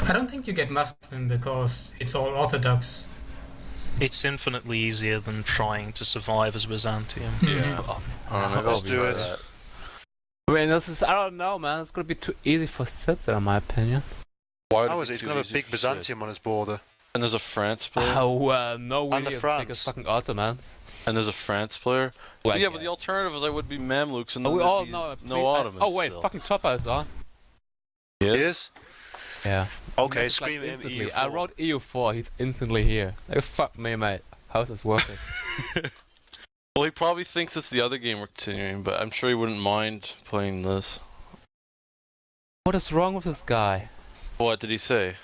I don't think you get Muslim because it's all Orthodox. It's infinitely easier than trying to survive as Byzantium. Yeah. Let's do it. I mean, this is, I don't know, man. It's gonna be too easy for Sid, in my opinion. How is it? He's gonna have a big Byzantium on his border. And there's a France player. Oh, no, And really the as France. big as fucking Ottomans. And there's a France player. Well, yeah, but the alternative is I would be Mamluks and then we there'd all be know. no Ottomans. Oh wait, still. fucking Chopper is on. He is? Yeah. Okay, He's scream like at him instantly. EU4. I wrote EU4. He's instantly here. Like, fuck me, mate. How's this working? Well, he probably thinks it's the other game we're continuing, but I'm sure he wouldn't mind playing this. What is wrong with this guy? What did he say?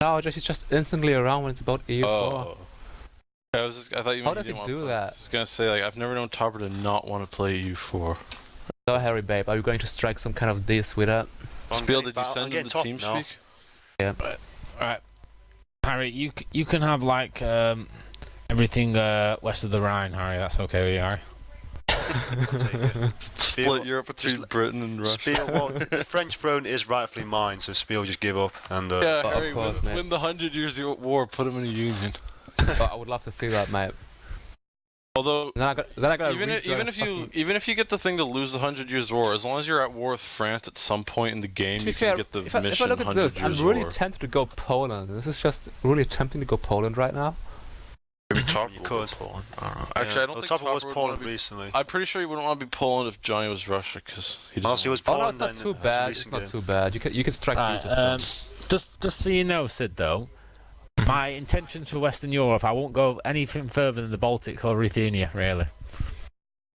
No, he's just instantly around when it's about EU4. Oh. I thought you meant How you does he didn't want do to play. that? I was gonna say, like, I've never known Topper to not want to play U4. So, Harry, babe, are you going to strike some kind of deal with that? Spiel, did you send him the top team now. speak? Yeah. Alright. Harry, you can have, like, everything west of the Rhine, Harry. That's okay with you, Harry? I'll take it. Split Europe between Britain and Russia. Spiel, well, the French throne is rightfully mine, so Spiel just give up and. Yeah, Of Harry, course, mate. win the 100 Years War, put him in a union. But I would love to see that, mate. Although, Then I gotta even if you get the thing to lose the 100 Years War, as long as you're at war with France at some point in the game, To you be fair, can get the if I mission look at 100 this, I'm Years really War. tempted to go Poland. This is just really tempting to go Poland right now. Maybe Topper You will go could. Poland. I don't know. Yeah. Actually, I don't Well, think Topper was would Poland wanna be... recently. I'm pretty sure he wouldn't want to be Poland if Johnny was Russia, because he Unless he was Oh no, Poland, it's not then too bad. It's not too bad. You can strike Right, deals. just so you know, Sid, though, my intentions for Western Europe, I won't go anything further than the Baltic or Ruthenia, really.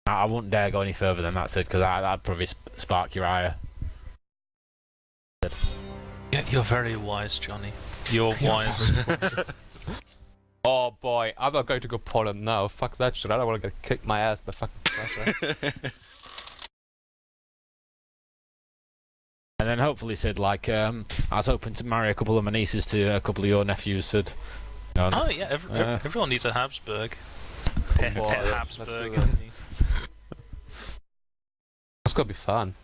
I wouldn't dare go any further than that, Sid, because that'd probably spark your ire. Yeah, you're very wise, Johnny. You're wise. Oh boy, I'm not going to go Poland now. Fuck that shit. I don't want to get kicked my ass by fucking Russia. And then hopefully, Sid, like, I was hoping to marry a couple of my nieces to a couple of your nephews, Sid. You know, Oh yeah, everyone needs a Habsburg. Pet boy, let's do Habsburg. that. It's gonna be fun.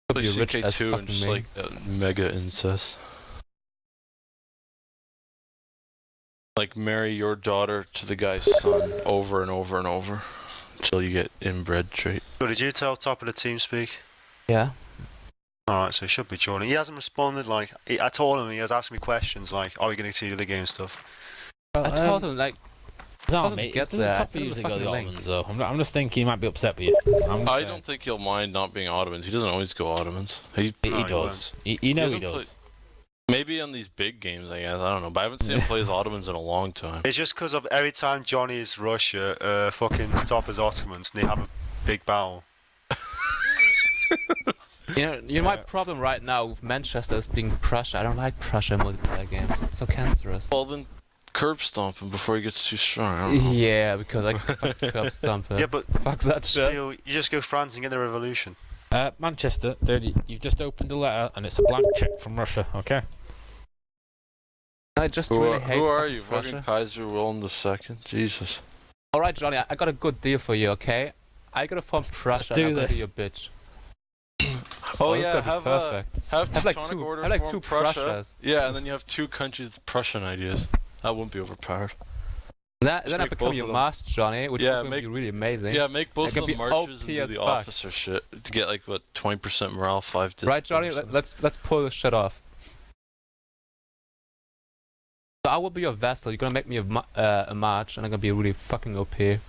Play Be rich as CK2 and fucking just me. like mega incest. Like marry your daughter to the guy's son over and over and over until you get inbred trait. So did you tell Top of the team speak? Yeah. Alright, so he should be joining. He hasn't responded, like, I told him, he was asking me questions, like, are we going to see the game stuff? I told him like, Doesn't doesn't it get doesn't there, I Topper sent him the usually go the fucking link. Ottomans, though? I'm just thinking he might be upset with you. I don't think he'll mind not being Ottomans. He doesn't always go Ottomans. He No, he does. You know he doesn't does. Maybe on these big games, I guess. I don't know. But I haven't seen him play as Ottomans in a long time. It's just because of every time Johnny's Russia, fucking Top is Ottomans, and they have a big battle. my problem right now with Manchester is being Prussia. I don't like Prussia multiplayer games. It's so cancerous. Well, then curb stomp him before he gets too strong. I don't know. Yeah, because I can fucking curb stomp him. Yeah, but Fuck that shit. Spiel, you just go France and get the revolution. Manchester, dude, you've just opened a letter and it's a blank check from Russia, okay? I just really hate who are fucking you? Prussia. Fucking Kaiser Wilhelm II? Jesus. Alright, Johnny, I got a good deal for you, okay? I gotta form Prussia do and I'm gonna this. be your bitch. Oh, this yeah, is gonna be perfect. have like Teutonic two- Order have like form two Prussia. Prussias. Yeah, and then you have two countries with Prussian ideas. That wouldn't be overpowered. Then I make become both your of them. master, Johnny, which Yeah, would make- be really amazing. Yeah, make both That of could them be marches OP and do as the fuck. officer shit to get like what 20% morale, 5 discipline. Right, Johnny? or something. Let's pull this shit off. So I will be your vassal. You're gonna make me a march, and I'm gonna be really fucking OP.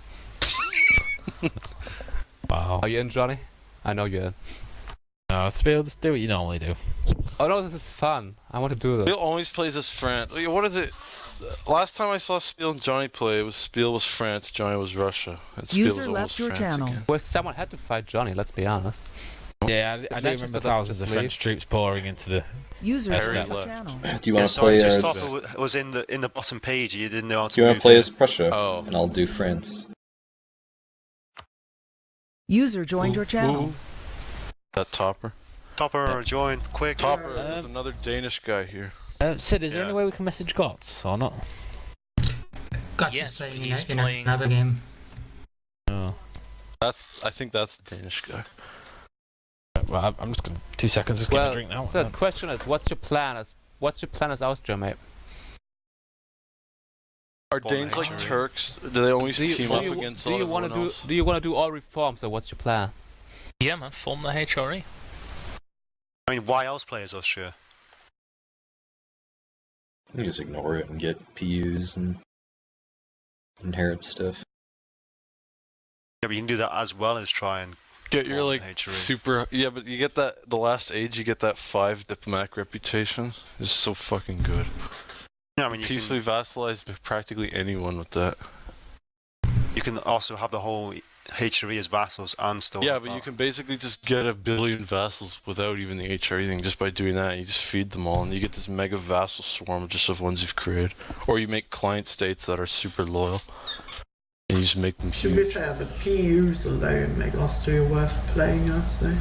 Wow. Are you in, Johnny? I know you're in. No, Spiel, just do what you normally do. Oh no, this is fun. I want to do this. Spiel always plays as France. What is it? Last time I saw Spiel and Johnny play, it was Spiel was France, Johnny was Russia. And Spiel User was left almost your France channel. again. Well, someone had to fight Johnny. Let's be honest. Yeah, I do Manchester remember doesn't thousands of just French troops pouring into the... User Very left your left. channel. Do you want to sorry, play it's as? just Topper was in the bottom page, you didn't know how to Do you want move to play it. as Prussia? Oh. And I'll do France. User joined your channel. That Topper. Topper, join, quick. Topper, there's another Danish guy here. Sid, is there Yeah. any way we can message Gots or not? Gotch Yes, is playing he's in playing- another game. No. I think that's the Danish guy. well, I'm just gonna 2 seconds. Just get Well, a drink now. so the question is, what's your plan as Austria, mate? Are Danes like Turks? Do they always team up against all everyone else? Do you want to do all reforms, or what's your plan? Yeah, man, form the HRE. I mean, why else play as Austria? You just ignore it and get PUs and inherit stuff. Yeah, but you can do that as well as try and Get your form like HRE. super. Yeah, but you get that the last age. You get that 5 diplomatic reputation. It's so fucking good. Yeah, I mean, you Peacefully vassalize practically anyone with that. can also have the whole HRE as vassals and still. Yeah, have but that. you can basically just get 1 billion vassals without even the HRE thing. Just by doing that, you just feed them all, and you get this mega vassal swarm just of ones you've created. Or you make client states that are super loyal, and you just make them To be huge. fair, the PUs alone make Austria worth playing as, though.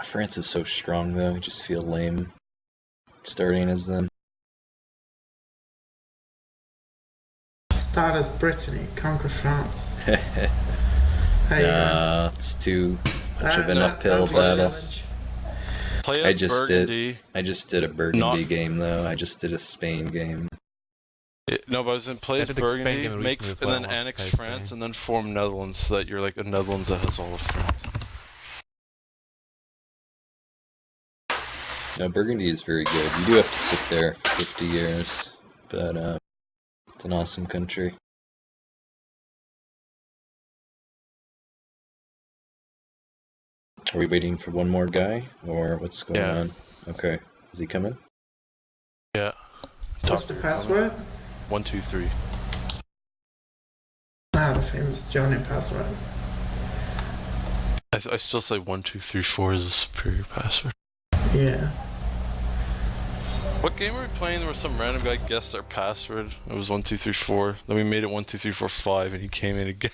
France is so strong, though. I just feel lame starting as them. Start as Brittany, conquer France. There you go. Nah, it's too much of an uphill that'll be a battle. challenge. Play I as just Burgundy. I just did a Burgundy Not- game, though. I just did a Spain game. No, but I was in play I as did a Spain Burgundy, game make recently as and well. then I wanted to annex play France, Spain. and then form Netherlands, so that you're like a Netherlands that has all of France. No, Burgundy is very good. You do have to sit there for 50 years, but it's an awesome country. Are we waiting for one more guy, or what's going Yeah. on? Okay, is he coming? Yeah. What's the password? 1, 2, 3. Ah, the famous Johnny password. I still say 1, 2, 3, 4 is a superior password. Yeah. What game were we playing where some random guy guessed our password? It was 1, 2, 3, 4. Then we made it 1, 2, 3, 4, 5, and he came in again.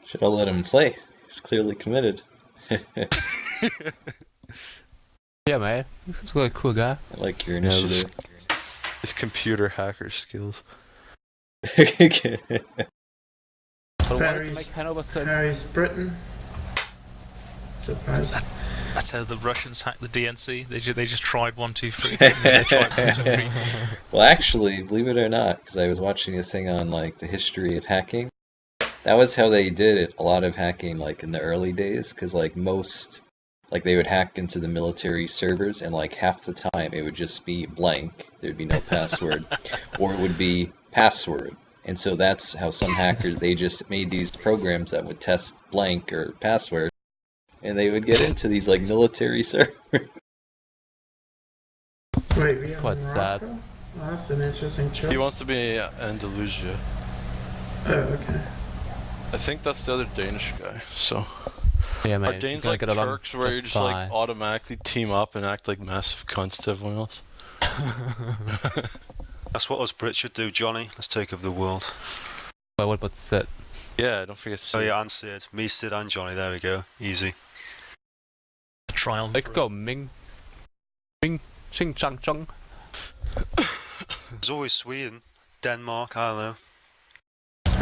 Should I let him play? He's clearly committed. Yeah, mate. He's like a cool guy. I like your Yeah, initiative. His computer hacker skills. Okay. But wanted to Paris- make Hanover so Harry's Britain. Surprise. That's how the Russians hacked the DNC. They just tried 1, 2, 3. They tried 1, 2, 3. Well, actually, believe it or not, because I was watching a thing on like the history of hacking. That was how they did it. A lot of hacking, like in the early days, because like most, like they would hack into the military servers, and like half the time it would just be blank. There'd be no password, or it would be password. And so that's how some hackers, they just made these programs that would test blank or password, and they would get into these like military servers. Wait, we have quite sad. Morocco? Well, that's an interesting choice. He wants to be Andalusia. Oh, okay. I think that's the other Danish guy. So yeah, are mate. Danes You're like gonna get along Turks, where you just like fine. automatically team up and act like massive cunts to everyone else? That's what us Brits should do, Johnny. Let's take over the world. Well, what about Sid? Yeah, don't forget. Oh yeah, and Sid. Me, Sid, and Johnny. There we go. Easy. Triumph. They could go Ming, Ching, Chang, Chung. There's always Sweden, Denmark. I don't know.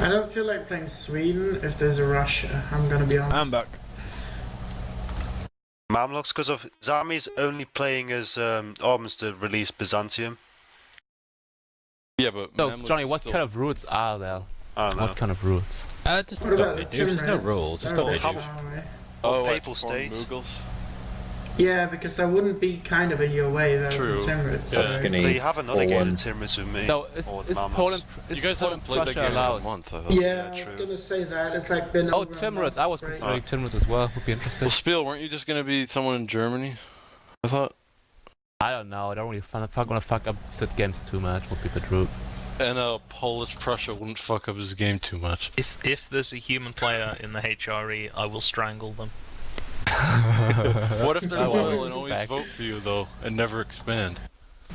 I don't feel like playing Sweden if there's a Russia, I'm gonna be honest. I'm back. Mamluks, because of Zami's only playing as arms to release Byzantium. Yeah, but So, Mamluks Johnny, is what still- kind of routes are there? I don't know. What kind of routes? Just What about don't the reduce. There's no Timurids? rules. Just They're don't a bit reduce. far away. Oh, like Papal foreign States. Mughals? Yeah, because I wouldn't be kind of in your way. That's True. the Timurids. Yeah. So. Tuscany, But you have another game in Poland. Timurids with me. No, is or is Mamluks. Poland? Is You guys Poland haven't played that Prussia game in a allowed? month, I thought. Yeah, I was true. gonna say that. It's like been Oh, over a Timurids. month, I was right? considering Timurids as well. Would be interesting. Well, Spiel, weren't you just gonna be someone in Germany? I thought. I don't know. I don't really fun. If I'm gonna fuck up Sid games too much, would be a bit rude. And Polish Prussia wouldn't fuck up his game too much. If there's a human player in the HRE, I will strangle them. What if they're Oh, well, loyal and it's always back. vote for you though, and never expand?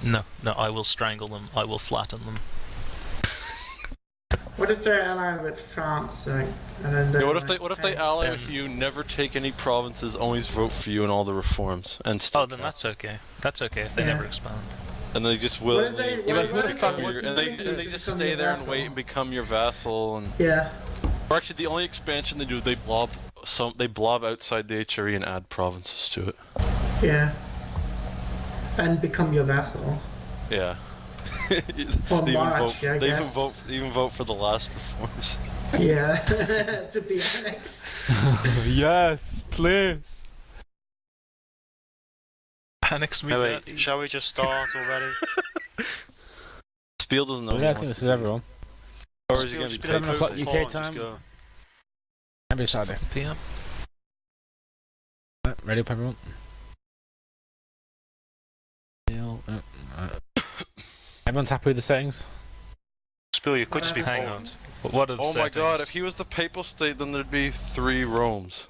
No, I will strangle them. I will flatten them. What if they're allied with France, like, and then Yeah, what like, if they ally with you, never take any provinces, always vote for you in all the reforms, and Oh, then that's okay. That's okay if they never expand. And they just What if willingly. they? Yeah, but What who the if fuck they was- just And willing they to just become stay your there and vassal? wait and become your vassal. And Yeah. or actually, the only expansion they do, they blob outside the HRE and add provinces to it. Yeah. And become your vassal. Yeah. Or They March, I they guess. even vote for the last reforms. Yeah. To be annexed. Yes, please. Annex me. Anyway, shall we just start already? Spiel doesn't know. Yeah, I think this is everyone. Or is he gonna be Just 7 take o'clock over UK the call and time. just go. Every Saturday. PM. Right, ready up, everyone? Everyone's happy with the settings? Spill, you could just be Hang Poland. on. What are the Oh my settings? god, if he was the papal state, then there'd be 3 Romes.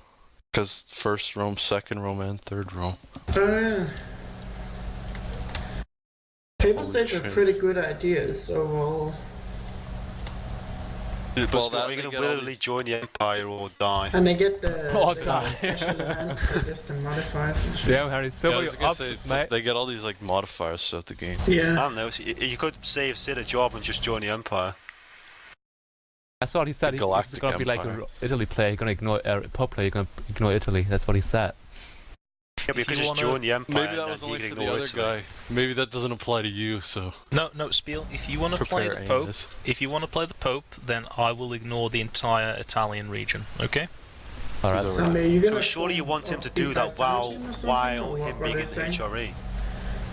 Because first Rome, second Rome, and third Rome. Paper Holy states are shit. pretty good ideas overall. But that are you they going get to all willingly these- join the Empire or die? And they get the, Oh, the God. special events, I guess, the modifiers and shit. Damn, Harry, so Yeah, I many was gonna options, say, mate. they get all these like modifiers throughout the game. I Yeah. don't know, so you could save Sid a job and just join the Empire. That's what he said. The He's Galactic gonna be like Empire. an Italy player. You're gonna ignore Pope player. You're gonna ignore Italy. That's what he said. Yeah, but you If could you just wanna- join the Empire Maybe that was and then only you for can the ignore other Italy. guy. Maybe that doesn't apply to you, so No, Spiel. If you want to play the prepare Pope, Anus. if you want to play the Pope, then I will ignore the entire Italian region. Okay? All right. He's So, I mean, you're gonna. But surely you want him to be do that while Byzantium or something, or him what being are in they the saying? HRE.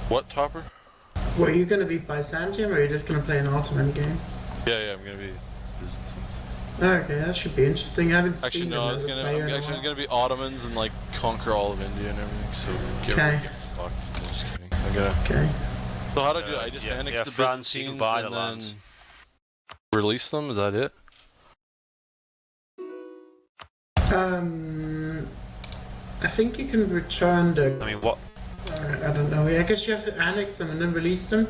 What, Topper? Were you gonna be Byzantium, or are you just gonna play an Ottoman game? Yeah, I'm gonna be Byzantines. Okay, that should be interesting. I haven't Actually, seen no, them I was as a gonna. player I'm in a actually while. gonna be Ottomans and like conquer all of India and everything. So get Okay. ready to get fucked. I'm just kidding. I'm gonna. Okay. So how do I do it? I just yeah, annex yeah, the France, you can Byzantines buy the and land. then release them. Is that it? I think you can return the. I mean, what? I don't know. I guess you have to annex them and then release them.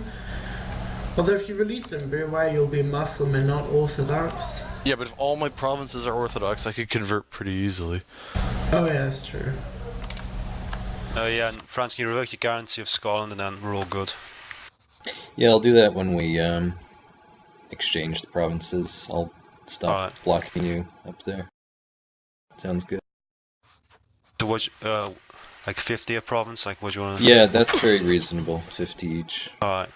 Although if you release them, be aware you'll be Muslim and not Orthodox. Yeah, but if all my provinces are Orthodox, I could convert pretty easily. Oh yeah, that's true. Oh yeah, and France, can you revoke your guarantee of Scotland and then we're all good. Yeah, I'll do that when we exchange the provinces. I'll stop Alright. blocking you up there. Sounds good. So what, like 50 a province? Like what do you want to... Yeah, that's very reasonable. 50 each. Alright.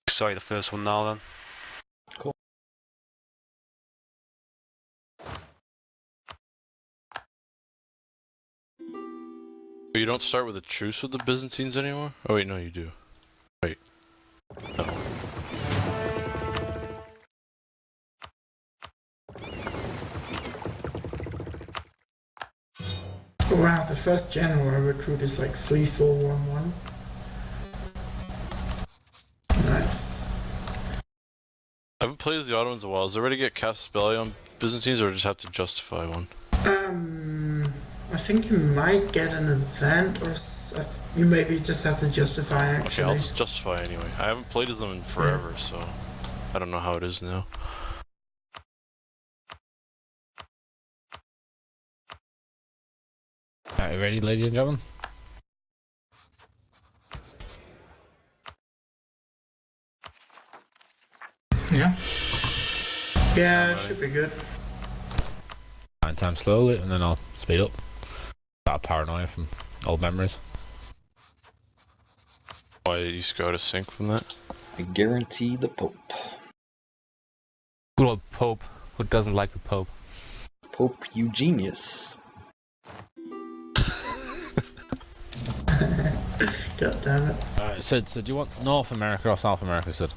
Sorry, the first one now then. Cool. But you don't start with a truce with the Byzantines anymore? Oh wait, no, you do. Wait. No. Wow, the first general I recruit is like 3411. Nice. I haven't played as the Ottomans in a while. Is there a way to get cast spell on Byzantines, or just have to justify one? I think you might get an event, or you maybe just have to justify Okay, actually. I'll just justify anyway. I haven't played as them in forever, so I don't know how it is now. Are you ready, ladies and gentlemen? Yeah. Yeah, it should be good. 9 times slowly, and then I'll speed up. Got a paranoia from old memories. Why you just go out of sync from that? I guarantee the Pope. Good old Pope. Who doesn't like the Pope? Pope Eugenius. God damn it. Sid, do you want North America or South America, Sid?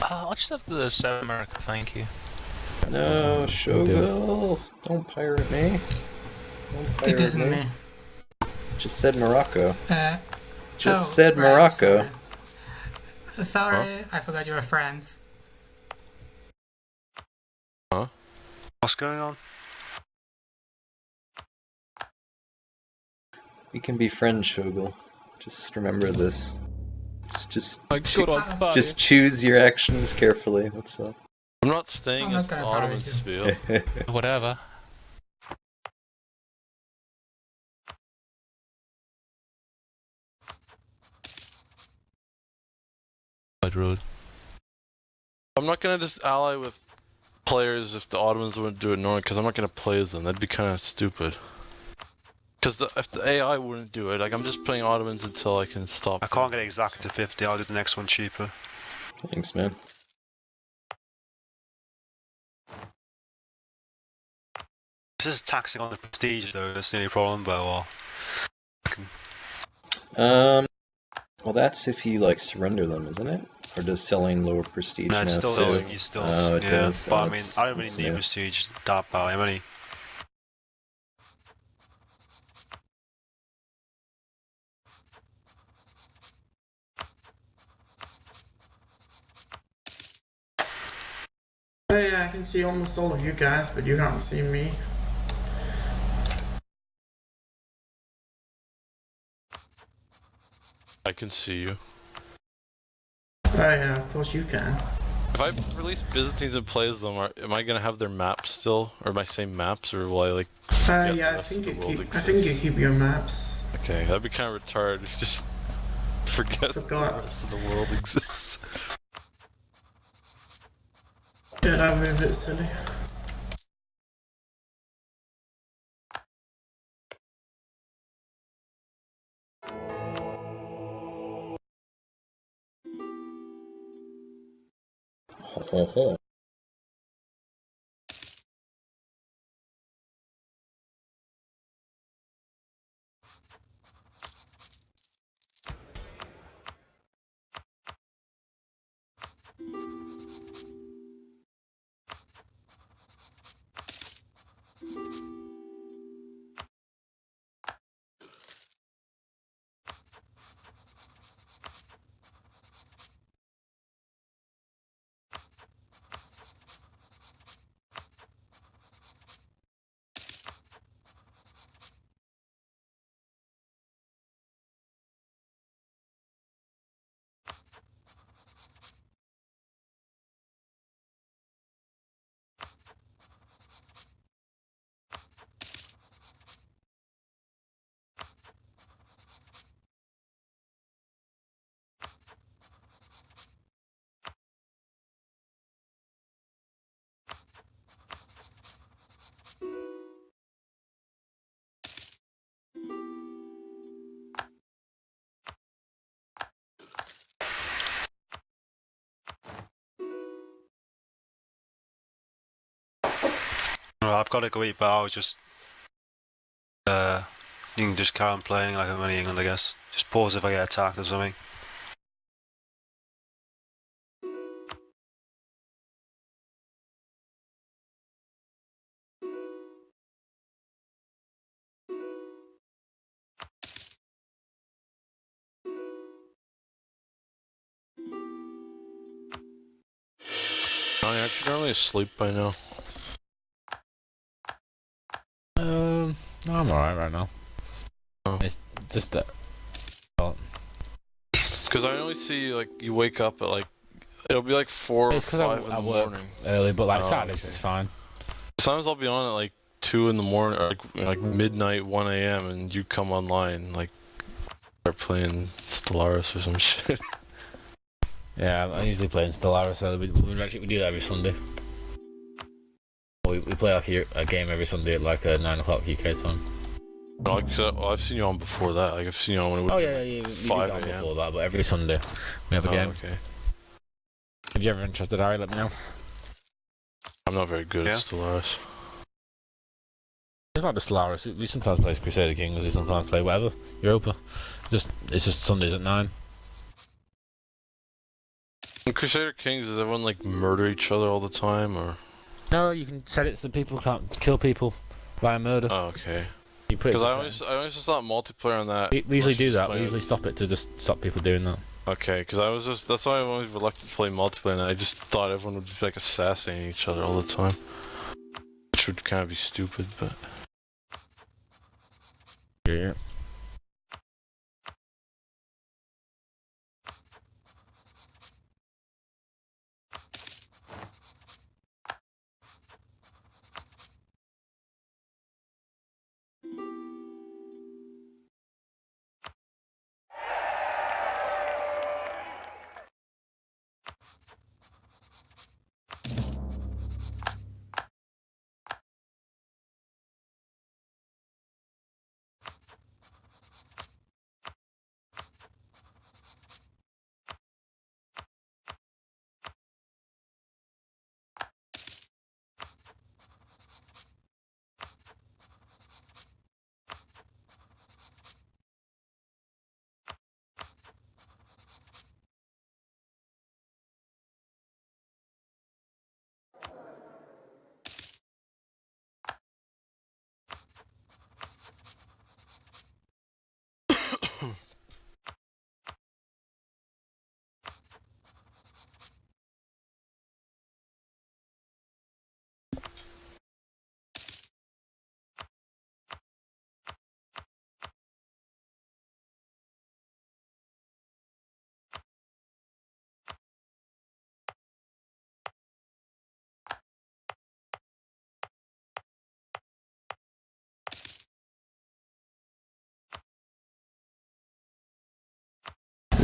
I'll just have the South America, thank you. No, Shogo. Don't pirate me. Don't pirate It isn't me. Just said Morocco. Uh, Just said Morocco. Sorry, I forgot you were friends. What's going on? We can be friends, Shogal. Just remember this. Just My good old buddy. just choose your actions carefully. That's all. I'm not staying I'm not as the gonna Ottoman pirate spiel. Whatever. Quite rude. I'm not gonna just ally with players if the Ottomans wouldn't do it normally, because I'm not gonna play as them. That'd be kind of stupid. Because if the AI wouldn't do it, like I'm just playing Ottomans until I can stop. I can't get it exactly to 50. I'll do the next one cheaper. Thanks, man. This is taxing on the prestige though. That's the only problem. But Well, that's if you like surrender them, isn't it? Or does selling lower prestige no, now it's still too? you still. Oh, it yeah, does. but Oh, I mean, that's- I don't really that's need new. prestige that bad. I'm only. Oh yeah, I can see almost all of you guys, but you can't see me. I can see you. Oh yeah, of course you can. If I release Byzantines and play as them, am I gonna have their maps still, or my same maps, or will I like? forget the Yeah, I rest think of the you world keep. I think you exists? keep your maps. Okay, that'd be kind of retarded if you just forget that the Forgot. rest of the world exists. Yeah, that would be a bit silly. Ho, ho, ho. Well, I've got to go eat, but I was just. You can just carry on playing like I'm in England, I guess. Just pause if I get attacked or something. I'm actually normally asleep by now. No, I'm alright right now. Oh. It's just that. Because I only see like you wake up at like it'll be like 4 or It's 5 because in I the work morning. early, but like Oh, Saturdays okay. is fine. Sometimes I'll be on at like 2 in the morning, or like midnight, 1 a.m. and you come online like start playing Stellaris or some shit. Yeah, I usually play in Stellaris, so we do that every Sunday. We play like a game every Sunday at like 9 o'clock UK time. No, I've seen you on before that. Like I've seen you on when it Oh was yeah, like we do 5 get on a.m. before that, but every Sunday we have a Oh, game. okay. If you're ever interested, Harry, let me know. I'm not very good Yeah. at Stellaris. It's not just Stellaris. We sometimes play Crusader Kings. We sometimes play whatever Europa. It's just Sundays at 9. In Crusader Kings, does everyone like murder each other all the time, or? No, you can set it so people can't kill people via murder. Oh, okay. You put it Because to I always just thought multiplayer on that. We usually was do just that. We playing- usually stop it to just stop people doing that. Okay, because that's why I'm always reluctant to play multiplayer, and I just thought everyone would just be like assassinating each other all the time. Which would kind of be stupid, but. Yeah.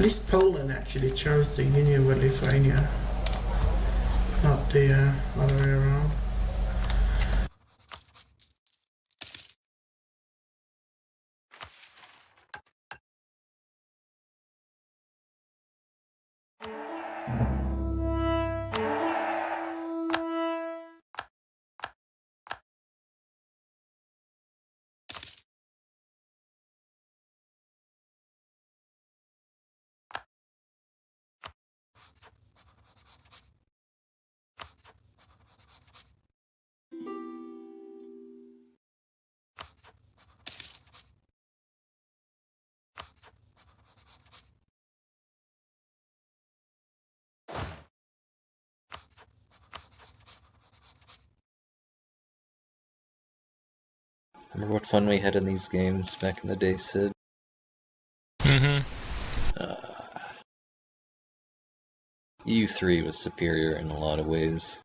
At least Poland actually chose the union with Lithuania, not the other way around. Remember what fun we had in these games back in the day, Sid? Mm-hmm. EU3 was superior in a lot of ways.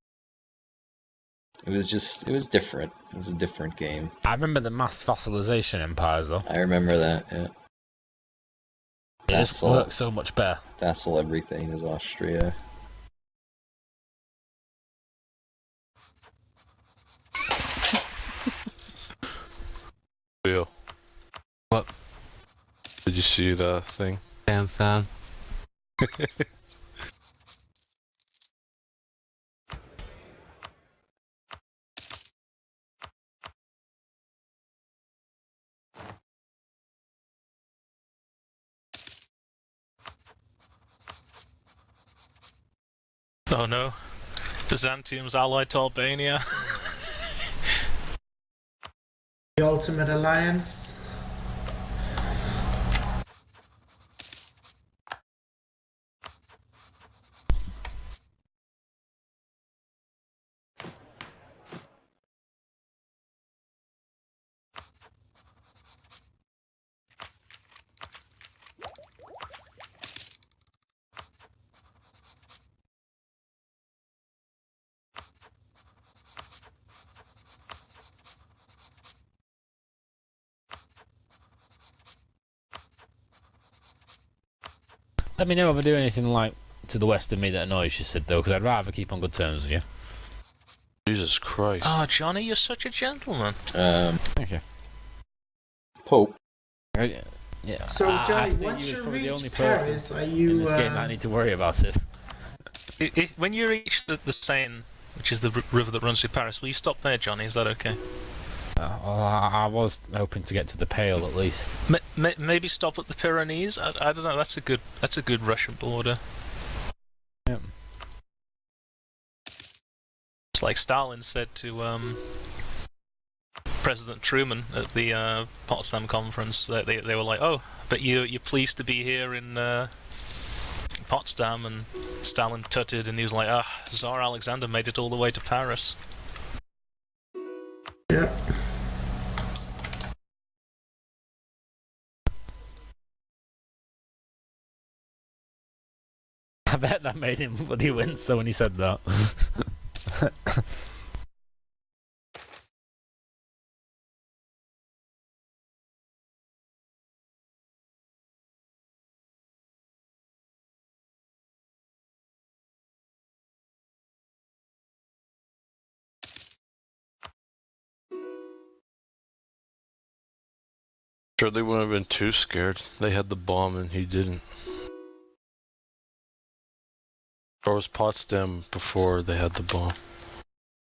It was different. It was a different game. I remember the mass fossilization empires, though. I remember that, yeah. It just works so much better. Vassal everything is Austria. Leo. What? Did you see the thing? Damn son. Oh no. Byzantium's allied to Albania. The ultimate alliance. Let me know if I do anything like to the west of me that annoys you, Sid, though, because I'd rather keep on good terms with you. Jesus Christ. Oh, Johnny, you're such a gentleman. Thank you. Pope. Yeah. So, I Johnny, think once you you was probably the only reach person Paris, are in you this game that I need to worry about, Sid. When you reach the Seine, which is the river that runs through Paris, will you stop there, Johnny? Is that okay? Well, I was hoping to get to the Pale at least. Maybe stop at the Pyrenees. I don't know. That's a good Russian border. Yep. It's like Stalin said to President Truman at the Potsdam conference. They were like, "Oh, but you're pleased to be here in Potsdam," and Stalin tutted, and he was like, "Ah, Tsar Alexander made it all the way to Paris." Yeah. I bet that made him bloody wince though when he said that. Sure, they wouldn't have been too scared. They had the bomb and he didn't. Or was Potsdam before they had the bomb?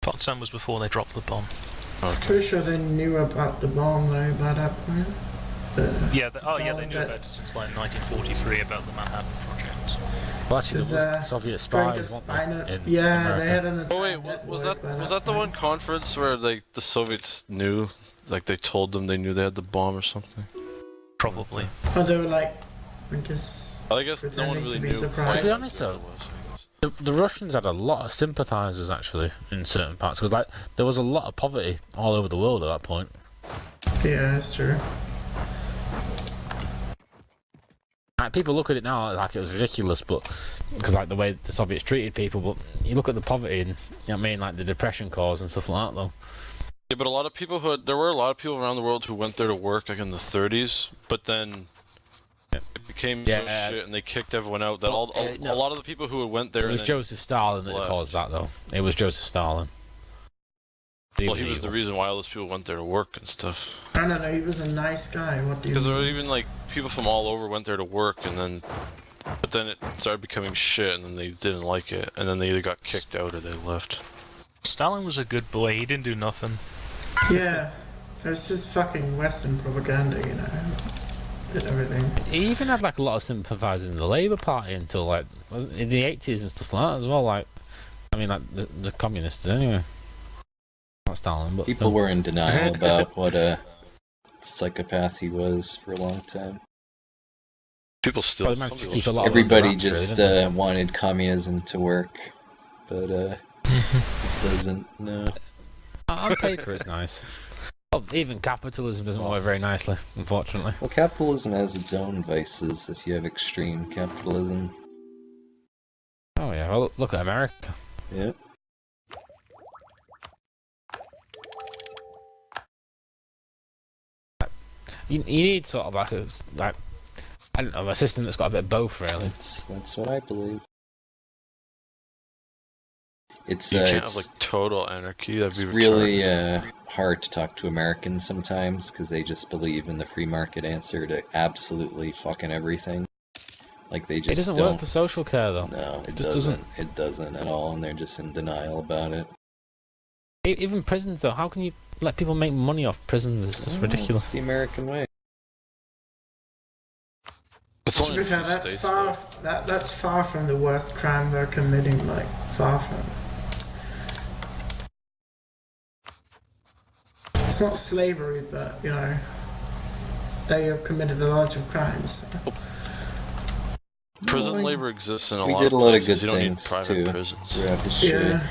Potsdam was before they dropped the bomb. Okay. Pretty sure they knew about the bomb though by that point. Yeah, they knew about it since like 1943 about the Manhattan Project. Well, actually, there was Soviet spies, wasn't there, in America. They had an Oh wait, entire was network that the one conference where like the Soviets knew, like they told them they knew they had the bomb or something? Probably. Oh, they were like, I guess no one pretending really to be knew. surprised. To be honest though, the Russians had a lot of sympathisers actually in certain parts, because like there was a lot of poverty all over the world at that point. Yeah, that's true. Like, people look at it now like it was ridiculous, but because like the way the Soviets treated people, but you look at the poverty and, you know what I mean, like the depression cause and stuff like that though. Yeah, but a lot of people there were a lot of people around the world who went there to work like in the 30s, but then became Yeah, so shit and they kicked everyone out that well, a no. lot of the people who went there. It was and then Joseph Stalin that left. caused that, though. It was Joseph Stalin. Well, he was the reason why all those people went there to work and stuff. I don't know, he was a nice guy. What do you Because there mean? were even like people from all over went there to work, but then it started becoming shit, and then they didn't like it, and then they either got kicked out or they left. Stalin was a good boy. He didn't do nothing. Yeah, it's just fucking Western propaganda, you know, and everything. He even had like a lot of sympathisers in the Labour Party until like in the 80s and stuff like that as well. Like, I mean, like the communists anyway. Not Stalin, but People still. were in denial about what a psychopath he was for a long time. People still. Well, they managed to keep a lot of Everybody them wraps, just really, wanted communism to work, but it doesn't. No. on paper, it's nice. Well, even capitalism doesn't work very nicely, unfortunately. Well, capitalism has its own vices if you have extreme capitalism. Oh yeah, well look at America. Yeah. You need sort of like I don't know, a system that's got a bit of both, really. That's what I believe. It's You can't it's, have like total anarchy. That'd it's be really retarded. hard to talk to Americans sometimes because they just believe in the free market answer to absolutely fucking everything. Like they just It doesn't don't. work for social care, though. No, it just doesn't. It doesn't at all, and they're just in denial about it. Even prisons, though, how can you let people make money off prisons? It's just ridiculous. It's the American way. It's To only be in fair, some that's states, far. though. That's far from the worst crime they're committing. Like far from. It's not slavery, but you know, they have committed a lot of crimes. So. Prison No, labor exists in a we lot did of a lot of places. good You don't need things private too prisons. throughout history. Yeah,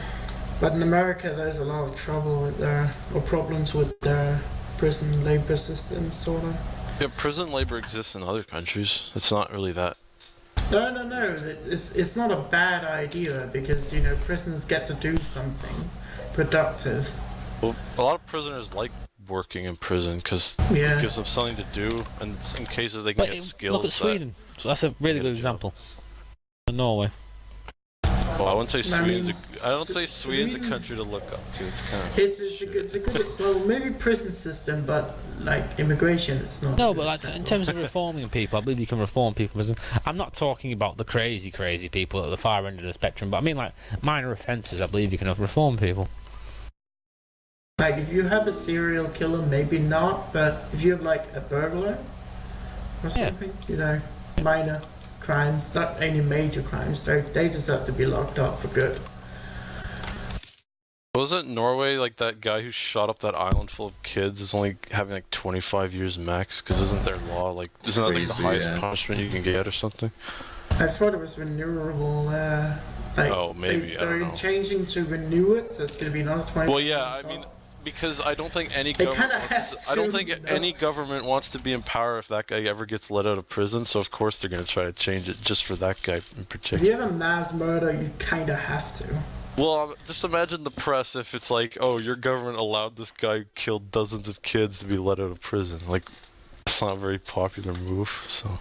but in America, there's a lot of trouble with problems with their prison labor system, sort of. Yeah, prison labor exists in other countries. It's not really that. No. It's not a bad idea because you know prisons get to do something productive. Well, a lot of prisoners like working in prison because Yeah. it gives them something to do, and in cases they can But get skills. look at Sweden. So that's a really good example. And Norway. Well, I wouldn't say I mean, Sweden's. I don't say Sweden's a Sweden- country to look up to. It's kind of. It's a good well maybe prison system, but like immigration, it's not. No, a but good like in example. terms of reforming people, I believe you can reform people. I'm not talking about the crazy people at the far end of the spectrum, but I mean like minor offences. I believe you can reform people. Like if you have a serial killer, maybe not, but if you have like a burglar or something, you know, minor crimes, not any major crimes, they deserve to be locked up for good. Wasn't Norway like that guy who shot up that island full of kids is only having like 25 years max? Because isn't their law like isn't that like the Crazy, highest yeah. punishment you can get or something? I thought it was renewable. Like Oh, maybe, I don't they're know. changing to renew it, so it's going to be another 20. Well, yeah, I mean, because I don't think any They government. kinda have I don't to, think you know? any government wants to be in power if that guy ever gets let out of prison. So of course they're gonna try to change it just for that guy in If particular. you have a mass murder, you kind of have to. Well, just imagine the press if it's like, oh, your government allowed this guy who killed dozens of kids to be let out of prison. Like, it's not a very popular move. So.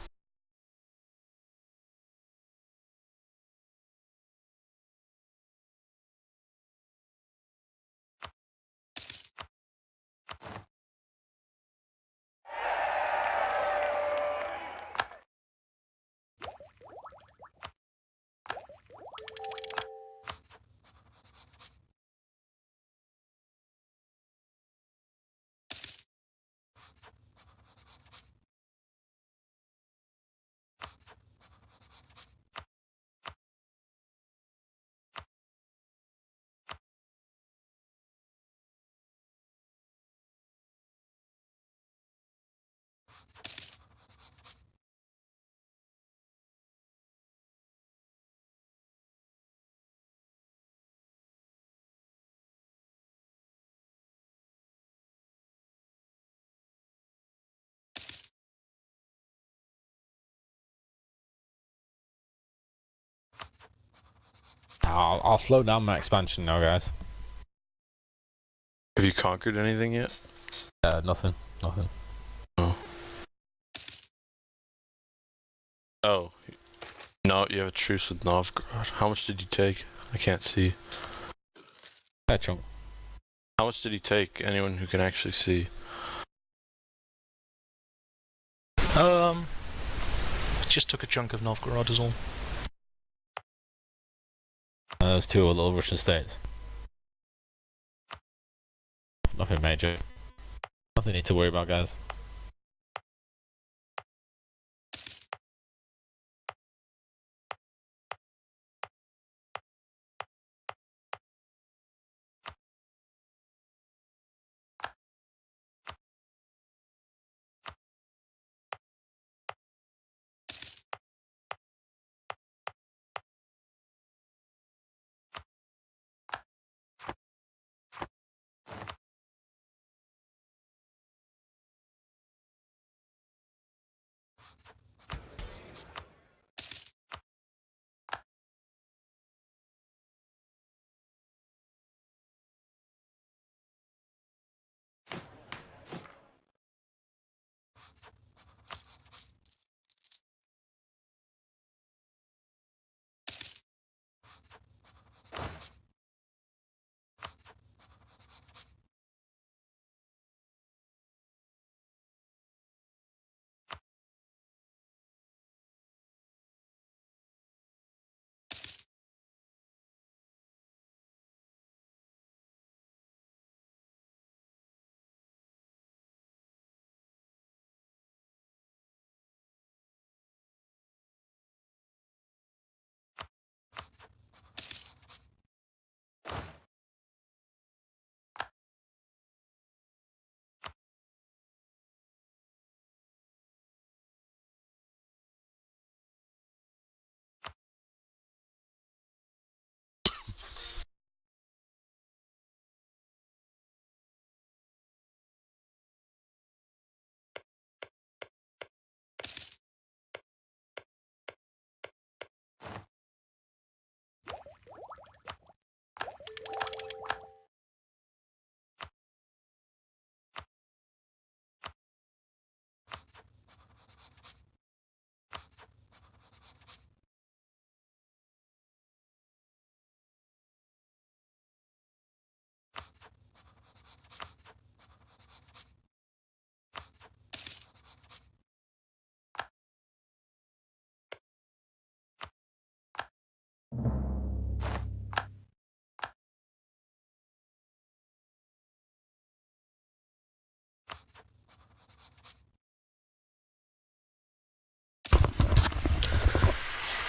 I'll slow down my expansion now, guys. Have you conquered anything yet? Nothing. Oh. Oh. No, you have a truce with Novgorod. How much did you take? I can't see. Fair chunk. How much did he take? Anyone who can actually see. Just took a chunk of Novgorod as well. There's two little Russian states. Nothing major. Nothing need to worry about, guys.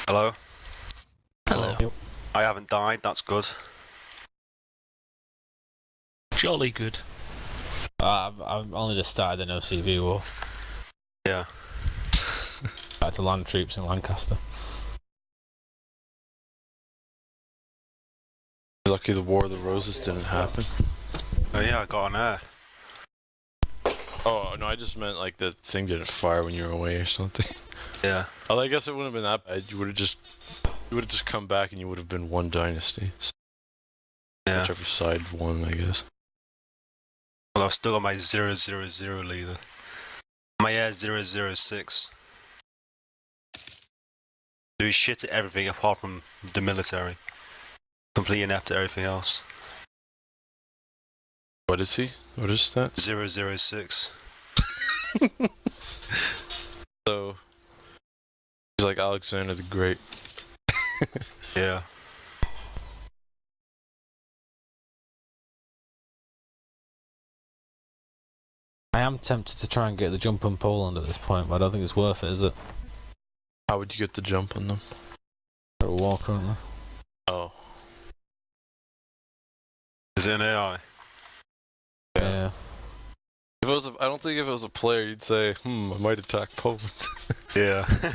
Hello? Hello. I haven't died, that's good. Jolly good. I've only just started an OCV war. Yeah. Back to land troops in Lancaster. You're lucky the War of the Roses didn't happen. Oh yeah, I got an air. Oh, no, I just meant like the thing didn't fire when you were away or something. Yeah. Well, I guess it wouldn't have been that bad. You would have just come back and you would have been one dynasty. So Yeah. whichever side won, I guess. Well, I've still got my 000 leader. My air 006. Do shit at everything apart from the military. Completely inept at everything else. What is he? What is that? 006. So he's like Alexander the Great. Yeah. I am tempted to try and get the jump on Poland at this point, but I don't think it's worth it, is it? How would you get the jump on them? Got a war currently. Oh. Is it an AI? Yeah. If it was I don't think if it was a player, you'd say, I might attack Poland. Yeah.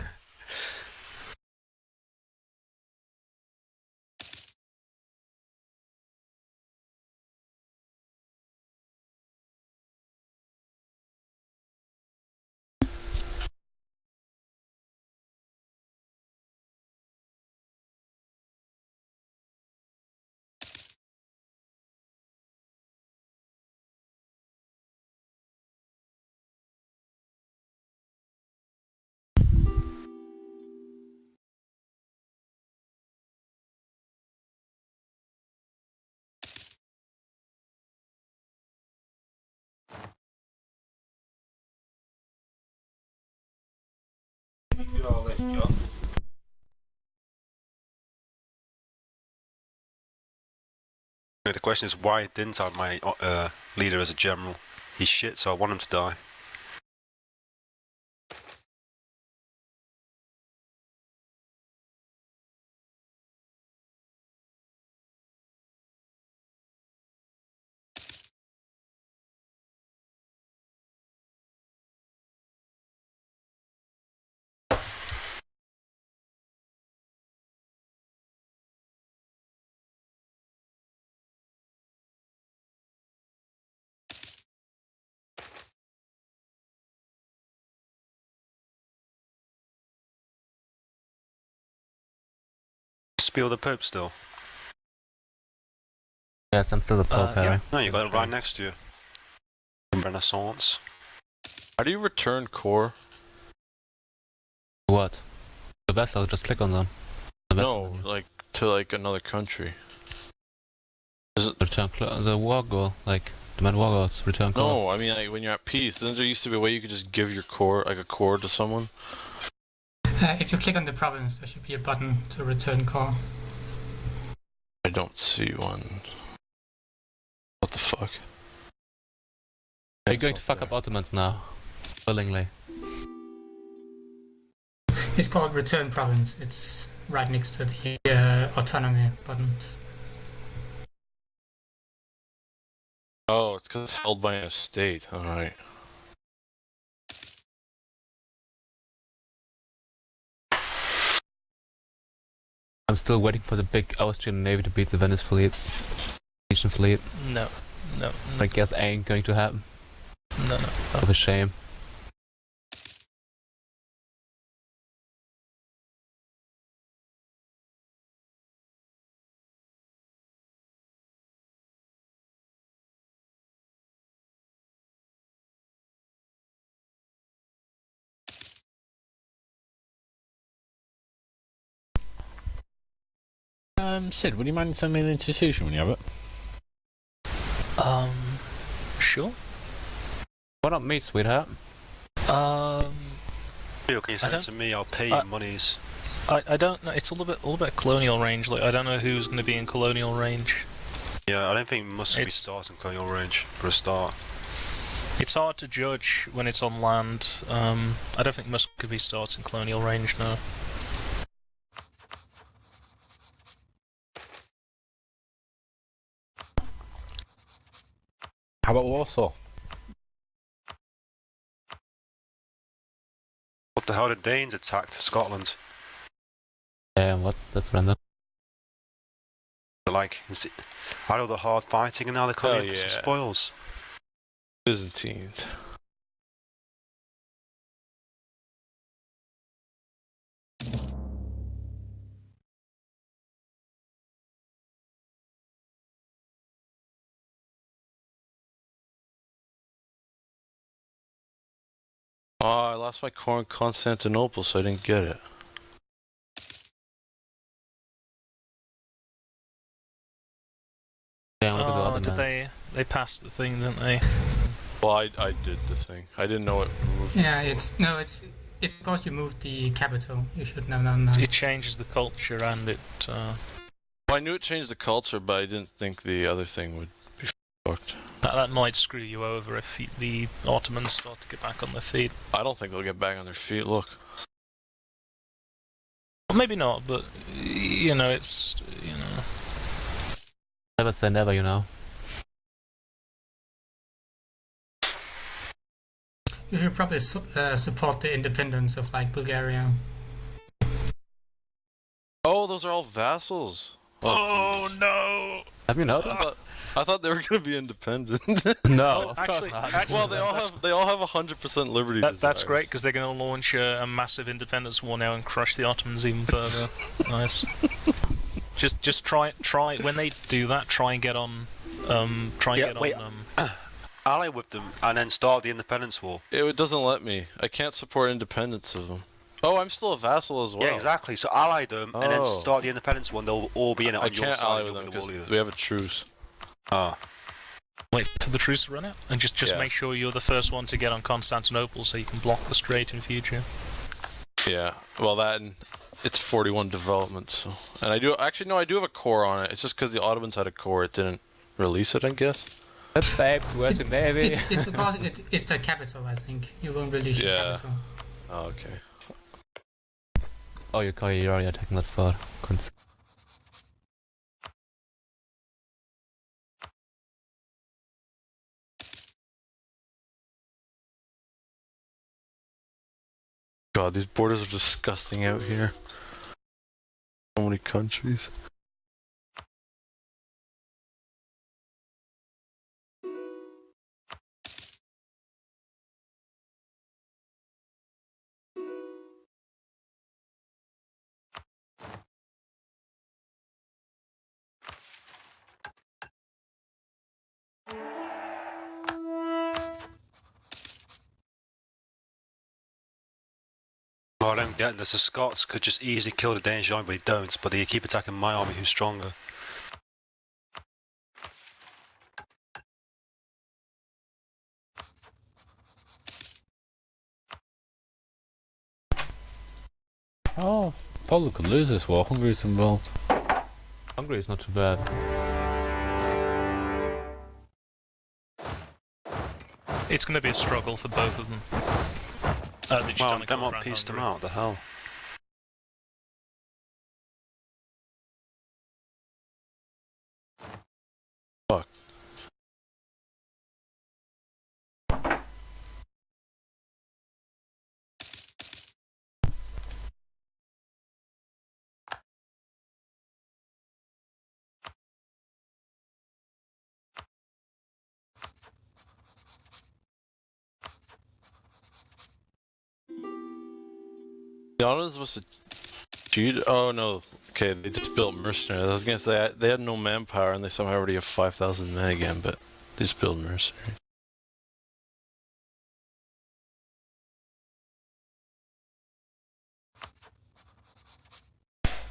The question is, why didn't I have my leader as a general? He's shit, so I want him to die. Spiel the Pope still? Yes, I'm still the Pope, Harry. Yeah. No, you got it right next to you. Renaissance. How do you return core? What? The vessel, just click on them. The vessel No, menu. like to like another country. Is it? Return the war goal, like demand war goals, return core. No, I mean like when you're at peace. Then there used to be a way you could just give your core, like a core, to someone. If you click on the province, there should be a button to return core. I don't see one. What the fuck? Are you going to fuck up Ottomans now? Willingly. It's called return province. It's right next to the autonomy buttons. Oh, it's because it's held by a state. All right. I'm still waiting for the big Austrian navy to beat the Venice fleet. Asian fleet. No. I guess ain't going to happen. No. Of a shame. Sid, would you mind sending me the institution when you have it? Sure. Why not me, sweetheart? Can you send I it to me? I'll pay you monies. I don't know. It's all about colonial range. Like I don't know who's going to be in colonial range. Yeah, I don't think Musk will be starting colonial range for a start. It's hard to judge when it's on land. I don't think Musk could be starting colonial range now. How about Warsaw? What the hell? The Danes attacked Scotland. Yeah, what? That's random. They're like, out of the hard fighting, and now they're coming in for some yeah. spoils. Byzantines. Oh, I lost my core in Constantinople, so I didn't get it. Yeah, look at the Oh, other did man. they passed the thing, didn't they? Well, I did the thing. I didn't know it moved. Yeah, it's because you moved the capital. You should have known that. It changes the culture and it. Well, I knew it changed the culture, but I didn't think the other thing would be fucked. That might screw you over if the Ottomans start to get back on their feet. I don't think they'll get back on their feet. Look. Well, maybe not, but it's Never say never, you know. You should probably support the independence of like Bulgaria. Oh, those are all vassals. Oh no! Have you noticed? I thought they were gonna be independent. No, Oh, of actually, course not. Well, they all have 100% liberty. that's desires. great because they're going to launch a massive independence war now and crush the Ottomans even further. Nice. Just try when they do that. Try and get on. Ally with them and then start the independence war. It doesn't let me. I can't support independence of them. Oh, I'm still a vassal as well. Yeah, exactly. So ally them and then Oh. start the independence war, and they'll all be in it I on your can't side. ally and with you'll them be the war because leader. we have a truce. Ah. Wait for the truce to run out, and just Yeah. make sure you're the first one to get on Constantinople so you can block the strait in future. Yeah, well that and it's 41 development, so... And I do... Actually, no, I do have a core on it. It's just because the Ottomans had a core, it didn't release it, I guess. The babes was in Navy. It's because it's the capital, I think. You won't release the capital. Oh, okay. Oh, you're already attacking that far. God, these borders are disgusting out here. So many countries. I don't get this. The Scots could just easily kill the Danish army, but they don't. But they keep attacking my army, who's stronger. Oh, Poland could lose this war. Hungary's involved. Hungary is not too bad. It's going to be a struggle for both of them. Well, Denmark pieced them out. The hell. Fuck. The Ottomans must have cheated. Oh no. Okay, they just built mercenaries. I was gonna say they had no manpower and they somehow already have 5,000 men again, but they just built mercenaries.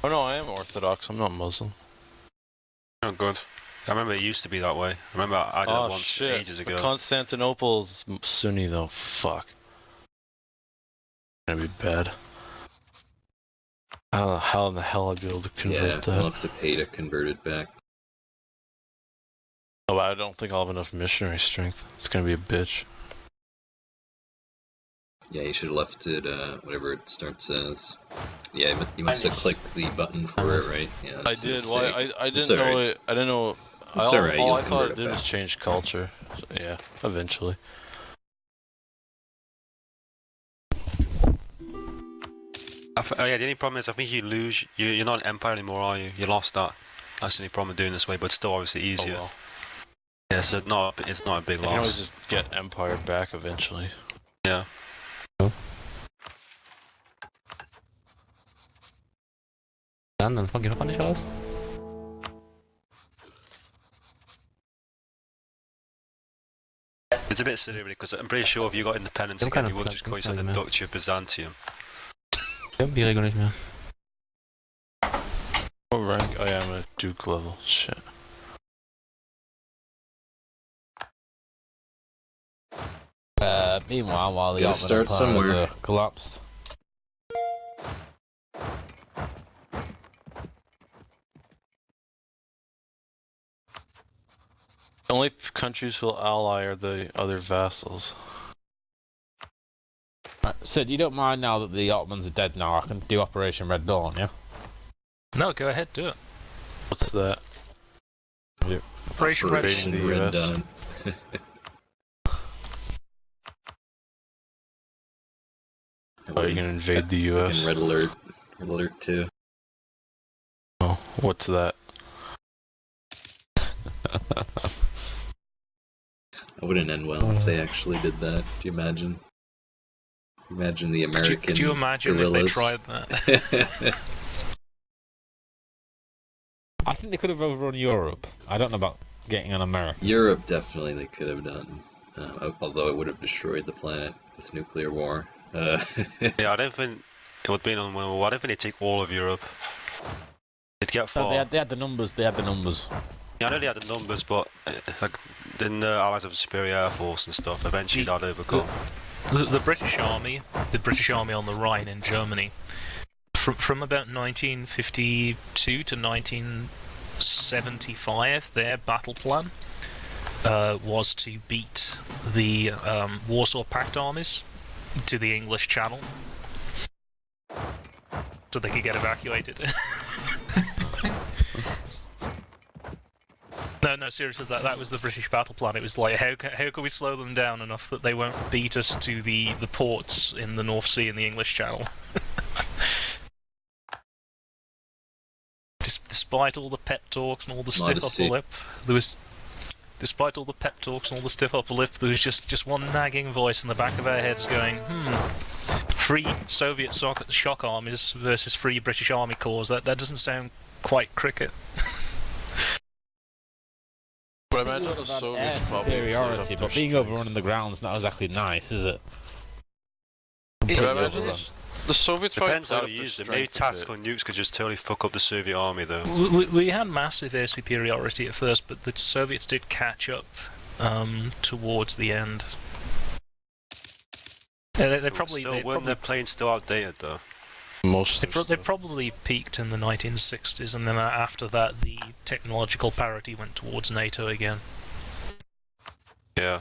Oh no, I am Orthodox. I'm not Muslim. Oh, good. I remember it used to be that way. I remember I did it once ages ago. But Constantinople's Sunni though. Fuck. Gonna be bad. I don't know how in the hell I'd be able to convert that. We'll have to pay to convert it back. Oh, but I don't think I'll have enough missionary strength. It's gonna be a bitch. Yeah, you should have left it, whatever it starts as. Yeah, you must have clicked the button for it, right? Yeah, I did. Well, I didn't know it. I didn't know. All I thought it did was change culture. So, yeah, eventually. Oh yeah, the only problem is I think you lose. You're not an empire anymore, are you? You lost that. That's the only problem with doing this way, but it's still obviously easier. Oh, well. Yeah, so it's not a big You can always loss. just get empire back eventually. Yeah. Dann fangen wir noch nicht aus. It's a bit silly really, because I'm pretty sure if you got independence again, you would just call yourself the Duchy of Byzantium. Ich hab die Regel nicht mehr. What rank? Oh yeah, I'm at Duke level. Shit. Meanwhile, while the Gotta Ottoman start somewhere. empires collapsed. The only countries who'll ally are the other vassals. Right, Sid, you don't mind now that the Ottomans are dead now, I can do Operation Red Dawn, yeah? No, go ahead, do it. What's that? Operation Red Operation the Red US. Dawn. Oh, you can invade the And US. Red Alert. Red Alert 2. Oh, what's that? That wouldn't end well if they actually did that. Do you imagine? Imagine the American Could you imagine guerrillas. if they tried that? I think they could have overrun Europe. I don't know about getting an America. Europe definitely they could have done. Although it would have destroyed the planet with nuclear war. Yeah, I don't think it would be unwinnable. I don't think they'd take all of Europe. They'd get far. No, they had the numbers, Yeah, I know they had the numbers, but like, didn't the Allies have a superior air force and stuff? Eventually, that'd overcome. the British Army on the Rhine in Germany, from about 1952 to 1975, their battle plan was to beat the Warsaw Pact armies to the English Channel, so they could get evacuated. No, seriously, that was the British battle plan. It was like, how can we slow them down enough that they won't beat us to the ports in the North Sea and the English Channel? Despite all the pep talks and all the stiff upper lip, despite all the pep talks and all the stiff upper lip, there was just one nagging voice in the back of our heads going, free Soviet shock armies versus free British Army corps. That doesn't sound quite cricket. But I imagine the Soviets superiority, but being overrun in the ground's not exactly nice, is it? But I imagine the Soviets depends how you use it. Maybe tactical nukes could just totally fuck up the Soviet army, though. We had massive air superiority at first, but the Soviets did catch up towards the end. They probably weren't their planes still outdated, though? They probably peaked in the 1960s, and then after that, the technological parity went towards NATO again. Yeah.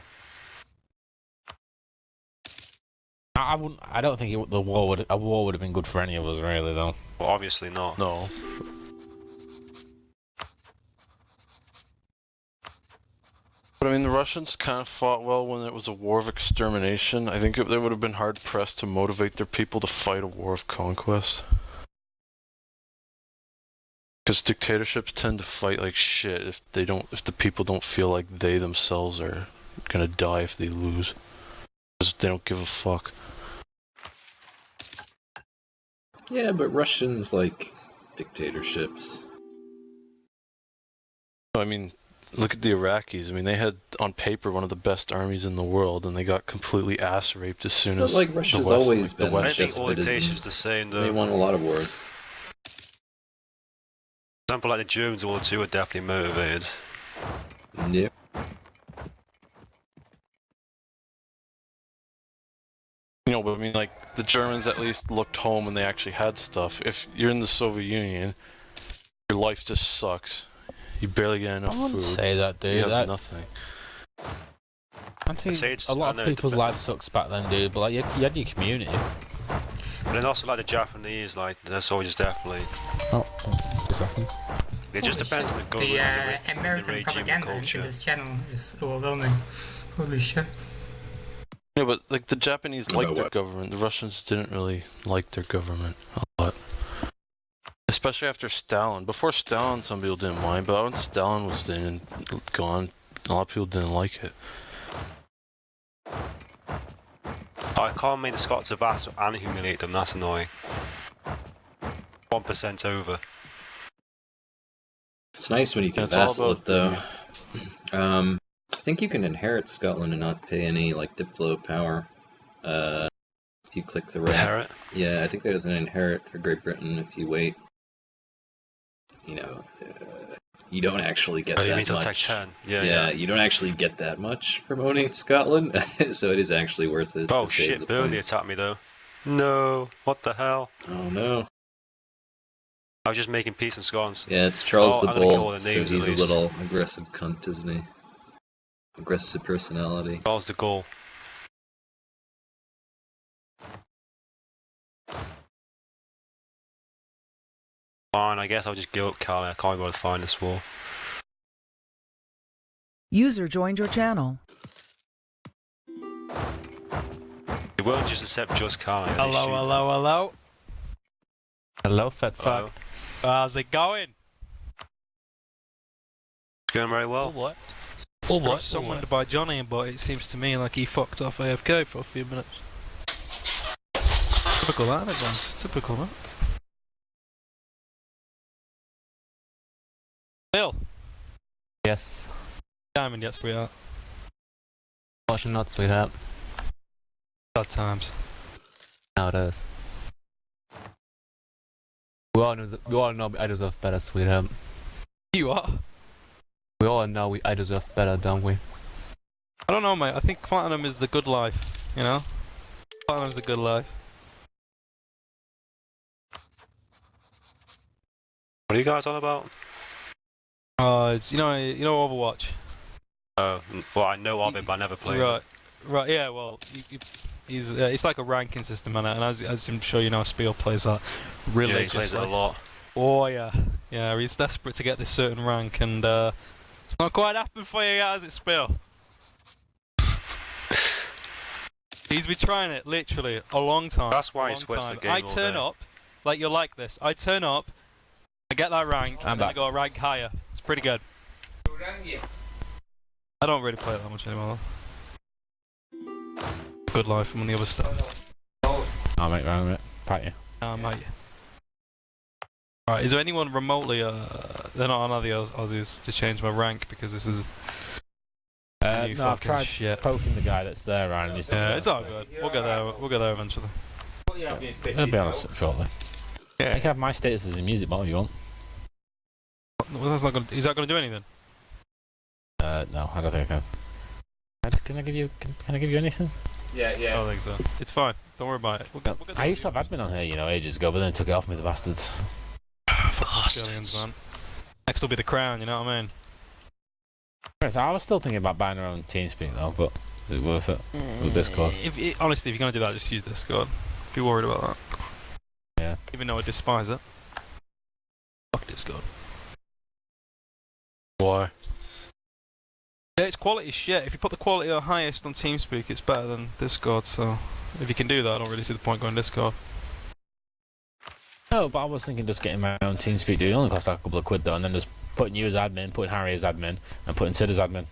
I don't think a war would have been good for any of us, really, though. Well, obviously not. No. But I mean, the Russians kind of fought well when it was a war of extermination. I think they would have been hard pressed to motivate their people to fight a war of conquest. Because dictatorships tend to fight like shit if the people don't feel like they themselves are gonna die if they lose. Because they don't give a fuck. Yeah, but Russians like dictatorships. I mean, look at the Iraqis. I mean, they had, on paper, one of the best armies in the world, and they got completely ass raped as soon as. But like Russia's always been I think all dictatorships the same, though. They won a lot of wars. For example, like the Germans all too are definitely motivated. Yep. You know, but I mean, like, the Germans at least looked home and they actually had stuff. If you're in the Soviet Union, your life just sucks. You barely get enough food. I wouldn't say that, dude. You have nothing. I think a lot of people's lives sucks back then, dude, but like, you had your community. But then also, like, the Japanese, like, their soldiers definitely... Oh, 2 seconds. It just depends on the government, The American propaganda into this channel is overwhelming. Holy shit. Yeah, but like the Japanese liked their government. The Russians didn't really like their government a lot. Especially after Stalin. Before Stalin, some people didn't mind, but when Stalin was in and gone, a lot of people didn't like it. I can't make the Scots a vassal and humiliate them, that's annoying. 1% over. It's nice when you can vassal it, though. I think you can inherit Scotland and not pay any, like, Diplo power. If you click the right... Inherit? Yeah, I think there's an inherit for Great Britain if you wait. You know, you don't actually get that you mean much. Tech 10? Yeah, you don't actually get that much from owning Scotland, so it is actually worth it. Oh to save shit, the Burnley points. attacked me though. No, what the hell? Oh no. I was just making peace in Scotland. Yeah, it's Charles the I'm gonna kill all Bull, the so names he's at a least. little aggressive cunt, isn't he? Aggressive personality. Charles the goal. Fine, I guess I'll just give up Cali. I can't be able to find this wall. User joined your channel. It won't just accept just Cali. Hello. Hello, fat fuck. How's it going? It's going very well. What? I was summoned by Johnny, but it seems to me like he fucked off AFK for a few minutes. Typical that, guys. Typical that. Bill! Yes. Diamond yet, sweetheart? Watching not, sweetheart. Bad times. Now it is. We all know I deserve better, sweetheart. You are? We all know I deserve better, don't we? I don't know, mate. I think Platinum is the good life, you know? Tottenham's a good life. What are you guys on about? It's, you know Overwatch. Well, I know of it, but I never played Right, it. right, yeah. Well, it's like a ranking system, and as I'm sure you know, Spiel plays that religiously. Yeah, he plays it a lot. Oh yeah, yeah. He's desperate to get this certain rank, and it's not quite happened for you yet, has it, Spiel? He's been trying it literally a long time. That's why he he sweats the game I all turn day. up, like you're like this. I turn up, I get that rank, and then I back. go a rank higher. It's pretty good. I don't really play it that much anymore. Good life. I'm on the other stuff. I'll make round it. Pat you. Mate. Alright, is there anyone remotely, they're not on other Aussies to change my rank because this is new No, I've fucking tried shit. poking the guy that's there, Ryan. And he's Yeah, it's all good. We'll get there eventually. I'll be honest shortly. Yeah. You can have my status as a music bot if you want. Well, that's not gonna, is that going to do anything? No, I don't think I can. Can I give you? Can I give you anything? I don't think so. It's fine. Don't worry about it. We'll get I used to have admin on here, you know, ages ago, but then took it off me, the bastards. Billions, man. Next will be the crown, you know what I mean? Right, so I was still thinking about buying our own TeamSpeak though, but is it worth it with Discord? Honestly, if you're going to do that, just use Discord. If you're worried about that. Yeah. Even though I despise it. Fuck Discord. Why? Yeah, it's quality shit. If you put the quality at highest on TeamSpeak, it's better than Discord, so if you can do that, I don't really see the point going Discord. No, but I was thinking just getting my own TeamSpeak, dude. It only cost like a couple of quid though, and then just putting you as admin, putting Harry as admin, and putting Sid as admin.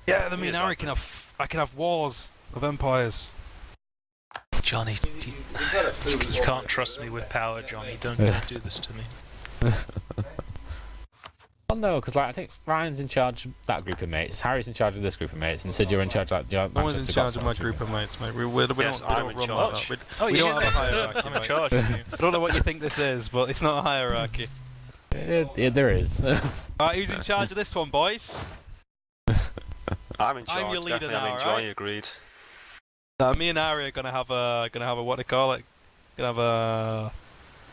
Yeah, I mean, I can have wars of empires. Johnny, you can't trust me with power, Johnny. Don't do this to me. Well, no, because like I think Ryan's in charge of that group of mates, Harry's in charge of this group of mates, and Sid, you're in charge of that. No one's in charge of my group of mates, mate. We Yes, don't I'm run in like charge. that. Oh, We you don't have a hierarchy, I'm in mate. charge. I don't know what you think this is, but it's not a hierarchy. Yeah, there is. Alright, who's in charge of this one, boys? I'm in charge. I'm your leader definitely. now, I mean, Johnny right? agreed. Me and Harry are gonna have a what they call it? Gonna have a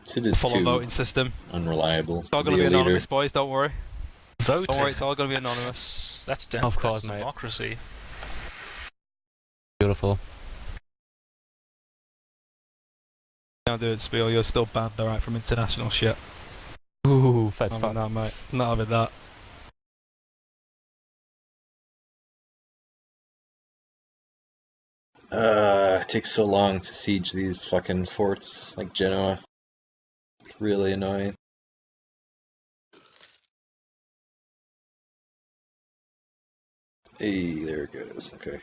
Sid is full-on too voting system. unreliable It's all to gonna be be a leader. anonymous, boys. Don't worry. Voting. Don't worry, it's all gonna be anonymous. That's Of course, mate. democracy. Beautiful. Can't do it, Spiel. You're still banned, alright, from international shit. Ooh, fed Not fuck. having that, mate. Not having that. It takes so long to siege these fucking forts like Genoa. It's really annoying. Hey, there it goes. Okay.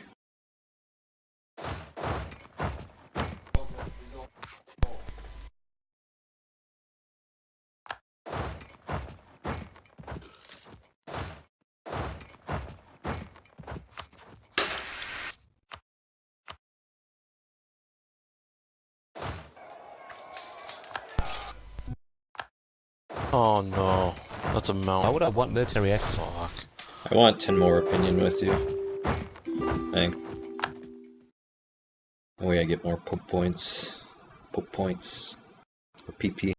Oh no, that's a mount. Why would I want military access? Fuck. I want 10 more opinion with you. Thank. That way I get more pope points. Pope points. Or PP.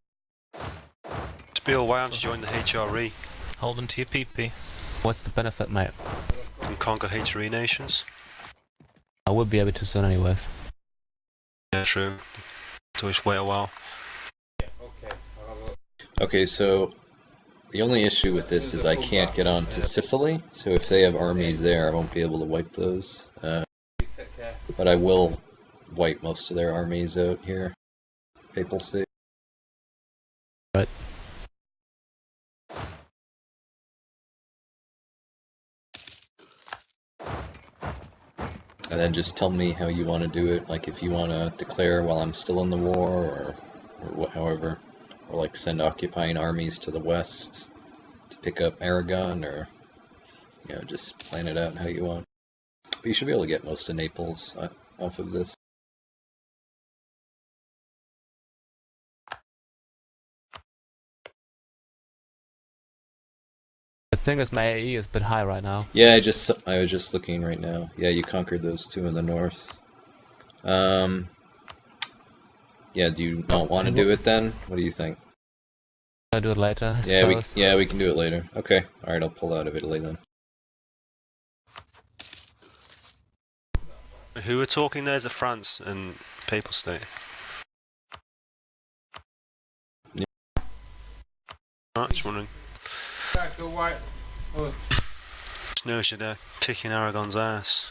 Spiel, why don't you join the HRE Hold on to your PP. What's the benefit, mate? and conquer HRE nations? I would be able to soon anyways. Yeah, true. So just wait a while. Okay, so the only issue with this is I can't get on to Sicily, so if they have armies there, I won't be able to wipe those. But I will wipe most of their armies out here. Papal State. Right. And then just tell me how you want to do it, like if you want to declare while I'm still in the war, or however. Or like send occupying armies to the west to pick up Aragon, or you know, just plan it out how you want. But you should be able to get most of Naples off of this. The thing is, my AE is a bit high right now. Yeah, I was just looking right now. Yeah, you conquered those two in the north. Yeah, do you not want to do it then? What do you think? I'll do it later. I Yeah, suppose. we can do it later. Okay, alright, I'll pull out of Italy then. Who are talking there? Is it France and Papal State? Yeah. Alright, just wondering. Go white. Just noticed you there, kicking Aragon's ass.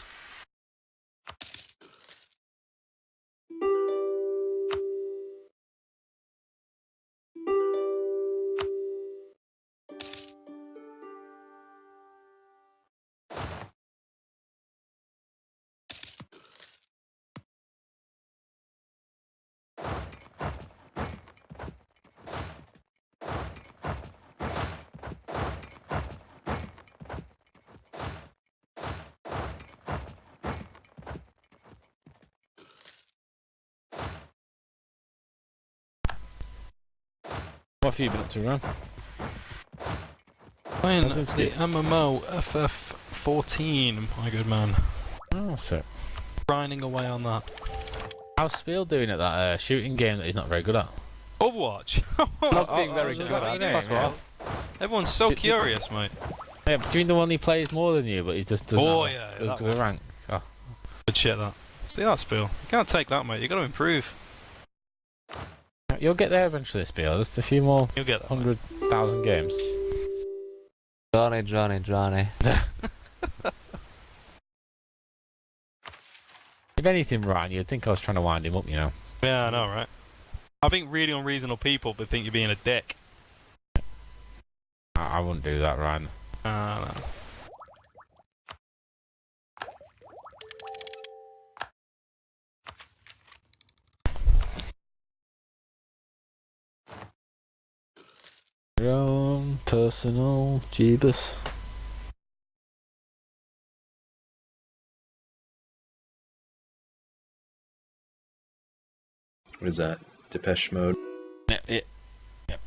What have you been up to, Ron? Playing Nothing's the good. MMO FF14, my good man. Oh, sick. Grinding away on that. How's Spiel doing at that shooting game that he's not very good at? Overwatch. Not being very good at it. Fuck off. Everyone's so curious, mate. Yeah, but do you mean the one he plays more than you, but he just doesn't Oh, have yeah, that because of one. rank? Oh. Good shit, that. See that, Spiel? You can't take that, mate. You got to improve. You'll get there eventually, Spiel. Just a few more You'll get that. mate. 100,000 games. Johnny. If anything, Ryan, you'd think I was trying to wind him up, you know. Yeah, I know, right? I think really unreasonable people would think you're being a dick. I wouldn't do that, Ryan. No. Your own personal Jeebus. What is that? Depeche Mode? Yeah.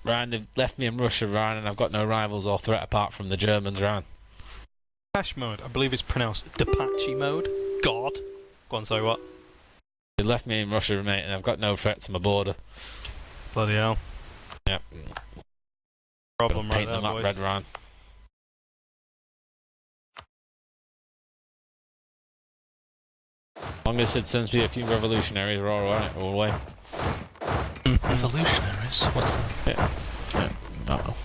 Ryan, they've left me in Russia, Ryan, and I've got no rivals or threat apart from the Germans, Ryan. Cash mode, I believe it's pronounced Depache mode. God. Go on, sorry, what? They left me in Russia, mate, and I've got no threat to my border. Bloody hell. Yep. Problem right Paint there, them that boys. red, Ryan. As long as it sends me a few revolutionaries, we're alright, all the way. Revolutionaries? What's that? Yeah. Uh-oh.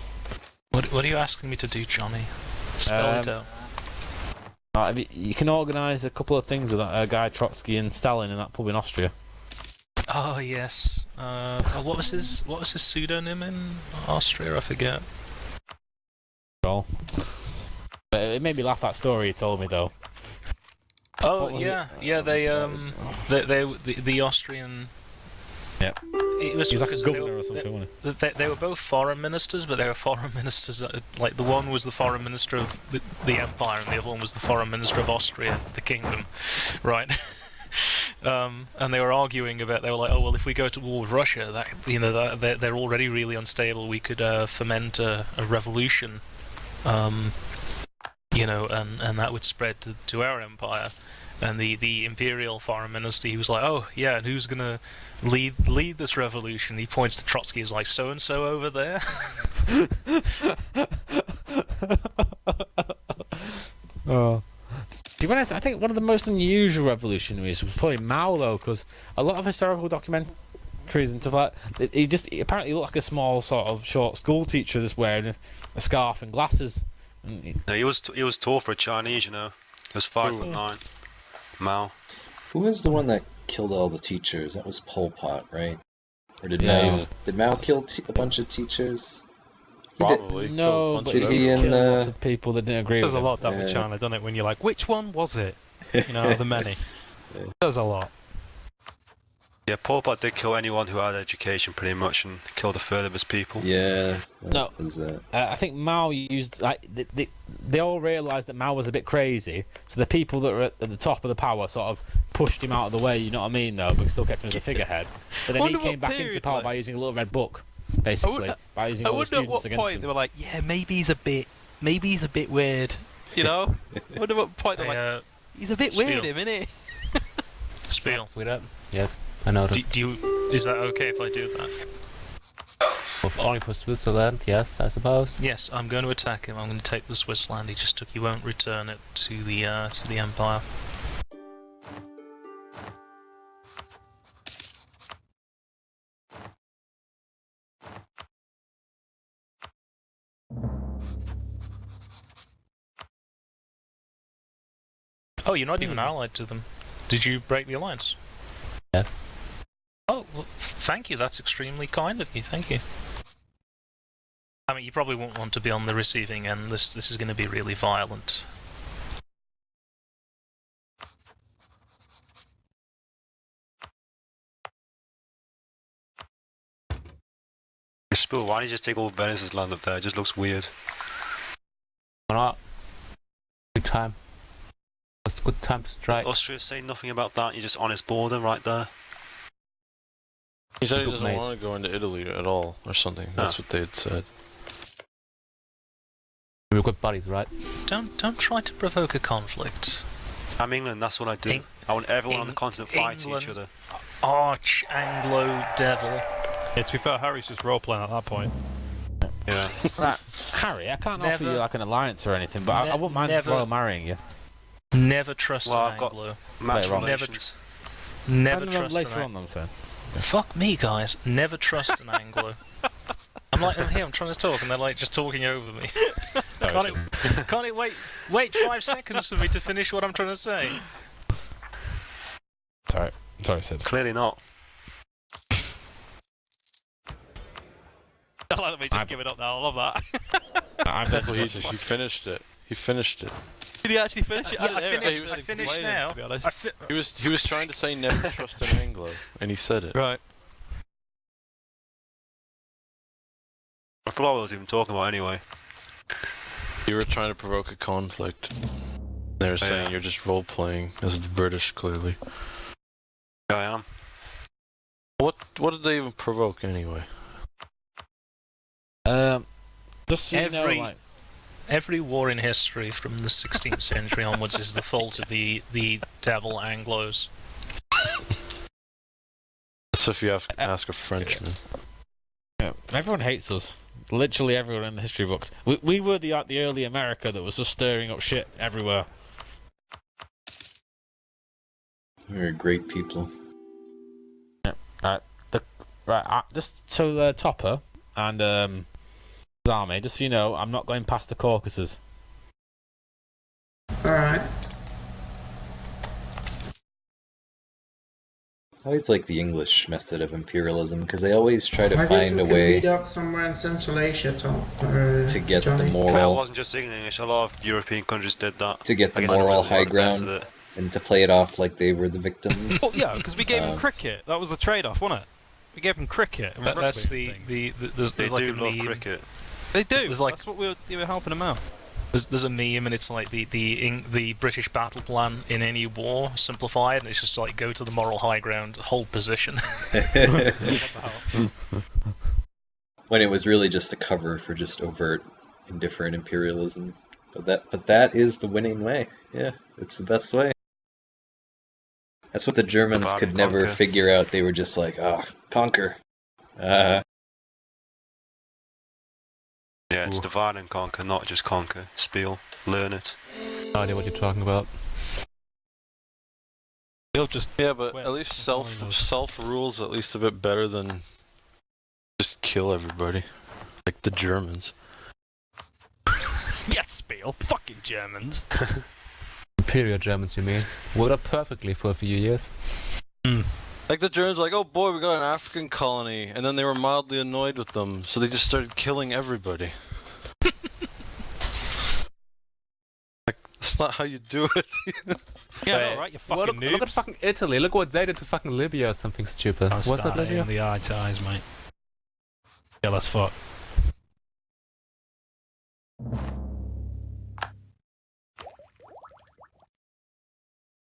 What are you asking me to do, Johnny? Spell it out. I mean, you can organise a couple of things with that guy Trotsky and Stalin in that pub in Austria. Oh yes. What was his pseudonym in Austria? I forget. But it made me laugh, that story he told me, though. Oh What was yeah, yeah. The Austrian. Yeah. It was He was like a because governor or something, wasn't they were both foreign ministers, but they were foreign ministers. Like the one was the foreign minister of the empire, and the other one was the foreign minister of Austria, the kingdom, right? And they were arguing about. They were like, "Oh well, if we go to war with Russia, that they're already really unstable. We could foment a revolution, and that would spread to our empire." And the imperial foreign minister, he was like, "Oh yeah, and who's gonna lead this revolution?" He points to Trotsky. He's like, "So and so over there." Oh. To be honest, I think one of the most unusual revolutionaries was probably Mao, though, because a lot of historical documentaries and stuff like that, he apparently looked like a small, sort of short school teacher that's wearing a scarf and glasses. And No, he was tall for a Chinese, you know. He was 5'9". Mao. Who was the one that killed all the teachers? That was Pol Pot, right? Or did Yeah, he Mao? was- Did Mao kill a bunch of teachers? He did. Probably. no, but Did he he in killed the- lots of people that didn't agree There's with a him. lot of that with Yeah. China, doesn't it? When you're like, which one was it? You know, of the many. There's a lot. Yeah, Pol Pot did kill anyone who had education, pretty much, and killed a third of his people. Yeah. that No. was, I think Mao used they all realised that Mao was a bit crazy, so the people that were at the top of the power sort of pushed him out of the way. You know what I mean, though, but still kept him as a figurehead. But then he Wonder came what back period, into power like- by using a little red book, basically, by using I all the wonder at students what against point him. they were like, yeah, maybe he's a bit weird. You know? I wonder what point they're like, he's a bit weird, Spiel. him, innit? Spiel. Sweet up. Yes, I know that. Is that okay if I do that? Only for Switzerland, yes, I suppose. Yes, I'm going to attack him. I'm going to take the Swiss land he just took. He won't return it to the Empire. Oh, you're not even allied to them. Did you break the alliance? Yes. Oh, well, thank you. That's extremely kind of you. Thank you. I mean, you probably won't want to be on the receiving end. This is going to be really violent. Spool, why don't you just take all Venice's land up there? It just looks weird. Why not? Good time. It's a good time to strike. Austria's saying nothing about that. You're just on its border right there. He said he Good doesn't mate. want to go into Italy at all, or something. That's what they had said. We're good buddies, right? Don't try to provoke a conflict. I'm England, that's what I do. I want everyone on the continent fighting each other. Arch Anglo devil. Yeah, to be fair, Harry's just role-playing at that point. Yeah. Right, Harry, I can't offer you like an alliance or anything, but I wouldn't mind royal marrying you. Never trust Well, an I've got Anglo. match Wait, relations. Never trust later an on, them saying. Fuck me, guys. Never trust an Anglo. I'm like, I'm here, I'm trying to talk, and they're like just talking over me. Can't it wait 5 seconds for me to finish what I'm trying to say? Sorry, Sid. Clearly not. I like that we just give it up now. I love that. I'm dead. Well, he finished it. He finished it. Did he actually finish it? Yeah, I finished now. To be honest. He was trying to say never trust an Anglo, and he said it. Right. I forgot what I was even talking about anyway. You were trying to provoke a conflict. They were saying you're just role playing as the British, clearly. Yeah, I am. What did they even provoke anyway? Just so you know, like, every war in history from the 16th century onwards is the fault of the devil Anglos. That's if you have to ask a Frenchman. yeah, everyone hates us. Literally everyone in the history books. We were the early America that was just stirring up shit everywhere. We're great people. Just to the Topper and his army, just so you know, I'm not going past the Caucasus. Alright. I always like the English method of imperialism because they always try to I guess find we a could way meet up somewhere in Central Asia, Tom. to get Johnny. the Well, it moral wasn't just English. A lot of European countries did that. to get I the guess it was moral a lot high of the best of ground it. and to play it off like they were the victims. Well, yeah, because we gave him Um, cricket. That was the trade-off, wasn't it? We gave him cricket. And That's rugby the and things. there's They like do a love meme. cricket. They do. there's like- That's what we were helping him out. There's a meme, and it's like the British battle plan in any war simplified, and it's just like go to the moral high ground, hold position. when it was really just a cover for just overt, indifferent imperialism. But that is the winning way. Yeah, it's the best way. That's what the Germans Divide could and never conquer. figure out. They were just like, conquer. Yeah, it's divide and conquer, not just conquer. Spiel. Learn it. No idea what you're talking about. They'll just Yeah, but Well, at least that's all he knows. self rule's at least a bit better than just kill everybody, like the Germans. yes, Spiel. Fucking Germans. Imperial Germans, you mean? Worked out perfectly for a few years. Like the Germans, were like, oh boy, we got an African colony, and then they were mildly annoyed with them, so they just started killing everybody. Like that's not how you do it. Yeah, Wait, no, right. You Well, fucking look at noobs. fucking Italy. Look what they did to fucking Libya or something stupid. Don't Was that start Libya? in the eye to eyes, mate. Yeah, that's fuck.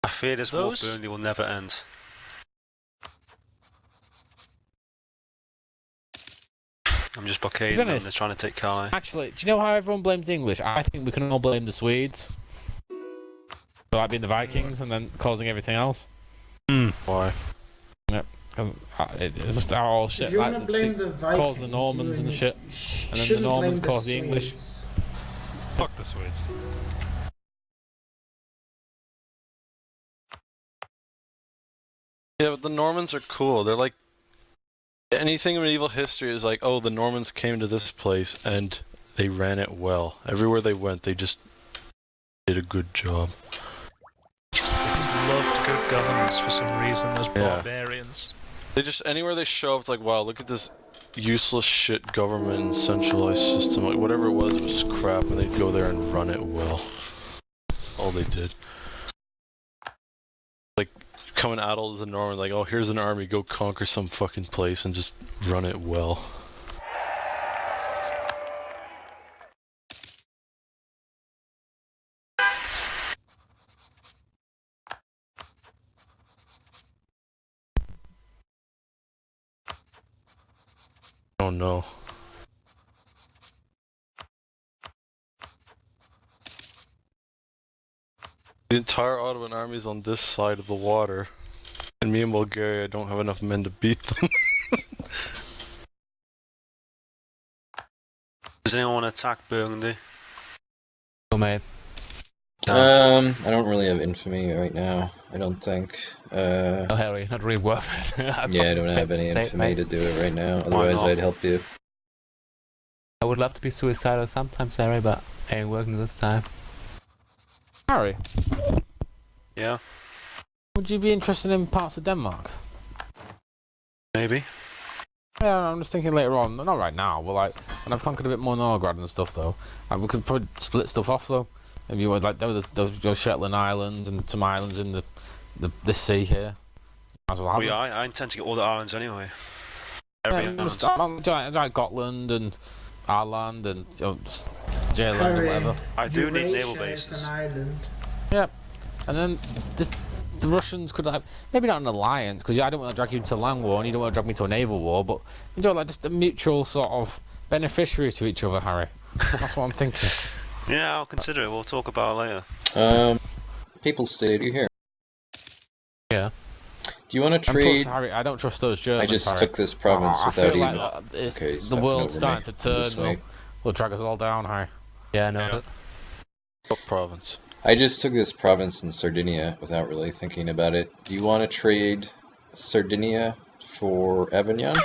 I fear this war Those- Burnley will never end. I'm just blockading them. honest- They're trying to take Calais. Actually, do you know how everyone blames the English? I think we can all blame the Swedes. For like being the Vikings and then causing everything else. Why? It's just all shit. If you Like, want to blame the Vikings, caused the Normans and shit, you and then the shouldn't blame Normans the caused the English. Swedes. Fuck the Swedes. Yeah, but the Normans are cool. They're like anything in medieval history is like, oh, the Normans came to this place and they ran it well. Everywhere they went, they just did a good job. They just loved good governance for some reason, those barbarians. They just, anywhere they show up, it's like, wow, look at this useless shit government and centralized system. Like, whatever it was crap, and they'd go there and run it well. All they did. Like, coming adult as a Norman, like, oh, here's an army, go conquer some fucking place and just run it well. Oh no. The entire Ottoman army is on this side of the water, and me in Bulgaria don't have enough men to beat them. Does anyone want to attack Burgundy? Oh, mate. I don't really have infamy right now. I don't think. Oh, Harry, not really worth it. Yeah, I don't have any infamy to do it right now. Otherwise, I'd help you. I would love to be suicidal sometimes, Harry, but ain't working this time. Harry, Yeah, would you be interested in parts of Denmark? maybe. Yeah, I'm just thinking later on. Not right now, but like when I've conquered a bit more Norgrad and stuff, though. Like, we could probably split stuff off, though. If you would like, those Shetland Islands and some islands in the sea here. Might as well have Well, yeah, them. I intend to get all the islands anyway. Yeah, Every just, island. like Gotland and Ireland and just Jailand or Harry, whatever. I do need naval Eurasia is bases. an island. Yep. And then the Russians could have maybe not an alliance because I don't want to drag you into a land war and you don't want to drag me to a naval war, but you know, like just a mutual sort of beneficiary to each other, Harry. That's what I'm thinking. Yeah, I'll consider it. We'll talk about it later. People state, you here? Yeah. Do you want to And plus, trade? Harry, I don't trust those Germans. I just Harry. took this province I without feel even. like it's, Okay, the stepping world's over me. starting to turn. This way. Will drag us all down, Harry. Yeah, I know Yeah. that. What province? I just took this province in Sardinia without really thinking about it. Do you want to trade Sardinia for Avignon?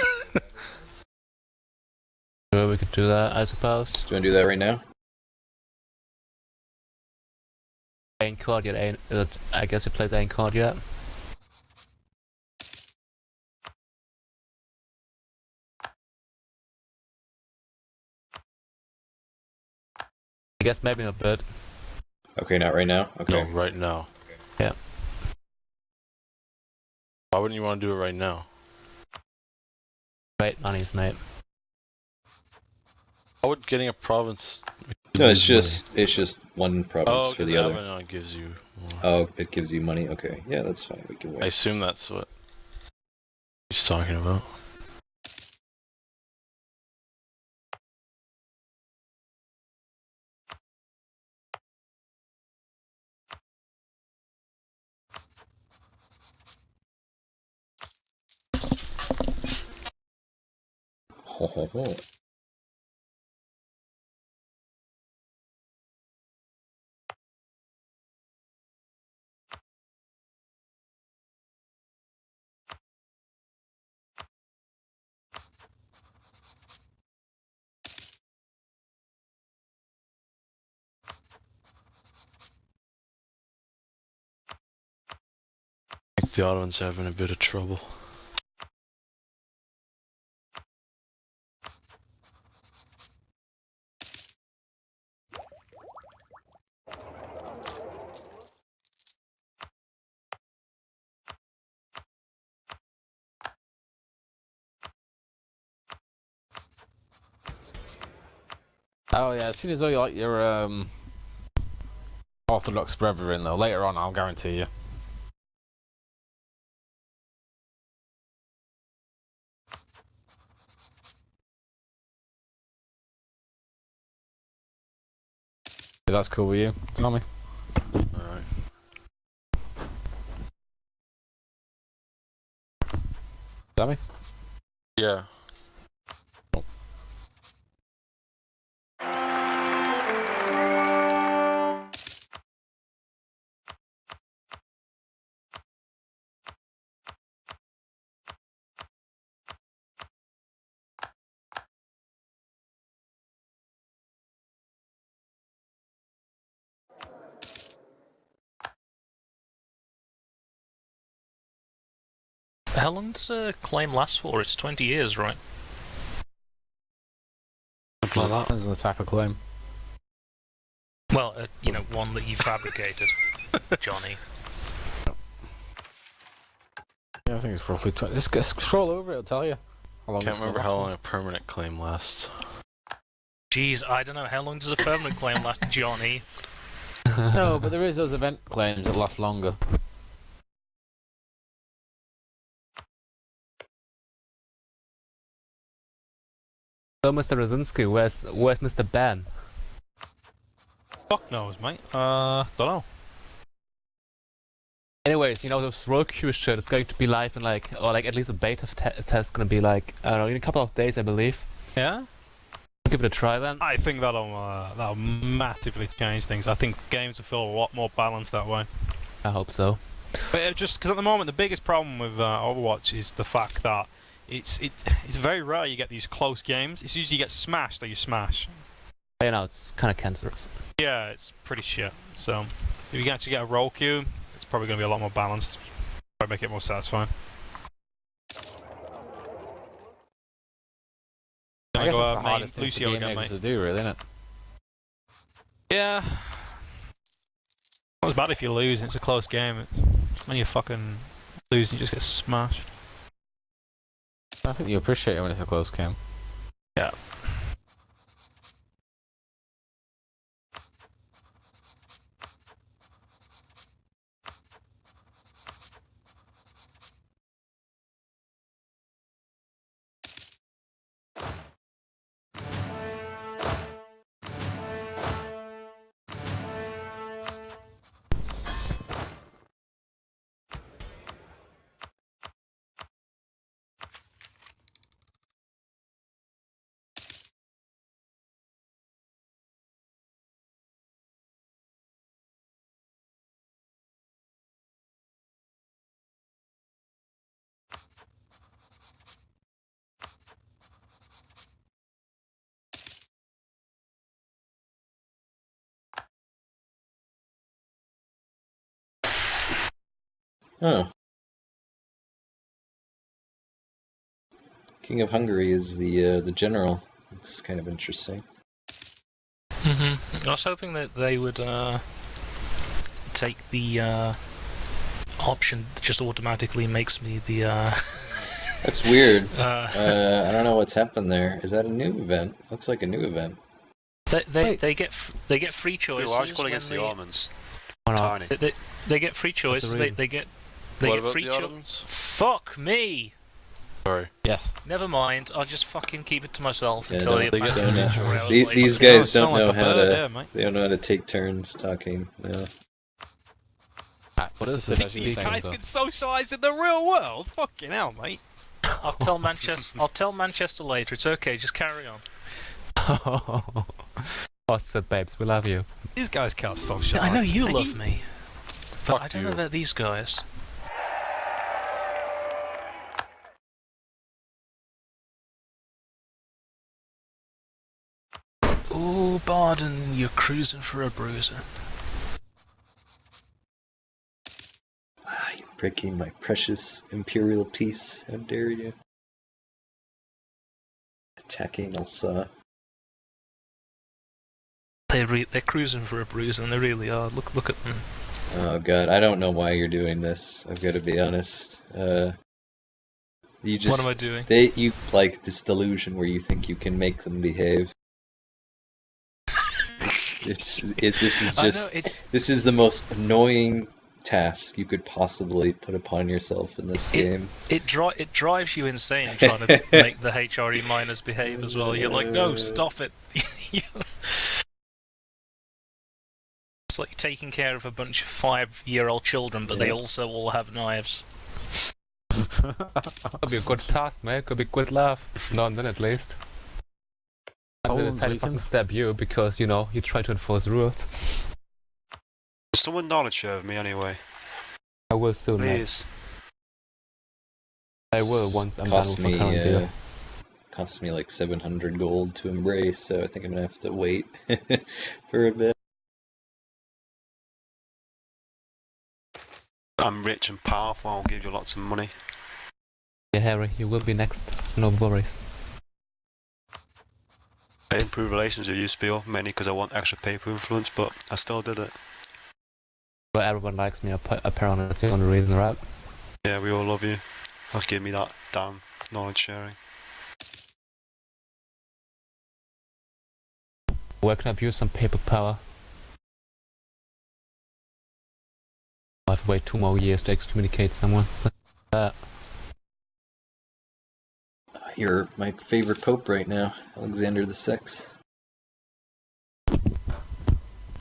Sure, we could do that, I suppose. Do you want to do that right now? Ain't caught yet, I guess it plays ain't caught yet. I guess maybe not bad. Okay, not right now. Okay. No, right now. Yeah. Why wouldn't you want to do it right now? Great monies, mate. How would getting a province... No, it's just one province Oh, for the other. Avignon gives you more. Oh, it gives you money. Okay, yeah, that's fine. We can I wait. assume that's what he's talking about. Ho, ho, ho. I think the Ottomans having a bit of trouble. Oh yeah, as soon as though you like your Orthodox brethren though, later on I'll guarantee you. If that's cool with you, tell me. Alright. Dummy. Yeah. How long does a claim last for? It's 20 years, right? Something like that. Depends on the type of claim. Well, you know, one that you fabricated, Johnny. Yeah, I think it's roughly 20. Just scroll over it, it'll tell you. How long Can't it's gonna remember last how for. long a permanent claim lasts. Jeez, I don't know. How long does a permanent claim last, Johnny? No, but there is those event claims that last longer. So, Mr. Rosinski, where's Mr. Ben? Fuck knows, mate. Don't know. Anyways, you know, those Roku shit is going to be live in like, or like at least a beta test gonna be like, I don't know, in a couple of days, I believe. Yeah? Give it a try then. I think that'll massively change things. I think games will feel a lot more balanced that way. I hope so. But just because at the moment the biggest problem with Overwatch is the fact that it's very rare you get these close games. It's usually you get smashed or you smash. You know, it's kind of cancerous. Yeah, it's pretty shit. So if you can actually get a roll queue, it's probably going to be a lot more balanced. Probably make it more satisfying. I guess go, it's the main hardest thing Lucio for game again, makers mate. to do, really, isn't it? Yeah. Not as bad if you lose and it's a close game. When you fucking lose and you just get smashed. I think you appreciate it when it's a close game. Yeah. Oh. King of Hungary is the general. It's kind of interesting. I was hoping that they would take the option that just automatically makes me the. That's weird. I don't know what's happened there. Is that a new event? Looks like a new event. They get free choices. Why would you call when against the Ottomans? Oh, no. Tiny. They get free choices. They get What about free the choices. Ottomans? Fuck me. Sorry. Yes. Never mind. I'll just fucking keep it to myself Yeah, until no, the they get match to is know. over. I was These, like, these "Oh, guys sound don't like know a how bird, to. yeah, mate." They don't know how to take turns talking. No. What is the this? You guys can socialise in the real world? Fucking hell, mate. I'll tell Manchester later. It's okay. Just carry on. What's up, babes? We love you. These guys can't socialise. I know you mate. love me, but Fuck I don't know you. about these guys. Ooh, Barden, you're cruising for a bruiser. Ah, you're breaking my precious imperial peace. How dare you? Attacking Elsa. They're cruising for a bruiser, and they really are. Look at them. Oh god, I don't know why you're doing this. I've got to be honest. You just What am I doing? you like this delusion where you think you can make them behave. This is I know, just this is the most annoying task you could possibly put upon yourself in this game. It drives you insane trying to make the HRE miners behave as well. You're like, no, stop it. It's like taking care of a bunch of 5-year-old children, but they Yeah. also all have knives. Could be a good task, mate. Could be a good laugh. Now and then, at least. And then it's to fucking stab you because, you know, you try to enforce rules. Someone knowledge share with me anyway. I will soon, Please. mate. I will once I'm done with my current deal. Cost me like 700 gold to embrace, so I think I'm gonna have to wait for a bit. I'm rich and powerful, I'll give you lots of money. Yeah, Harry, you will be next. No worries. I improved relations with you, Spiel, mainly because I want extra paper influence, but I still did it. But everyone likes me, apparently that's the only reason, right? Yeah, we all love you. I'll give me that damn knowledge sharing. Where can I use some paper power? I have to wait 2 more years to excommunicate someone. You're my favorite pope right now, Alexander the Sixth.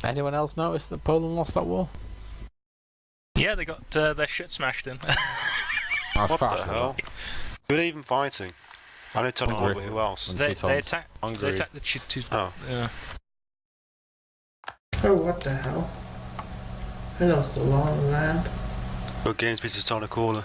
Anyone else notice that Poland lost that war? Yeah, they got their shit smashed in. What the hell? Who are they even fighting? I know Tony Hungary, but who else? They attacked the Chitu. Oh. Yeah. Oh, what the hell? I lost a lot of land. Good games, Peter Tony Caller.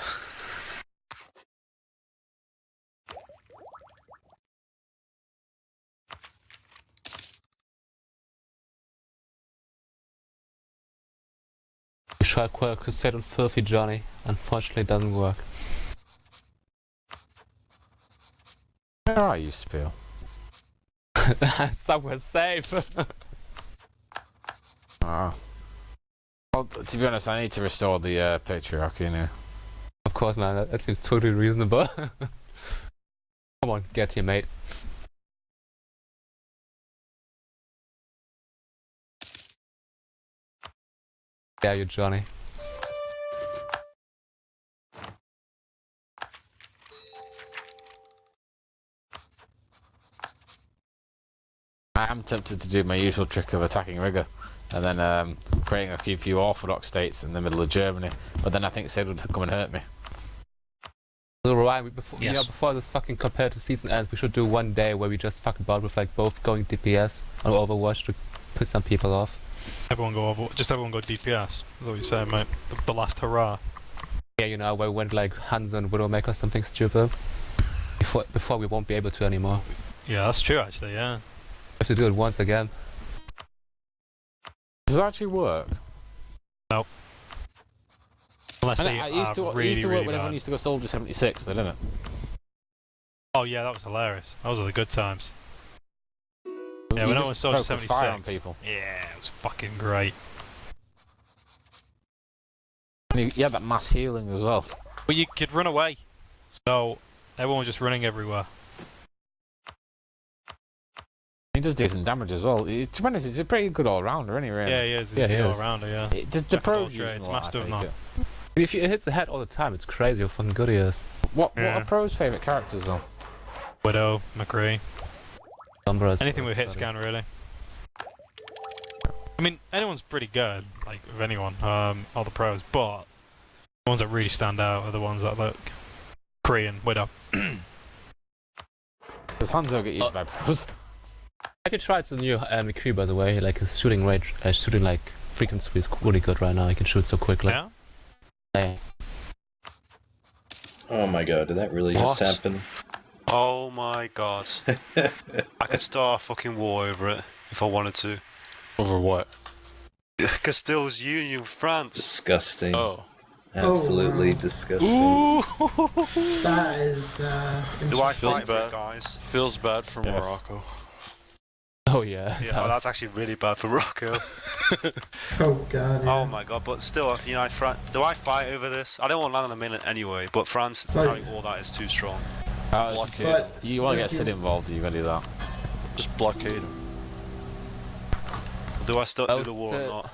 We tried quite a crusade on Filthy Johnny. Unfortunately, it doesn't work. Where are you, Spiel? Somewhere safe. Oh. Well, to be honest, I need to restore the patriarchy now. Of course, man. That seems totally reasonable. Come on, get here, mate. Yeah, you Johnny. I am tempted to do my usual trick of attacking Riga and then creating a few Orthodox states in the middle of Germany, but then I think Sid would come and hurt me. So Ryan, before, Yes. before this fucking competitive season ends, we should do one day where we just fuck about with like both going DPS on Overwatch to piss some people off. Everyone go DPS. Is what you're saying, mate. The last hurrah. Yeah, you know, where we went like Hanzo and Widowmaker or something stupid. Before we won't be able to anymore. Yeah, that's true actually, yeah. We have to do it once again. Does it actually work? Nope. Unless they it used to work really when bad. everyone used to go Soldier 76, though, didn't it? Oh yeah, that was hilarious. Those are the good times. Yeah, You when I just was Soldier focus fire on 76. people. Yeah, it was fucking great. And you had that mass healing as well. But you could run away. So, everyone was just running everywhere. He does decent damage as well. To be honest, it's a pretty good all-rounder, anyway. Really. Yeah, he is. He's Yeah, he a is. all-rounder, yeah. The Jack of pros all use trades, him a lot, master I of take none. it. If it hits the head all the time, it's crazy how fucking good he is. What Yeah. are pros' favourite characters, though? Widow, McCree. Sombra, Anything with hit scan, really. I mean, anyone's pretty good, like, with anyone, all the pros, but the ones that really stand out are the ones that look Kree and Widow. Does Hanzo get used by pros? I could try some new McCree, by the way. Like his shooting range, shooting like frequency is really good right now. He can shoot so quickly. Yeah? Yeah. Oh my god, did that really just What? happen? Oh my god. I could start a fucking war over it if I wanted to. Over what? Castile's union with France. Disgusting. Oh. Absolutely wow. disgusting. Ooh! That is Do I interesting. fight for bad. it, guys? Feels bad for Yes. Morocco. Oh yeah. Yeah, well, that's actually really bad for Morocco. Oh god. Yeah. Oh my god, but still, you know, do I fight over this? I don't want to land on a minute anyway, but France But- carrying all that is too strong. But You want to get you- Sid involved, you got to do that. Just blockade him. Do I still do That the was, war or not?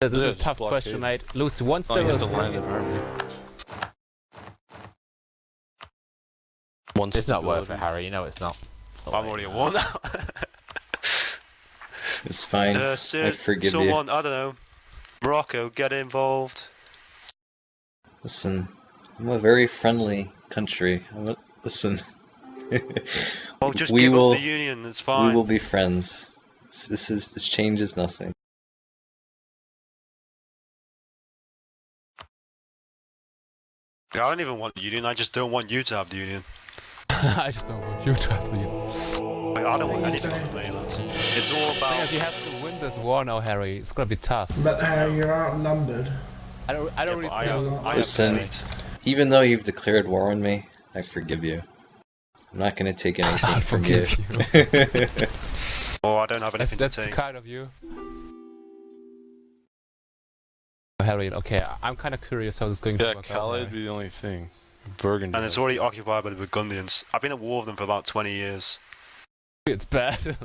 This is Yeah, a just tough blockade. question, mate. Lucy, once Oh, there you have was to land an army. One It's not worth it, stability. Harry. You know it's not. I'm already at war now. It's fine. I Sid, forgive someone, I don't know, Morocco, get involved. you. Listen, I'm a very friendly country. Listen. Well, just we give will, up the Union, it's fine. We will be friends. This changes nothing. Yeah, I don't even want the Union, I just don't want you to have the Union. I just don't want you to have the Union. Like, I don't want anything on the mainland. It's all about... If you have to win this war now, Harry, it's gonna be tough. But you're outnumbered. I don't really see how this works. Listen, even though you've declared war on me, I forgive you. I'm not gonna take anything from you. Oh, I don't have anything That's to take. too kind of you. Harry, okay, I'm kind of curious how this is going to work out. Yeah, Calais would be the only thing. Burgundy. And it's already occupied by the Burgundians. I've been at war with them for about 20 years. It's bad.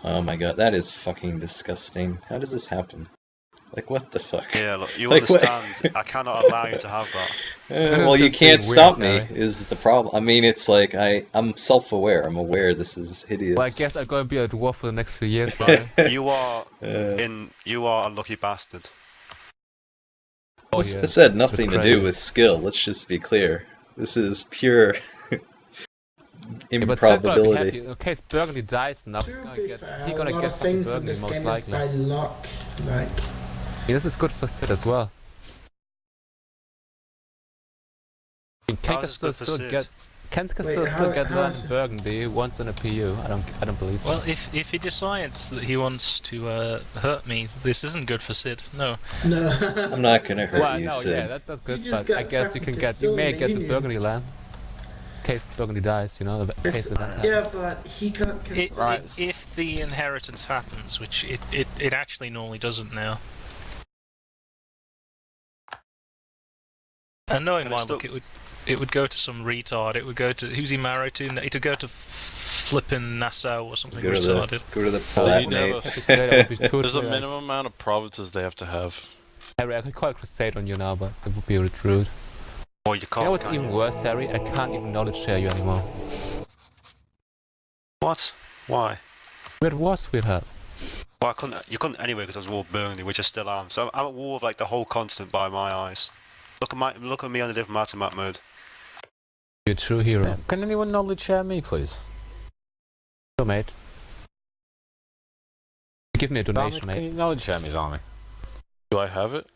Oh my god, that is fucking disgusting. How does this happen? Like, what the fuck? Yeah, look, you Like, understand. I cannot allow you to have that. Well, you can't stop me, Harry. is the problem. I mean, it's like, I'm self-aware. I'm aware this is hideous. Well, I guess I'm going to be at war for the next few years, Harry. You are a lucky bastard. Oh, This yes. had nothing That's to do crazy. with skill, let's just be clear. This is pure Yeah, but still gonna be improbability. happy. In case Burgundy dies now, To be fair, he's a gonna lot get of things in Burgundy this most game is likely. by luck. Like, Yeah, this is good for Sid as well. Ken How's can this good for Sid? get how land is in it? Burgundy once in a PU. I don't believe so. Well, if he decides that he wants to hurt me, this isn't good for Sid. No. no. I'm not gonna hurt Well, you, no, Sid. yeah, that's good. just But I got guess you fucking may get the Union. Burgundy land. In case Burgundy dies, you know, in case of that happens. Yeah, but he can't. If the inheritance happens, which it actually normally doesn't now. And knowing Can my I luck, it would go to some retard. It would go to who's he married to? It'd go to flipping Nassau or something Go to retarded. the you'd have Palatinate. There's a minimum amount of provinces they have to have. Harry, I could call Crusade on you now, but it would be rude. Or you You can't. know what's can even you? worse, Harry? I can't even knowledge share you anymore. What? Why? We're at war, sweetheart. Well, you couldn't anyway because I was at war with Burgundy, which I still am. So I'm at war with like the whole continent by my eyes. Look at me on the diplomatic map mode. You're a true hero. Can anyone knowledge share me, please? Sure, mate. Give me a donation, Can mate. you knowledge share me, Zarmy? Do I have it?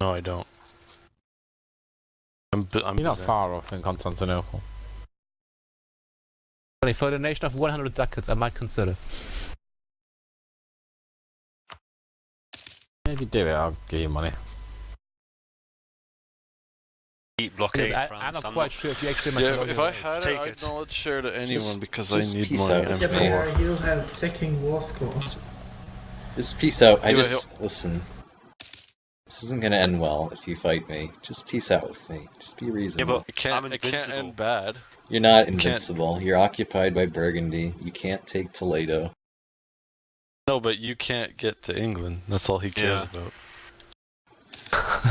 No, I don't. I'm You're not Byzantium. far off in Constantinople. But for a donation of 100 ducats, I might consider. If you do it, I'll give you money. Keep Because blockade I'm France. not quite sure if you actually might Yeah, know if your I name. had it, Take I'd it. knowledge share to anyone Just- because just I need peace money. out. I'm Yeah, poor. but you'll have taking war score. Just peace out. Yeah, Listen. This isn't gonna end well if you fight me. Just peace out with me. Just be Yeah, reasonable. but It can't, I'm it can't invincible. end bad. You're not can't- invincible. You're occupied by Burgundy. You can't take Toledo. No, but you can't get to England. That's all he cares Yeah. about.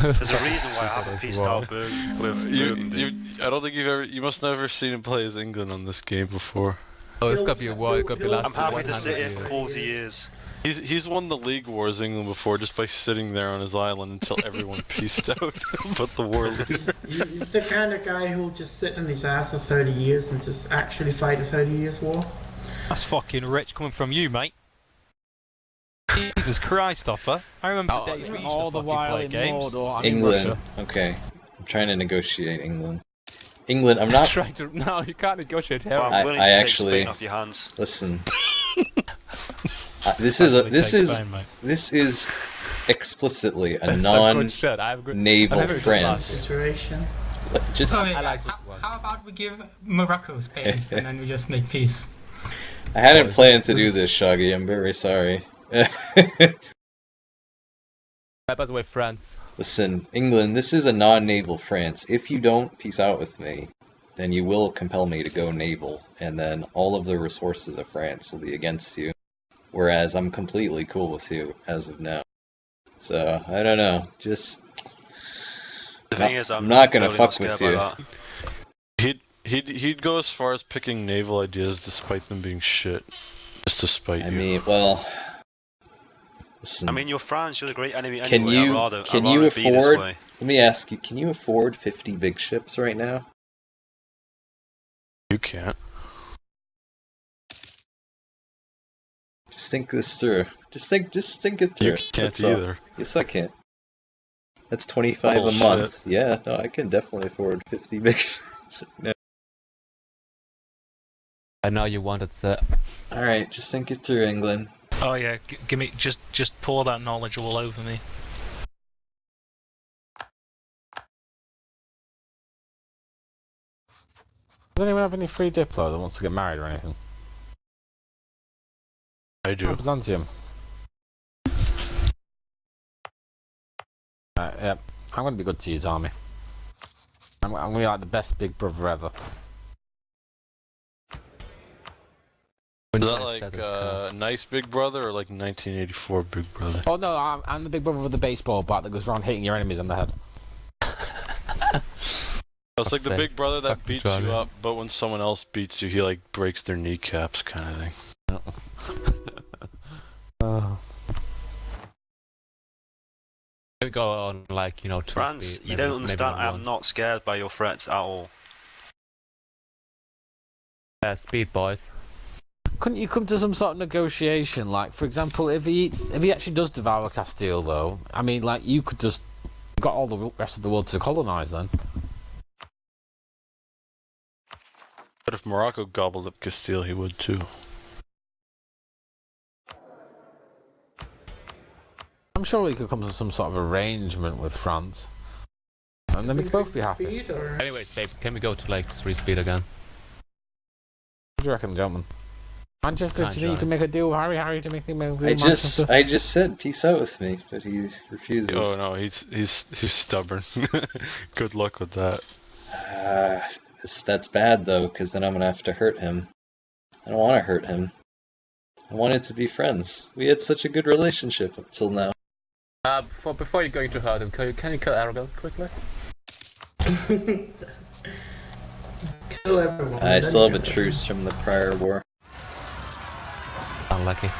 There's a reason why I haven't pieced out with Burgundy. I don't think you must never seen him play as England on this game before. Oh, it's gotta be a war. It's gotta be last I'm happy to 100 sit here for years. 40 years. He's won the League Wars England before just by sitting there on his island until everyone pieced out. But the war. He's the kind of guy who'll just sit on his ass for 30 years and just actually fight a 30 years war. That's fucking rich coming from you, mate. Jesus Christ, Hopper. I remember the days we used all to the fucking while play in games. Mordor and in England. Russia. Okay. I'm trying to negotiate England. England, I'm not. Trying to. No, you can't negotiate Well, Harry. I'm willing I to take actually- Spain off your hands. Listen. This is Spain, mate. this is explicitly a That's a non good shot. I have a good. naval I've never done France. Situation. Just Oh, wait, I like this how, one. how about we give Morocco Spain and then we just make peace? I hadn't Oh, planned this to do is- this, Shaggy. I'm very sorry. By the way, France. Listen, England, this is a non-naval France. If you don't peace out with me, then you will compel me to go naval, and then all of the resources of France will be against you. Whereas I'm completely cool with you as of now. So, I don't know. Just... The thing is, I'm not gonna totally fuck scared with by you. that. He'd go as far as picking naval ideas despite them being shit. Just to spite I you. mean, well... Listen, I mean, you're France. You're the great enemy can anyway. you I'd can rather you it be this afford? way. Let me ask you: can you afford 50 big ships right now? You can't. Just think this through. Just think it through. You can't That's all. either. Yes, I can. That's 25 a Bullshit. month. Yeah, no, I can definitely afford 50 big ships. No. I know you wanted that. All right, just think it through, England. Oh yeah, give me just pour that knowledge all over me. Does anyone have any free Diplo that wants to get married or anything? I do. Oh, Byzantium. Yeah, I'm gonna be good to you, Army. I'm gonna be like the best big brother ever. Is that like nice Big Brother or like 1984 Big Brother? Oh no, I'm the big brother with the baseball bat that goes around hitting your enemies on the head. It's like the Fuck's Big Brother that fucking beats Johnny. you up, but when someone else beats you, he like breaks their kneecaps, kind of thing. Oh. We go on like, you know, 2 France, speed, you maybe- don't maybe understand. I am one. not scared by your threats at all. Yeah, speed, boys. Couldn't you come to some sort of negotiation? Like, for example, if he actually does devour Castile, though, I mean, like, you could just you've got all the rest of the world to colonize then. But if Morocco gobbled up Castile, he would too. I'm sure we could come to some sort of arrangement with France, and then we could both be happy. Speed or Anyways, babes, can we go to like 3 speed again? What do you reckon, gentlemen? Manchester, do you think you can make a deal with Harry to make the deal with Manchester? I just said peace out with me, but he refuses. Oh no, he's stubborn. Good luck with that. That's bad though, because then I'm gonna have to hurt him. I don't want to hurt him. I wanted to be friends. We had such a good relationship up till now. Before you're going to hurt him, can you kill Aragon quickly? kill everyone? I then still have you a get them. truce from the prior war. Unlucky.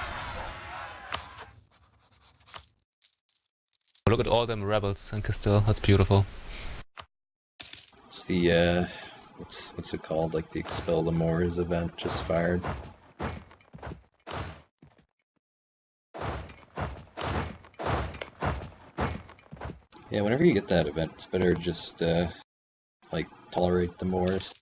Look at all them rebels in Castile. That's beautiful. It's the what's it called? Like the Expel the Moors event just fired. Yeah, whenever you get that event, it's better just like tolerate the Moors,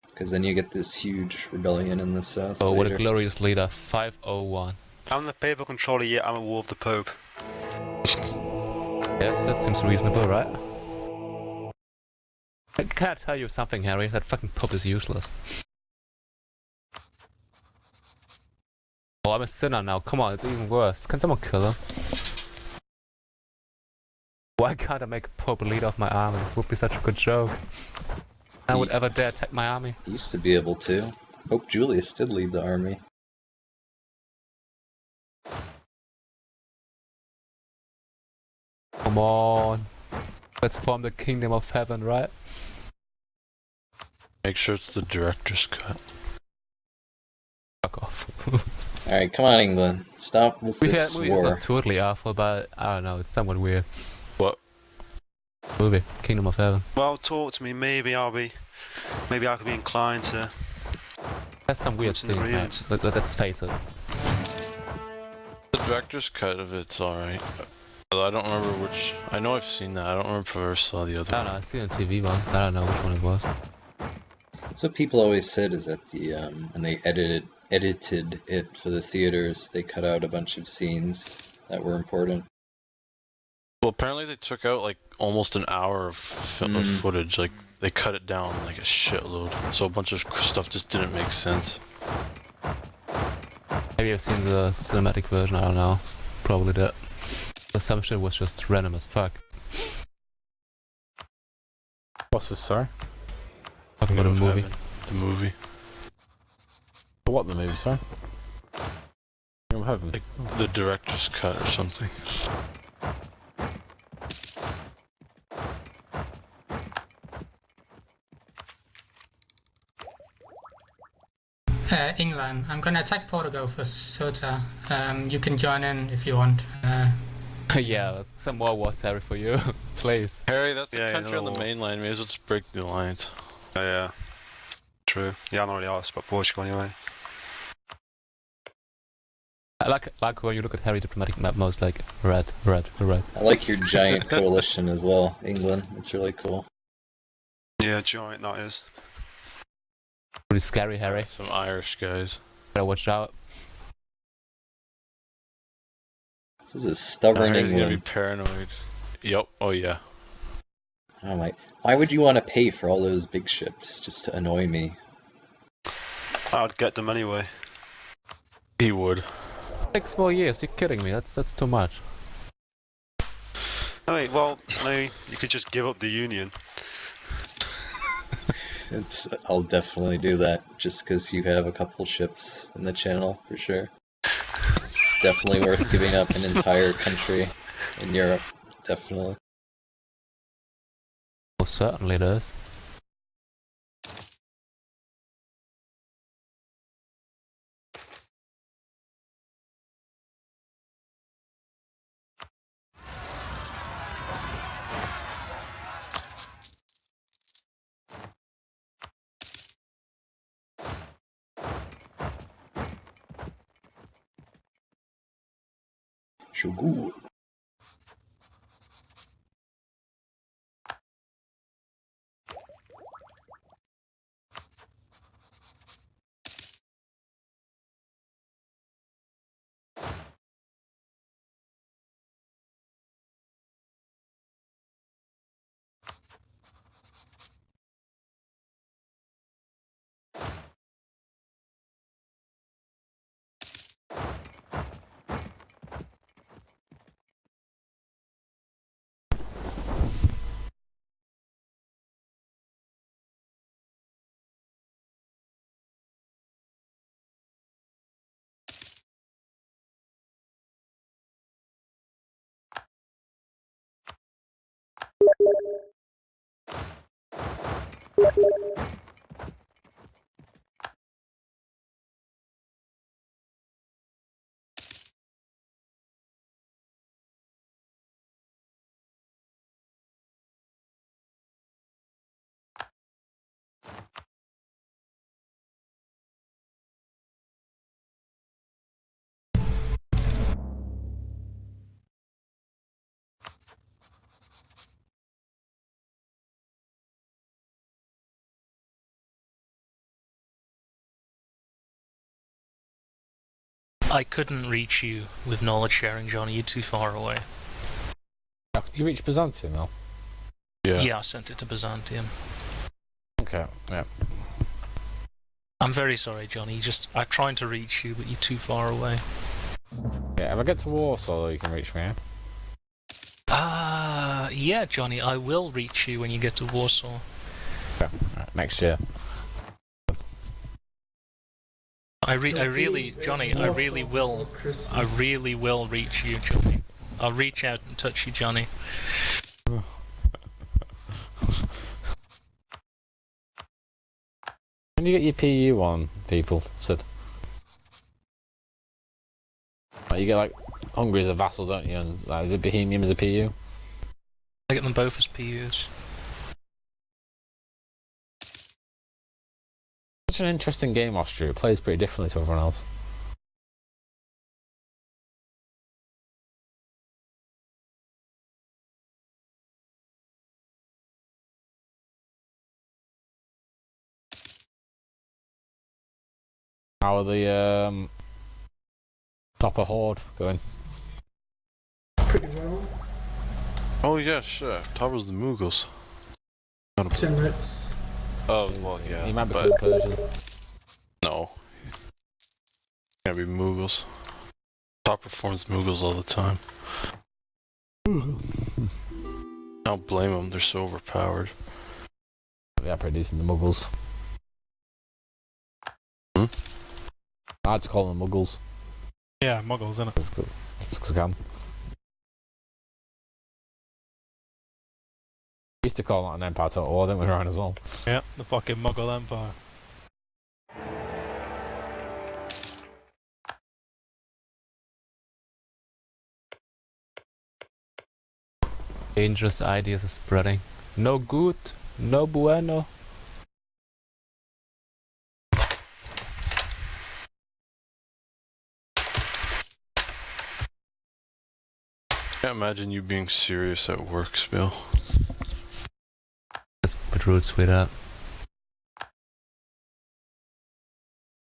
because then you get this huge rebellion in the south. Oh, what a later. glorious leader. 501. I'm the papal controller, yet I'm a war of the Pope. Yes, that seems reasonable, right? Can I tell you something, Harry? That fucking Pope is useless. Oh, I'm a sinner now. Come on, it's even worse. Can someone kill him? Why can't I make a Pope leader of my army? This would be such a good joke. I would ever dare attack my army. Used to be able to. Pope Julius did lead the army. Come on. Let's form the kingdom of heaven, right? Make sure it's the director's cut. Fuck off. Alright, come on, England. Stop with this Movie is war. not totally awful, but I don't know, it's somewhat weird. What? Movie, Kingdom of Heaven. Well, talk to me. Maybe I could be inclined to. That's some weird Come to an thing, agreement. man. Let's face it. The director's cut of it's alright. I don't remember which. I know I've seen that. I don't remember if I ever saw the other. I don't know, I've seen it on TV once. I don't know which one it was. That's what people always said, is that the when they edited it for the theaters, they cut out a bunch of scenes that were important. Well, apparently they took out like almost an hour of footage. Like they cut it down like a shitload. So a bunch of stuff just didn't make sense. Maybe I've seen the cinematic version, I don't know. Probably did. Some shit was just random as fuck. What's this, sorry? Talking about a movie. The movie. What the movie, sorry? Kingdom of Heaven. Like the director's cut or something. England. I'm gonna attack Portugal for Ceuta. You can join in if you want. Yeah, some more wars, Harry, for you. Please. Harry, that's Yeah, a country on the no. mainland. May as well just break the alliance. Oh, yeah. True. Yeah, I'm not really asked about Portugal anyway. I like when you look at Harry diplomatic map most like red. I like your giant coalition as well, England. It's really cool. Yeah, giant that is. Pretty scary, Harry. Some Irish guys. Better watch out. This is a stubborn Harry's gonna be England. paranoid. Yup. Oh yeah. Oh my! Why would you want to pay for all those big ships just to annoy me? I'd get them anyway. He would. 6 more years? You're kidding me? That's too much. I mean, well, you could just give up the Union. I'll definitely do that just because you have a couple ships in the channel for sure. It's definitely worth giving up an entire country in Europe. Definitely. Most certainly it is. Shogun. I couldn't reach you with knowledge sharing, Johnny. You're too far away. You reached Byzantium, Mel? Yeah. Yeah, I sent it to Byzantium. Okay, yeah. I'm very sorry, Johnny. I'm trying to reach you, but you're too far away. Yeah, if I get to Warsaw, you can reach me, yeah? Yeah, Johnny, I will reach you when you get to Warsaw. Okay, right, next year. I really, Johnny, I really will reach you, Johnny. I'll reach out and touch you, Johnny. When you get your PU on, people, Sid? Like, you get, like, Hungary as a vassal, don't you? And, like, is it Bohemian as a PU? I get them both as PUs. Such an interesting game, Austria. It plays pretty differently to everyone else. How are the Topper Horde going? Pretty well. Oh yeah, sure. Top was the Mughals. Timurids. Oh well, yeah. He might be but called Persian. no. Can't be Mughals. Top performs Mughals all the time. I don't blame them. They're so overpowered. Yeah, pretty decent, the Muggles. I had to call them Muggles. Yeah, Muggles, innit? Just 'cause I can. We used to call that an Empire Total War, didn't we, Ryan, as well? Yeah, the fucking Muggle Empire. Dangerous ideas are spreading. No good, no bueno. Can't imagine you being serious at work, Spill. That's but rude, sweetheart.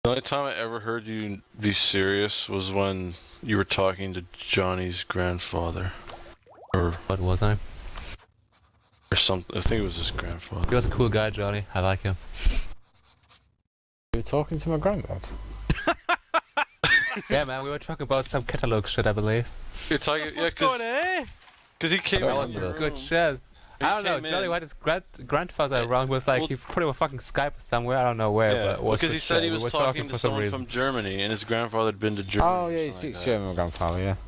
The only time I ever heard you be serious was when you were talking to Johnny's grandfather. Or What was I? something. I think it was his grandfather. He was a cool guy, Johnny. I like him. You were talking to my granddad? Yeah, man, we were talking about some catalog shit, I believe. You're talking, yeah, because he came That in was the some room. good shit. I don't know, came Johnny in. had his grandfather around, was like, Well- he put him on fucking Skype somewhere, I don't know where, but Yeah, it was because good he said shit. he We was were talking for to some someone reason. from Germany, and his grandfather had been to Germany. Oh or yeah, he something speaks like German, my grandfather, yeah. that.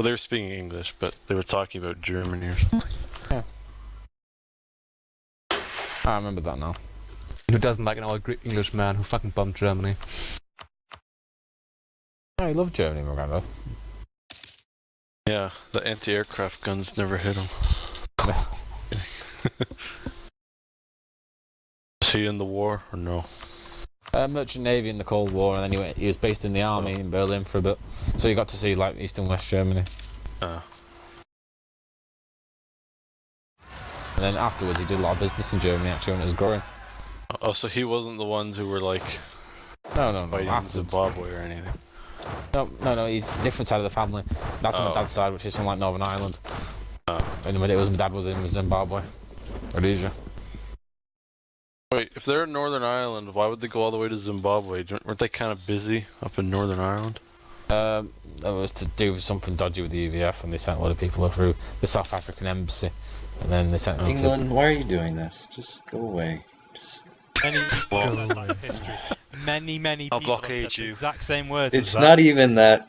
Well, they were speaking English, but they were talking about Germany or something. I remember that now. Who doesn't like an old English man who fucking bombed Germany? No, he loved Germany, my granddad. Yeah, the anti-aircraft guns never hit him. Was he in the war or no? Merchant Navy in the Cold War, and then he was based in the army in Berlin for a bit. So you got to see like East and West Germany. Uh, And then afterwards he did a lot of business in Germany actually when it was growing. oh, so he wasn't the ones who were like No, fighting afterwards. Zimbabwe or anything. No, he's different side of the family. That's on my Oh. dad's side, which is from like Northern Ireland. Oh. And when it was my dad was in Zimbabwe. Rhodesia. Wait, if they're in Northern Ireland, why would they go all the way to Zimbabwe? Weren't they kind of busy up in Northern Ireland? That was to do with something dodgy with the EVF, and they sent a lot of people through the South African embassy, and then they sent them England, why are you doing this? Just go away. Just. Many people have said that in history. Many I'll people have blockade said the you. exact same words. It's as that. not even that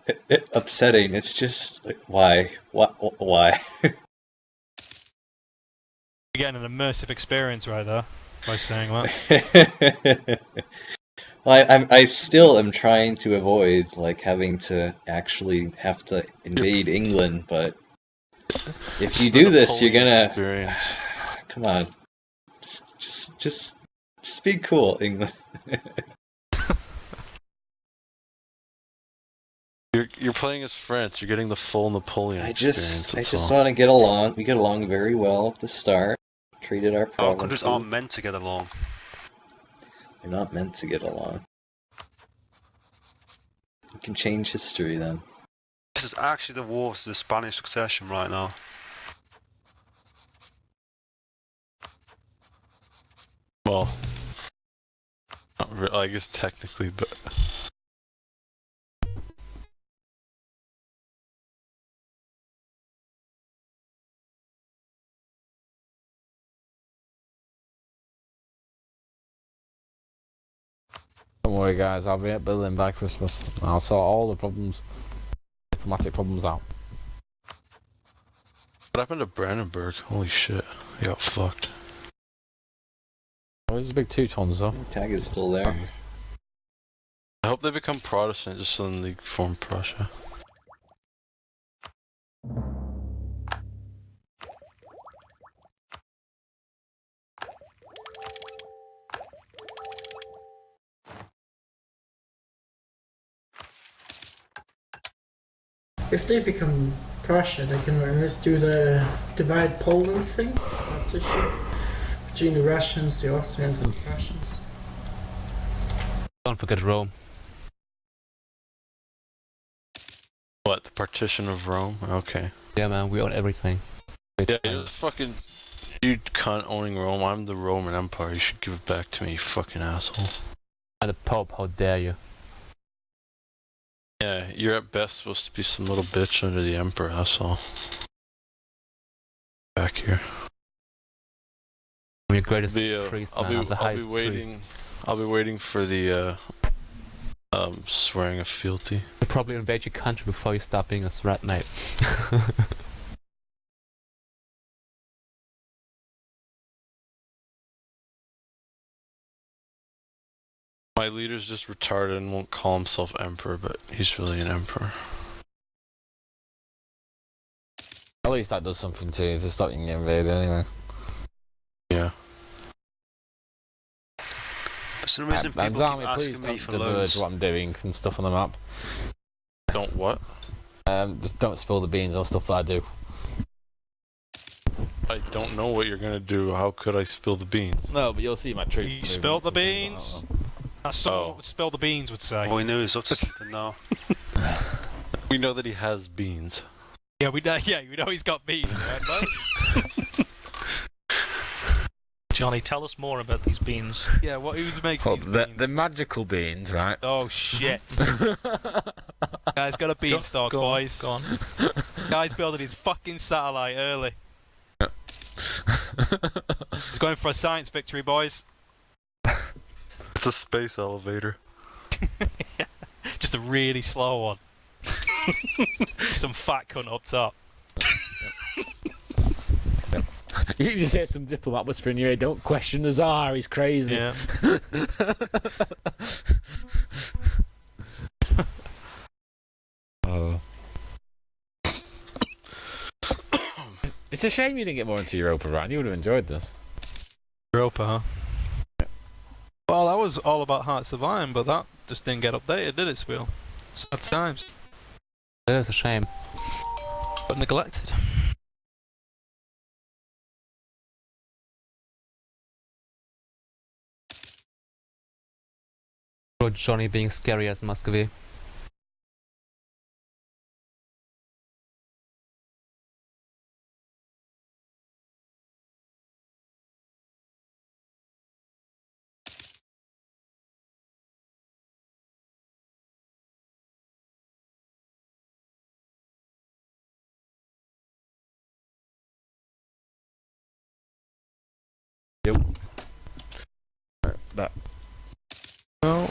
upsetting. It's just like, why? Why? You're getting an immersive experience right there by saying that. Well, I still am trying to avoid like having to actually have to invade England, but if you do this, you're gonna. Experience. Come on, just be cool, England. You're playing as France. You're getting the full Napoleon I experience. just want to get along. We get along very well at the start. Treated our Our provinces. countries aren't meant to get along. They're not meant to get along. You can change history then. This is actually the war of the Spanish succession right now. Well, not really, I guess technically, but Don't worry, guys. I'll be at Berlin by Christmas. I'll sort all the problems, diplomatic problems out. what happened to Brandenburg? Holy shit, they got fucked. Oh, there's a big 2 tons though. Tag is still there. I hope they become Protestant just so then they form Prussia. If they become Prussia, they can just do the divide Poland thing. That's a shit. Between the Russians, the Austrians, and the Prussians. Don't forget Rome. What, the partition of Rome? Okay. Yeah, man, we own everything. Yeah, you're fucking... You cunt owning Rome. I'm the Roman Empire. You should give it back to me, you fucking asshole. And the Pope, how dare you? Yeah, you're at best supposed to be some little bitch under the Emperor, that's all. Back here. I'm your greatest The, priest, man. I'm the highest priest. I'll be waiting for the swearing of fealty. You'll probably invade your country before you stop being a threat, mate. My leader's just retarded and won't call himself emperor, but he's really an emperor. At least that does something to stop you getting invaded anyway. Yeah. For some reason, people keep Zami, asking please me don't for diverge loans. what I'm doing and stuff on the map. Don't what? Just don't spill the beans on stuff that I do. I don't know what you're gonna do. How could I spill the beans? No, but you'll see my troop. You spilled the beans. That's someone what spill the beans would say. All we know is up to something now. We know that he has beans. Yeah, we know. Yeah, we know he's got beans. Right? Johnny, tell us more about these beans. Yeah, what ooze makes these beans? The magical beans, right? Oh shit! Guy's got a beanstalk, boys. Go on. Guy's building his fucking satellite early. He's going for a science victory, boys. It's a space elevator. Just a really slow one. Some fat cunt up top. You just hear some diplomat whisper in your ear, don't question the Tsar, he's crazy. Yeah. Oh. It's a shame you didn't get more into Europa, Ryan. You would have enjoyed this. Europa, huh? Yeah. Well, that was all about Hearts of Iron, but that just didn't get updated, did it, Spiel? Sad times. It is a shame. But neglected. Poor Johnny being scary as Muscovy. Yep. That. Well.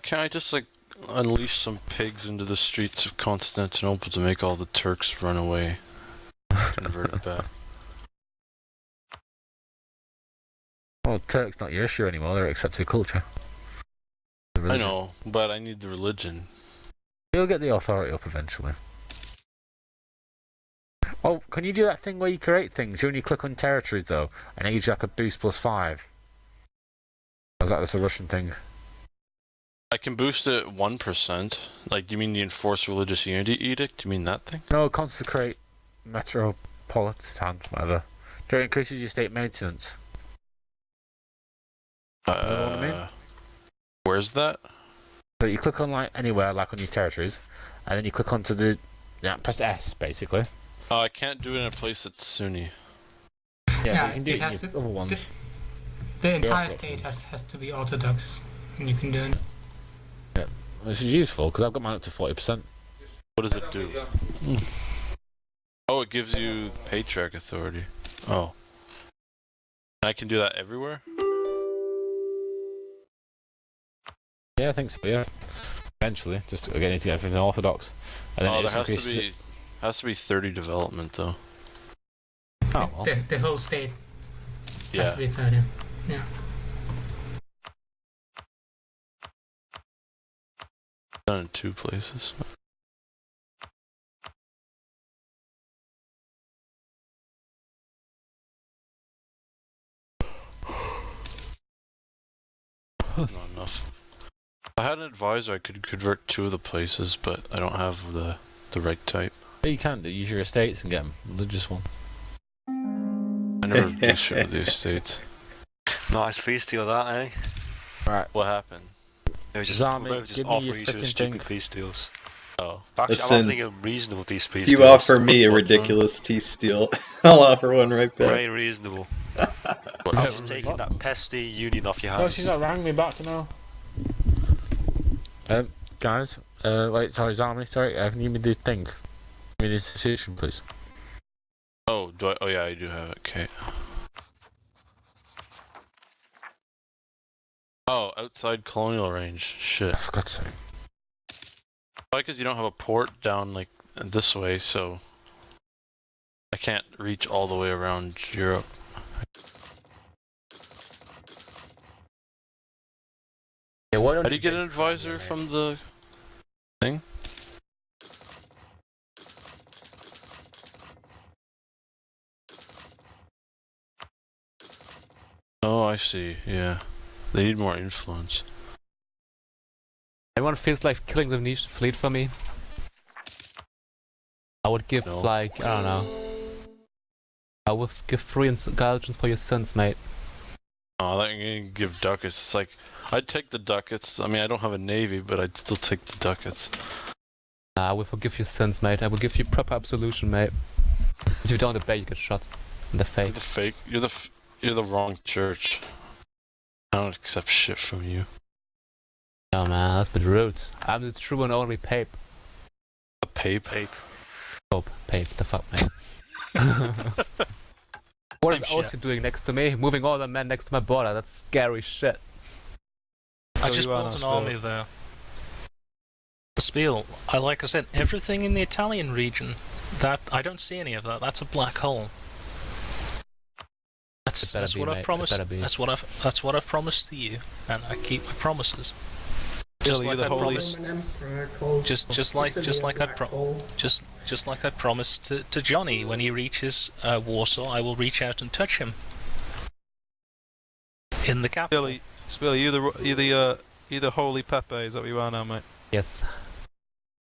Can't I just like unleash some pigs into the streets of Constantinople to make all the Turks run away? Convert it back. Well, Turk's not your issue anymore, they're accepted culture. I know, but I need the religion. You'll get the authority up eventually. Oh, can you do that thing where you create things? You only click on territories though, and it gives you like a boost +5. Or is that just a Russian thing? I can boost it 1%. Like, do you mean the Enforced Religious Unity Edict? Do you mean that thing? No, consecrate metropolitan, whatever. So it increases your state maintenance. You know what I mean? Where's that? So you click on like anywhere, like on your territories, and then you click onto the press S basically. Oh, I can't do it in a place that's Sunni. Yeah, but you can do it it has in to, your other ones. the entire state has to be Orthodox, and you can do it. Yeah, this is useful because I've got mine up to 40%. What does it do? Oh, it gives you Patriarch authority. Oh. I can do that everywhere? Yeah, I think so. Yeah, eventually, just again, need to get everything Orthodox, and then it just there increases. has to be 30 development though. Oh, well. The whole state has Yeah. to be 30. Yeah. Done in 2 places. Not enough. If I had an advisor, I could convert 2 of the places, but I don't have the right type. Yeah, you can do. Use your estates and get them. Religious one. I never do shit with the estates. Nice feast deal, that, eh? Right. What happened? It was just, Zami, we both just give me offer your each other frickin' stupid thing. peace deals. Oh. Actually, Listen, I'm thinking reasonable these peace If you deals. offer me a ridiculous peace deal, I'll offer one right back. Very reasonable. I'm just taking that pesty union off your Oh, hands. she's not rang me back to know. Guys, wait, sorry, Zami, sorry, can you give me the thing? Give me the institution, please. Oh, do I? Oh yeah, I do have it. Okay. Oh, outside colonial range. Shit. For God's sake. Why? Because you don't have a port down like this way, so I can't reach all the way around Europe Yeah, why don't How do you get an advisor from the thing? Oh, I see. Yeah, they need more influence. Anyone feels like killing the Venetian fleet for me? I would give like, I don't know. I would give 3 indulgence for your sins, mate. Oh, that you can give ducats. It's like, I'd take the ducats. I mean, I don't have a navy, but I'd still take the ducats. I will forgive your sins, mate. I will give you proper absolution, mate. If you don't obey, you get shot in the face. You're the wrong church. I don't accept shit from you. Oh man, that's a bit rude. I'm the true and only Pape. A Pape? Pope. Pape, the fuck, mate. What is Oski doing next to me? Moving all the men next to my border. That's scary shit. I just built an army there. Spiel, like I said, everything in the Italian region, that I don't see any of that. That's a black hole. That's what I've promised. That's what I've promised to you, and I keep my promises. Just like I promised. Just like I promised to Johnny when he reaches Warsaw, I will reach out and touch him in the capital. Spill, you the holy Pepe? Is that what you are now, mate? Yes.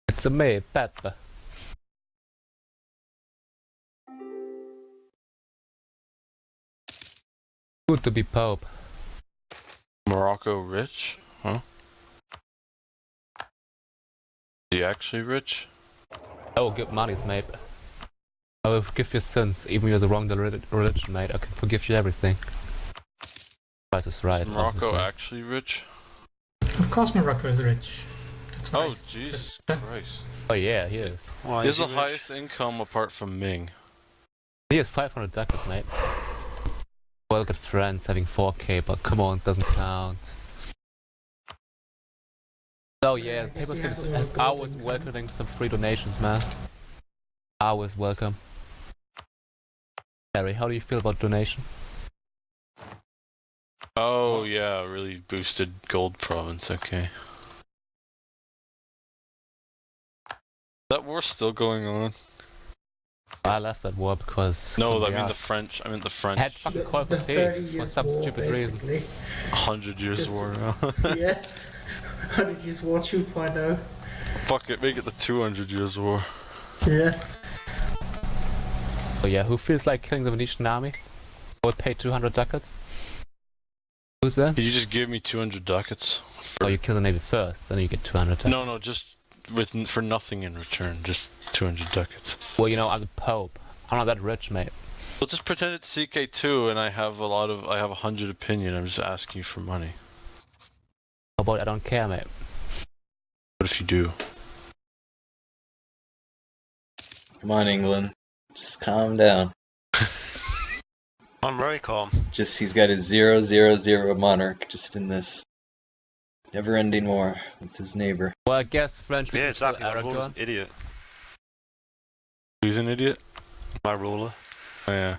It's a me, Pepe. Good to be Pope. Morocco rich? Huh? Is he actually rich? I will give monies, mate. I will forgive your sins, even if you're the wrong religion, mate. I can forgive you everything. Price is right. Is Morocco obviously. actually rich? Of course Morocco is rich. That's why Oh, Jesus Christ. Oh yeah, he is. Why He has is the he highest income apart from Ming. He has 500 ducats, mate. Well, got friends having 4k, but come on, doesn't count. So yeah, people think I was welcoming some free donations, man. I was welcome. Harry, how do you feel about donation? Oh yeah, really boosted gold province, okay. That war's still going on. I left that war because... No, I mean the French. Had fucking called for peace for some stupid reason. 100 years war now. Yeah. 100 years war 2.0. Fuck it, make it the 200 years war. Yeah. So yeah, who feels like killing the Venetian army? I would pay 200 ducats. Who's that? Could you just give me 200 ducats? Oh, you kill the navy first, then you get 200 ducats. No, just for nothing in return, just 200 ducats. Well, you know, I'm the Pope. I'm not that rich, mate. Well, just pretend it's CK2 and I have 100 opinion. I'm just asking you for money. How about I don't care, mate? What if you do? Come on, England. Just calm down. I'm very calm. Just he's got his 000 monarch just in this never-ending war with his neighbor. Well, I guess French people Yeah, exactly. kill My ruler's Aragon. an idiot. Who's an idiot? My ruler. Oh yeah.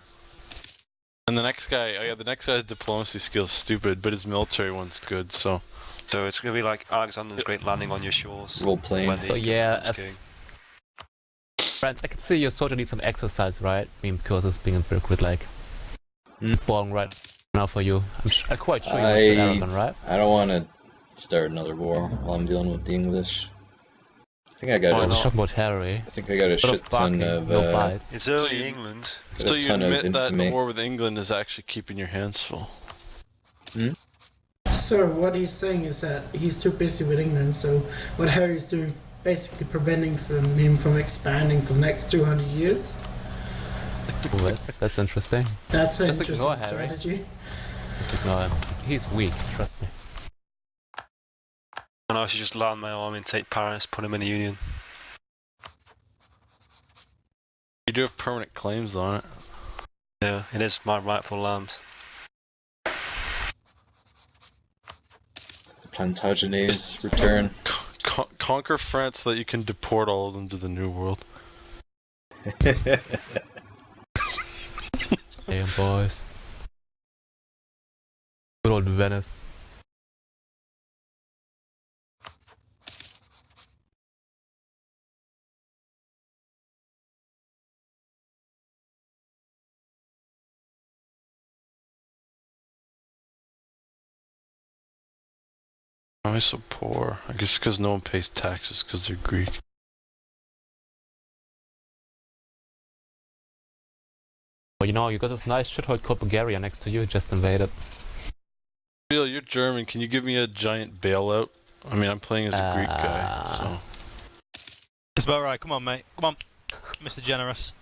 And the next guy, the next guy's diplomacy skills stupid, but his military one's good, so... So it's gonna be like Alexander the Great landing on your shores. Role playing. when the So yeah, Kingdom's king. France, I can see your soldier needs some exercise, right? I mean, because it's being a bit like... boring right now for you. I'm quite sure you want to get Aragon, right? I don't want to start another war while I'm dealing with the English. I think I got Let's talk about Harry. I think I got a shit ton of. No bite. It's early England. Got So a you ton of admit that the infamy. war with England is actually keeping your hands full? So what he's saying is that he's too busy with England, so what Harry's doing basically preventing him from expanding for the next 200 years. Ooh, that's interesting. That's an Just interesting ignore Harry. strategy. Just ignore him. He's weak, trust me. And I should just land my army and take Paris, put him in a union. You do have permanent claims on it. Yeah, it is my rightful land. The Plantagenets return. Conquer France so that you can deport all of them to the New World. Damn, boys. Good old Venice. Why am I so poor? I guess because no one pays taxes because they're Greek. Well, you know, you got this nice shithole called Bulgaria next to you, just invaded. Bill, you're German. Can you give me a giant bailout? I mean, I'm playing as a Greek guy, so. It's about right. Come on, mate. Come on, Mr. Generous.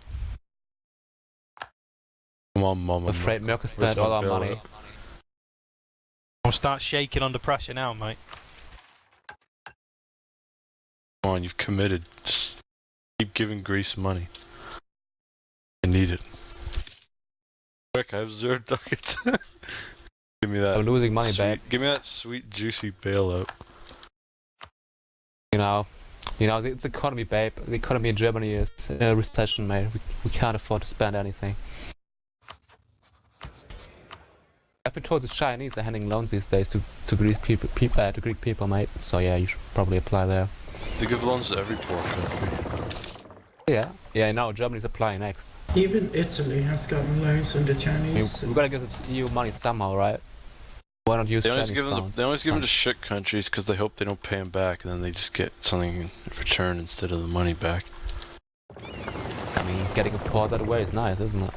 Come on, mama. I'm afraid Merkel spent all our money. I'll start shaking under pressure now, mate. Come on, you've committed. Just keep giving Greece money. I need it. Quick, I have 0 ducats. Give me that. I'm losing money, sweet, babe. Give me that sweet, juicy bailout. You know, it's economy, babe. The economy in Germany is in a recession, mate. We can't afford to spend anything. I've been told the Chinese are handing loans these days to Greek people, mate. So yeah, you should probably apply there. They give loans to every poor country. Yeah. Now Germany's applying next. Even Italy has gotten loans from the Chinese. We gotta give the EU money somehow, right? Why not use Chinese funds? They always give them to shit countries because they hope they don't pay them back, and then they just get something in return instead of the money back. I mean, getting a port that way is nice, isn't it?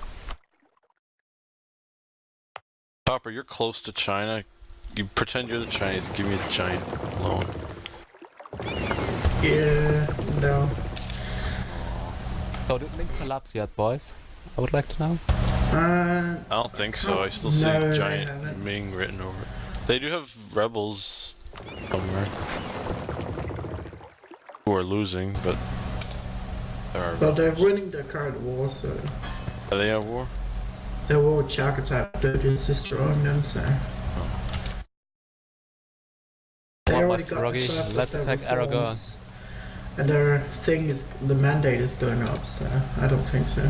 Topper, you're close to China. You pretend you're the Chinese. Give me a giant loan. Yeah, no. So did Link collapse yet, boys? I would like to know. I don't think so. I still see No, giant Ming written over it. They do have rebels somewhere who are losing, but there are. Well, they're winning the current war, so. Are they at war? They're war with Chagatai, they're just destroying them, so. They already got the first let's of their attack Aragon. reforms, and their thing is, the mandate is going up, so I don't think so.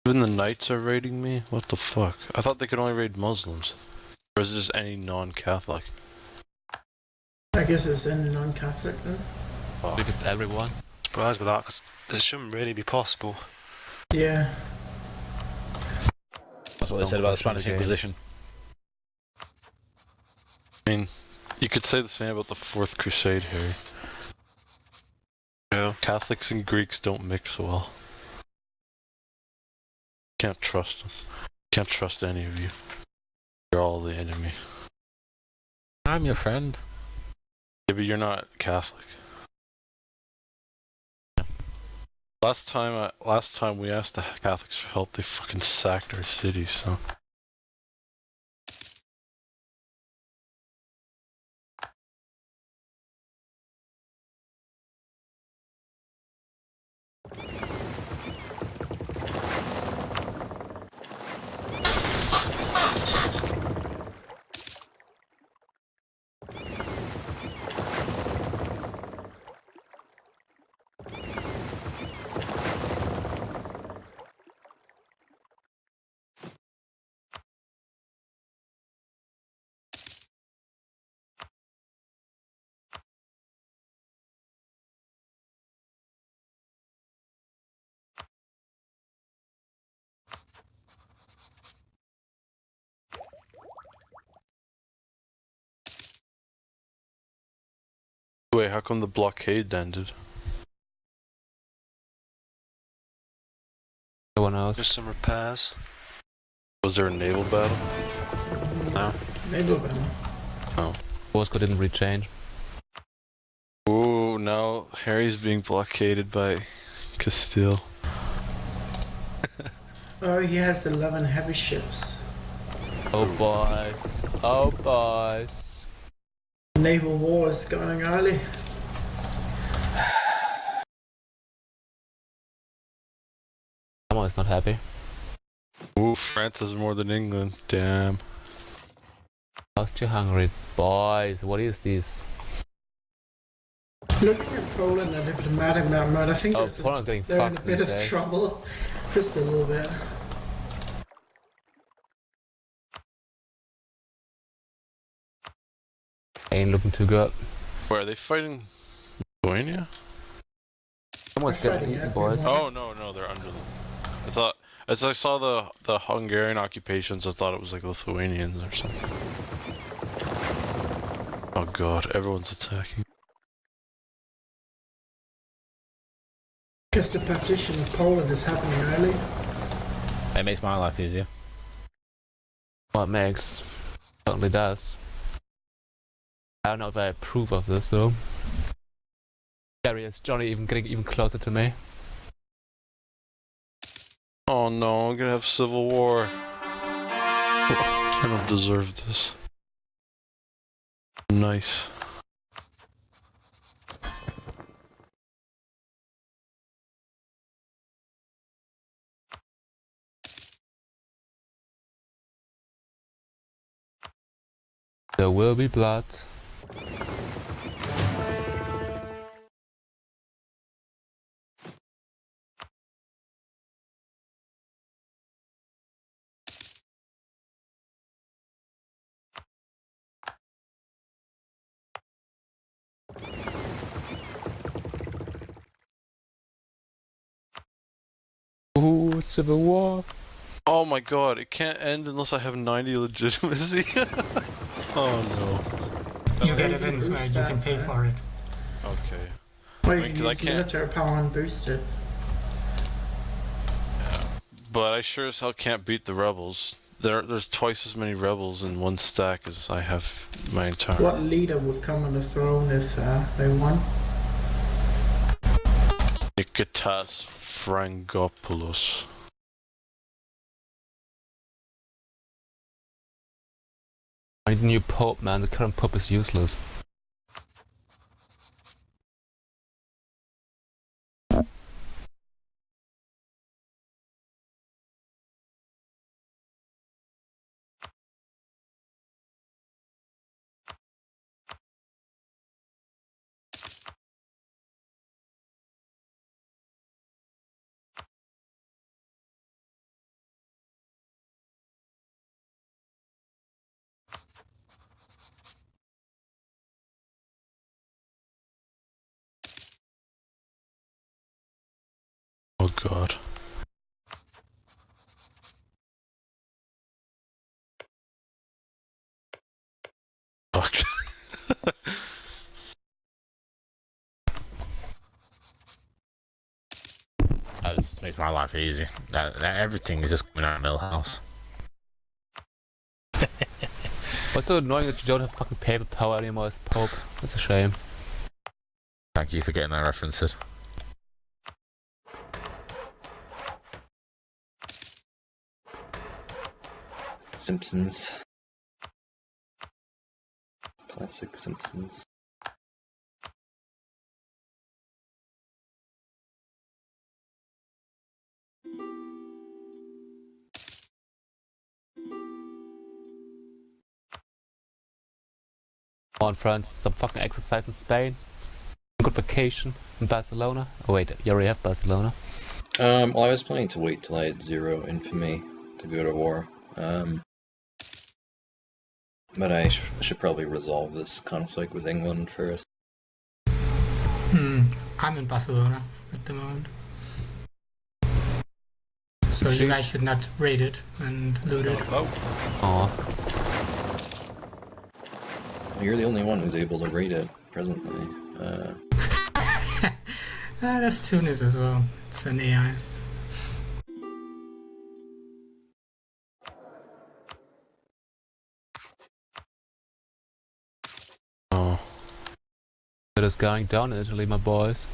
Even the Knights are raiding me? What the fuck? I thought they could only raid Muslims. Or is it just any non-Catholic? I guess it's any non-Catholic then. I think it's everyone. Surprised with that, because it shouldn't really be possible. Yeah. That's what they said about the Spanish Inquisition. I mean, you could say the same about the Fourth Crusade, Harry. Yeah. Catholics and Greeks don't mix well. Can't trust them. Can't trust any of you. You're all the enemy. I'm your friend. Yeah, but you're not Catholic. Last time we asked the Catholics for help, they fucking sacked our city, so. Wait, how come the blockade ended? No one else. Just some repairs. Was there a naval battle? No. Naval battle. Oh. Moscow didn't really change. Ooh, now Harry's being blockaded by Castile. Oh, he has 11 heavy ships. Oh boys. Oh boys. Naval war is going early. Someone is not happy. Ooh, France has more than England. Damn. Austria-Hungary. Boys, what is this? Looking at Poland and diplomatic mode, I think Oh, Poland's getting they're in a fucked bit these of days. trouble. Just a little bit. Ain't looking too good. Where are they fighting? Lithuania? Someone's They're getting fighting eaten, boys. Oh no, they're under them. I thought as I saw the Hungarian occupations, I thought it was like Lithuanians or something. Oh god, everyone's attacking. Guess the partition of Poland is happening early. It makes my life easier. What makes? Certainly does. I don't know if I approve of this though. There is Johnny even getting even closer to me. Oh no, I'm gonna have civil war. I don't deserve this. Nice. There will be blood. Ooh, civil war. Oh my god, it can't end unless I have 90 legitimacy. Oh You get events where you can pay for it. no. Okay. Well, I you mean, 'cause can I use can't- military power and boost it. But I sure as hell can't beat the rebels. There's twice as many rebels in one stack as I have my entire... What leader would come on the throne if they won? Nikitas Frangopoulos. I need a new pope, man. The current pope is useless. Oh god. Fuck. This makes my life easy. Everything is just coming out of Millhouse. What's so annoying that you don't have fucking paper power anymore as pope? That's a shame. Thank you for getting that referenced. Simpsons. Classic Simpsons. Come on, France, some fucking exercise in Spain. Good vacation in Barcelona. Oh wait, you already have Barcelona. Well, I was planning to wait till I had 0 infamy to go to war. But I should probably resolve this conflict with England first. I'm in Barcelona at the moment. So you guys should not raid it and loot it. Aw. You're the only one who's able to raid it presently. That's Tunis as well. It's an AI. Oh. It is going down in Italy, my boys.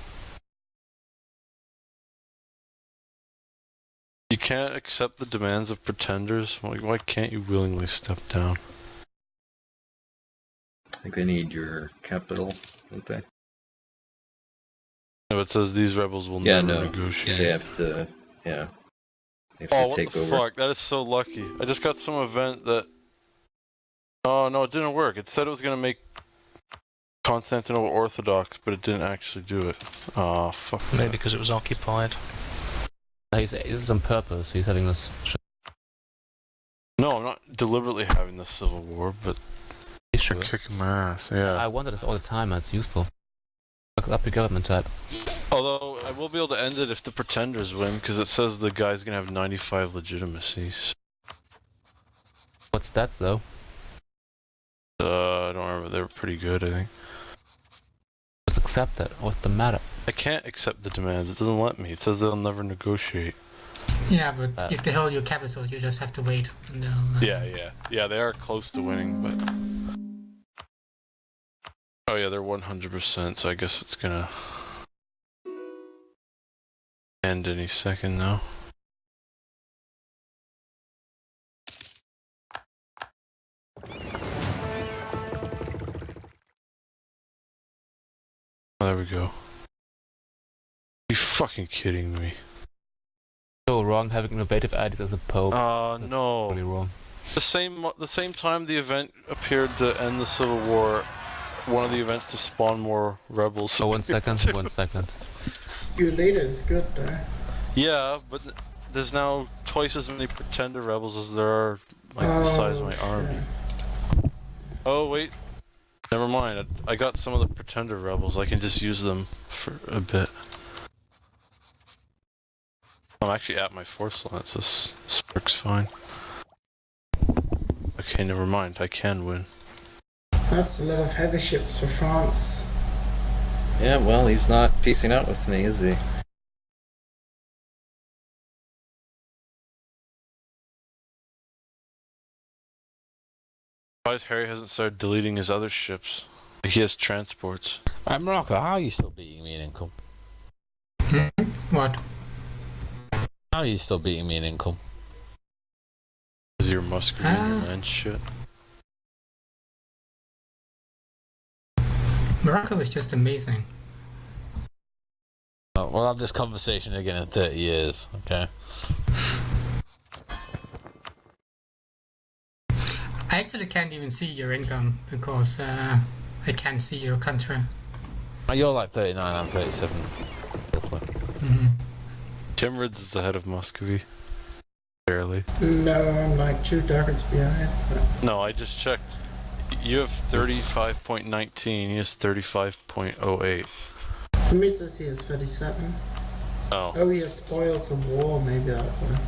You can't accept the demands of pretenders? Why can't you willingly step down? I think they need your capital, don't they? No, it says these rebels will Yeah, never no. negotiate. They have to, yeah. They have Oh, to what take the over. fuck? That is so lucky. I just got some event that... Oh, no, it didn't work. It said it was gonna make Constantinople Orthodox, but it didn't actually do it. Oh, fuck. Maybe because it was occupied. This is on purpose. He's having this. No, I'm not deliberately having this civil war, but Sure. they're kicking my ass, yeah. I wanted this all the time, and it's useful. Look up your government type. Although, I will be able to end it if the pretenders win, because it says the guy's gonna have 95 legitimacies. What's that, though? I don't remember, they were pretty good, I think. Just accept it. What's the matter? I can't accept the demands, it doesn't let me. It says they'll never negotiate. Yeah, but if they hold your capital, you just have to wait. And they'll, Yeah, they are close to winning, but... Oh yeah, they're 100%, so I guess it's gonna... end any second now. Oh, there we go. Are you fucking kidding me? So wrong having innovative ideas as a pope. That's No. really wrong. The same time the event appeared to end the Civil War, one of the events to spawn more rebels. Oh, 1 second, 1 second. Your leader is good though. Yeah, but there's now twice as many pretender rebels as there are, like, the size of my army. Oh, wait. Never mind. I got some of the pretender rebels. I can just use them for a bit. I'm actually at my force line, so this works fine. Okay, never mind. I can win. That's a lot of heavy ships for France. Yeah, well, he's not piecing out with me, is he? Why Harry hasn't started deleting his other ships? He has transports. Morocco, how are you still beating me in income? What? How are you still beating me in income? Is your Muscovy and your land shit? Morocco is just amazing. Oh, we'll have this conversation again in 30 years, okay? I actually can't even see your income because I can't see your country. You're like 39, I'm 37. Roughly. Timurids is ahead of Muscovy. Barely. No, I'm like 2 targets behind. But... No, I just checked. You have 35.19, he has 35.08. For me it says he has 37. Oh. Oh, he has spoils of war, maybe that one.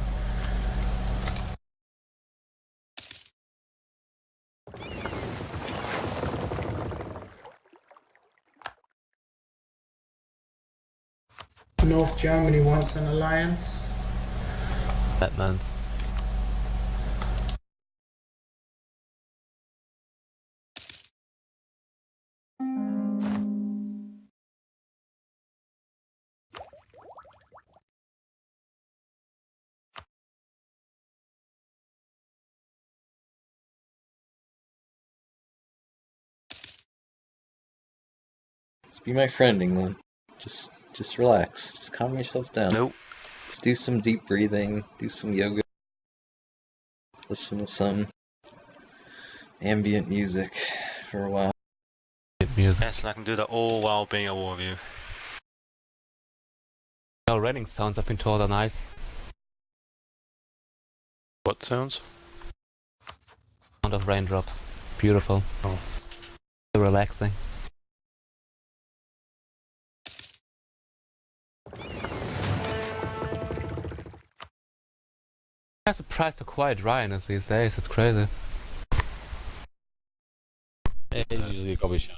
North Germany wants an alliance. Batman's. Just be my friend, England. Just relax. Just calm yourself down. Nope. Let's do some deep breathing, do some yoga, listen to some ambient music for a while. Music. Yes, and I can do that all while being at war with you. No, raining sounds I've been told are nice. What sounds? Sound of raindrops. Beautiful. Oh. So relaxing. I'm surprised how quiet Ryan is these days, it's crazy. It's usually probably shy.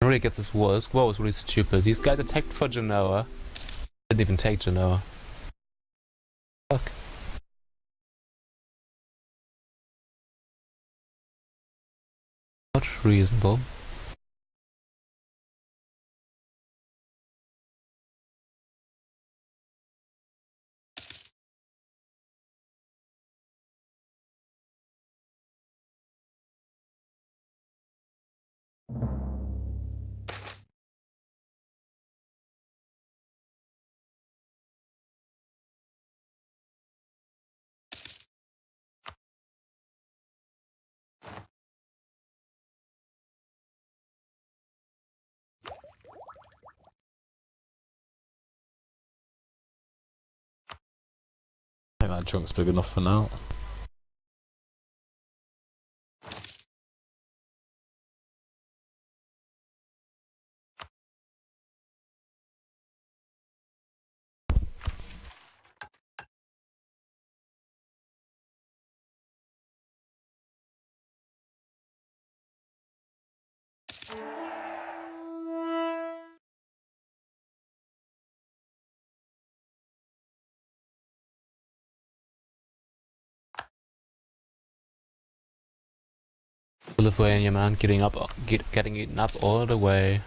really get this war. This war was really stupid. These guys attacked for Genoa. Didn't even take Genoa. Fuck. Not reasonable. I think that chunk's big enough for now. Lithuania, man, getting eaten up all the way.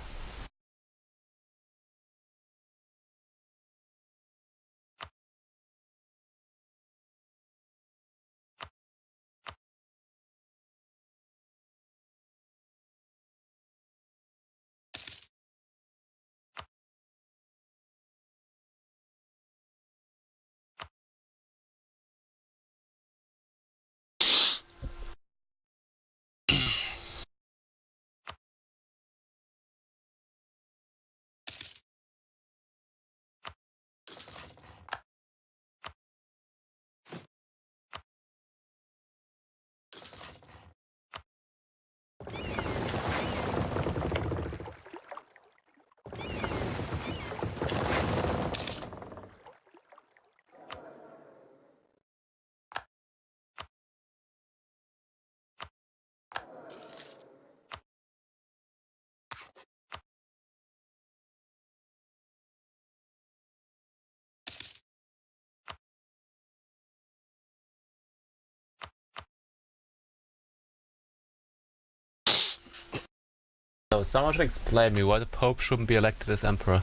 So someone should explain me why the Pope shouldn't be elected as Emperor.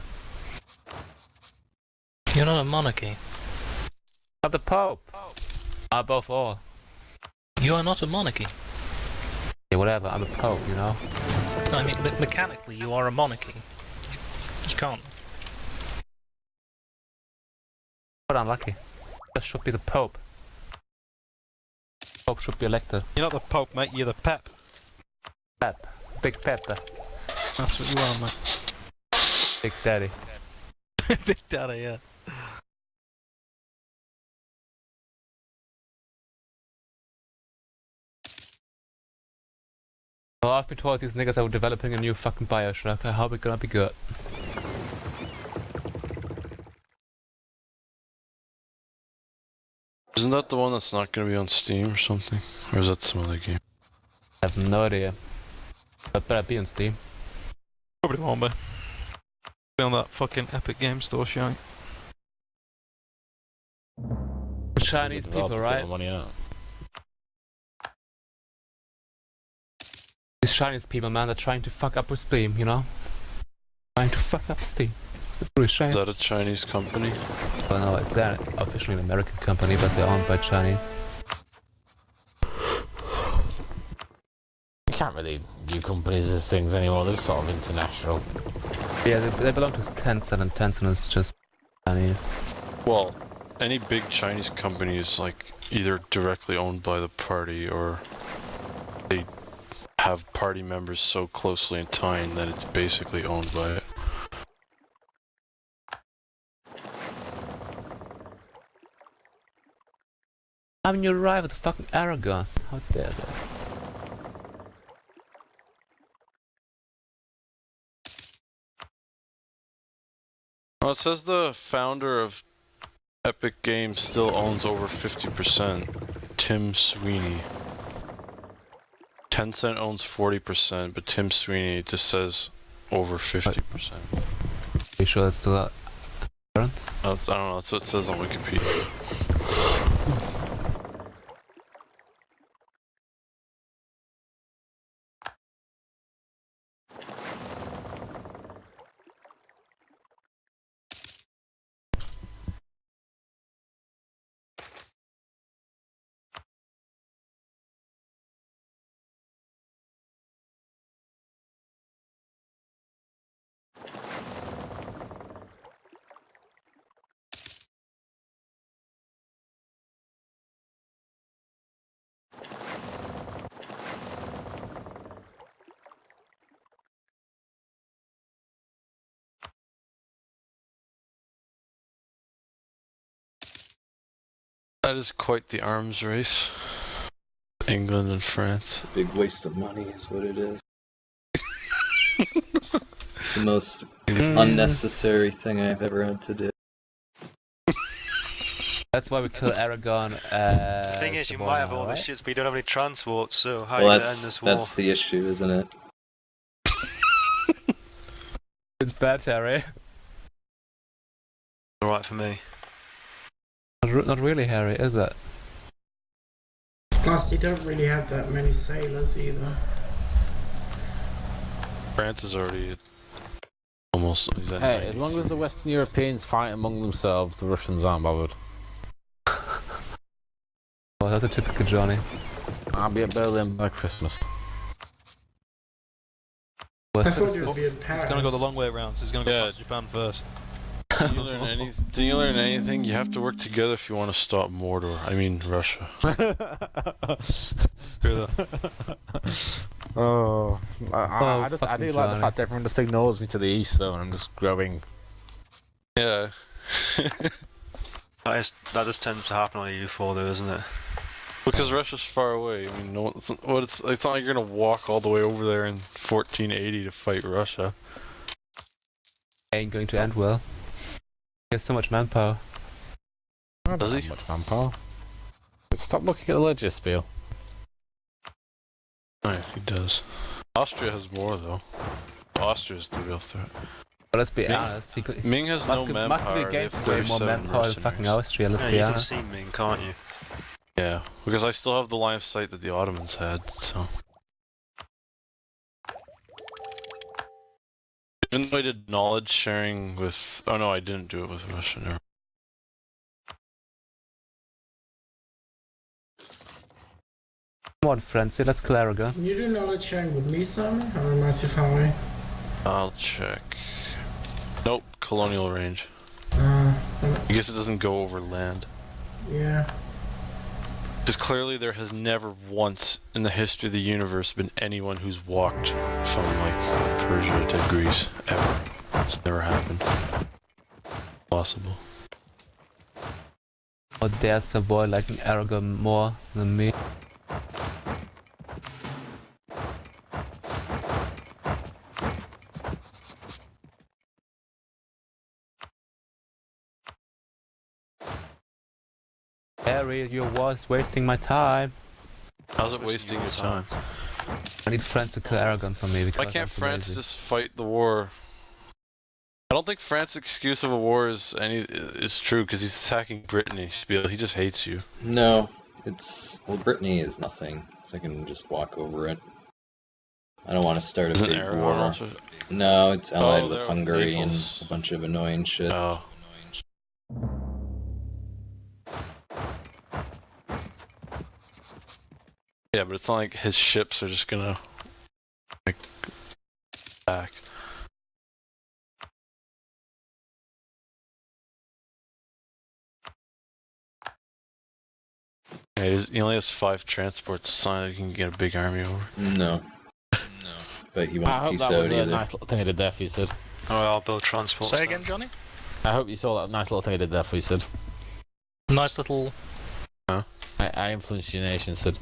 You're not a monarchy. But the Pope! Above all. You are not a monarchy. Yeah, whatever, I'm a Pope, you know? No, I mean, mechanically, you are a monarchy. You can't. But unlucky. That should be the Pope. Pope should be elected. You're not the Pope, mate, you're the Pep. Pep. Big Pepper. That's what you are, mate. Big Daddy. Big Daddy, yeah. Well, I've been told these niggas are developing a new fucking Bioshock. I hope it's gonna be good. Isn't that the one that's not going to be on Steam or something? Or is that some other game? I have no idea. But better be on Steam. Probably won't be. Be on that fucking Epic Game Store showing. Chinese people, right? Money out. These Chinese people, man, they're trying to fuck up with Steam, you know? Trying to fuck up Steam. It's really shame. Is that a Chinese company? Well, no, it's officially an American company, but they're owned by Chinese. You can't really view companies as things anymore, they're sort of international. Yeah, they belong to Tencent, and Tencent is just Chinese. Well, any big Chinese company is like either directly owned by the party or they have party members so closely entwined that it's basically owned by it. I mean, you arrive at the fucking Aragon. How dare they? Well, it says the founder of Epic Games still owns over 50%. Tim Sweeney. Tencent owns 40%, but Tim Sweeney just says over 50%. You sure that's still current? I don't know, that's what it says on Wikipedia. That is quite the arms race. England and France. It's a big waste of money, is what it is. It's the most unnecessary thing I've ever had to do. That's why we kill Aragon. The thing is, you might have all the right? ships, but you don't have any transport, so how are Well, you going to end this war? that's the issue, isn't it? It's bad, Harry. Alright for me. Not really, Harry, is it? Plus, you don't really have that many sailors either. France is already almost. Hey, as long as the Western Europeans fight among themselves, the Russians aren't bothered. Well, that's a typical Johnny. I'll be at Berlin by Christmas. I thought it would be in Paris. He's gonna go the long way around, so he's gonna go past Japan first. Did you learn anything? You have to work together if you want to stop Mordor. I mean, Russia. Screw that. I do like the fact that everyone just ignores me to the east, though, and I'm just growing. Yeah. That just tends to happen on EU4 though, isn't it? Because Russia's far away. I mean, no, it's not like you're gonna walk all the way over there in 1480 to fight Russia. Ain't going to end well. He has so much manpower. Does he? Much manpower. Stop looking at the ledger, Spiel. Right, he does. Austria has more though. Austria's the real threat. But let's be honest, Ming has no manpower. Must be against way more manpower than fucking Austria, let's be honest. You can see Ming, can't you? Yeah, because I still have the line of sight that the Ottomans had, so. Even though I did knowledge sharing with... Oh no, I didn't do it with Russia, never. Come on, Frenzy, let's kill Aragon. Can you do knowledge sharing with me, Simon? Or am I too far away? I'll check. Nope, colonial range. I guess it doesn't go over land. Yeah. Because clearly there has never once in the history of the universe been anyone who's walked from like Persia to Greece, ever. It's never happened. Possible. Or there's a boy liking Aragon more than me. Harry, your war is wasting my time. How's it wasting your time? I need France to kill Aragon for me because Why can't I'm too France lazy. just fight the war? I don't think France's excuse of a war is true because he's attacking Brittany. Spiel, he just hates you. No, well, Brittany is nothing, so I can just walk over it. I don't want to start a Isn't big Aragon war. also- No, it's allied Oh, with they're Hungary Naples. and a bunch of annoying shit. Oh. Yeah, but it's not like his ships are just gonna like back. Yeah, he only has 5 transports. It's not like he can get a big army over. No. But he I won't hope peace that was out a either. nice little thing I did there for you, Sid. Oh, I'll build transport. Say again, Johnny? I hope you saw that nice little thing I did there for you, Sid. Nice little... I influenced your nation, Sid.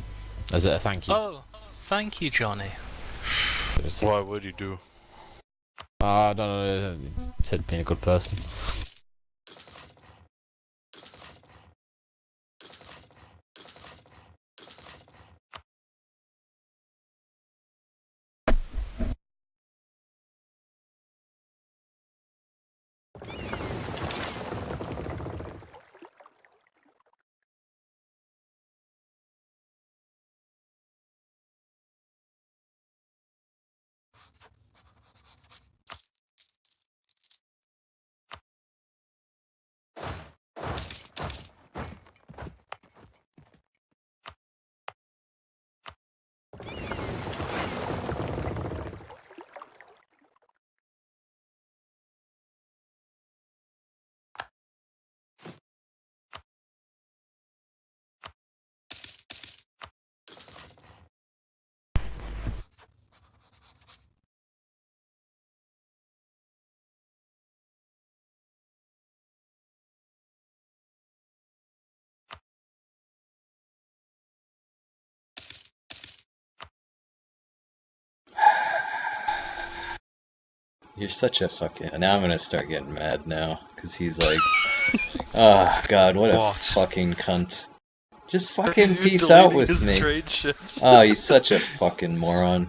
As a thank you. Oh, thank you, Johnny. Why would you do? I don't know. Sid being a good person. You're such a fucking. Now I'm gonna start getting mad now because he's like, oh god, what a fucking cunt. Just fucking peace out with me. Oh, he's such a fucking moron.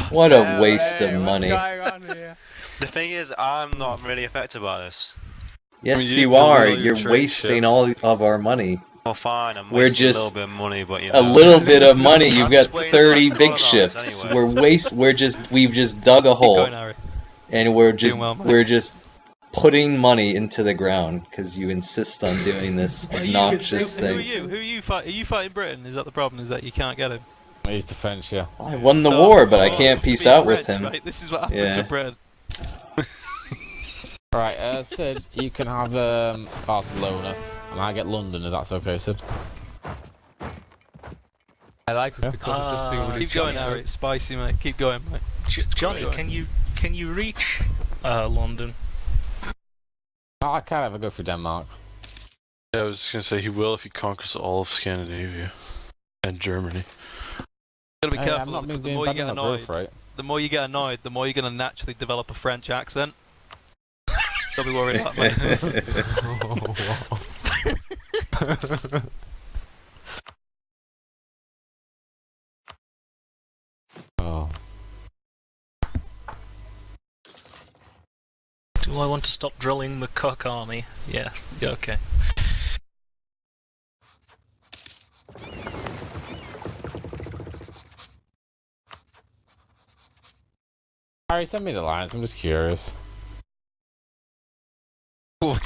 What a waste of money. The thing is, I'm not really affected by this. Yes, I mean, you are. You're wasting all of our money. Well, fine, I'm We're wasting just a little bit of money, but you know. a little bit of money. You've I'm got just waiting 30 to big colonize ships. anyway. We've just dug a hole, going, Harry. and we're just putting money into the ground because you insist on doing this obnoxious Who are thing. you? Who are you fighting? Are you fighting Britain? Is that the problem? Is that you can't get him? He's the French, yeah. I won the war, but I can't peace out with him. Right? This is what happens with Britain. Right, Sid, you can have Barcelona, and I get London, if that's okay, Sid. I like this because it's just being really Keep going, Harry. It's spicy, mate. Keep going, mate. Johnny, can you reach London? Oh, I can't ever go through Denmark. Yeah, I was just gonna say he will if he conquers all of Scandinavia and Germany. Gotta be Hey, careful. I'm not because being bad on my birth rate. the more you get annoyed, the more you're gonna naturally develop a French accent. Don't be worried about that, mate. Oh. Do I want to stop drilling the Cook army? Yeah, okay. Harry, send me the lines, I'm just curious.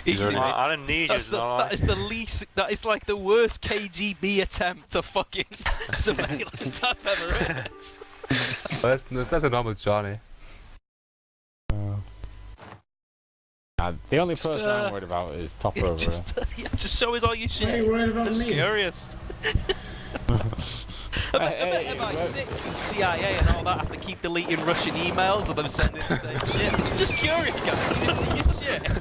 Easy, mate. I don't need you. That is the least. That is like the worst KGB attempt to fucking surveillance I've ever heard. Well, that's a normal Johnny. The only person I'm worried about is Topper over just show us all your shit. Why are you worried about Just me? curious. I bet MI6 and CIA and all that have to keep deleting Russian emails of them sending the same shit. Just curious, guys. You didn't see your shit.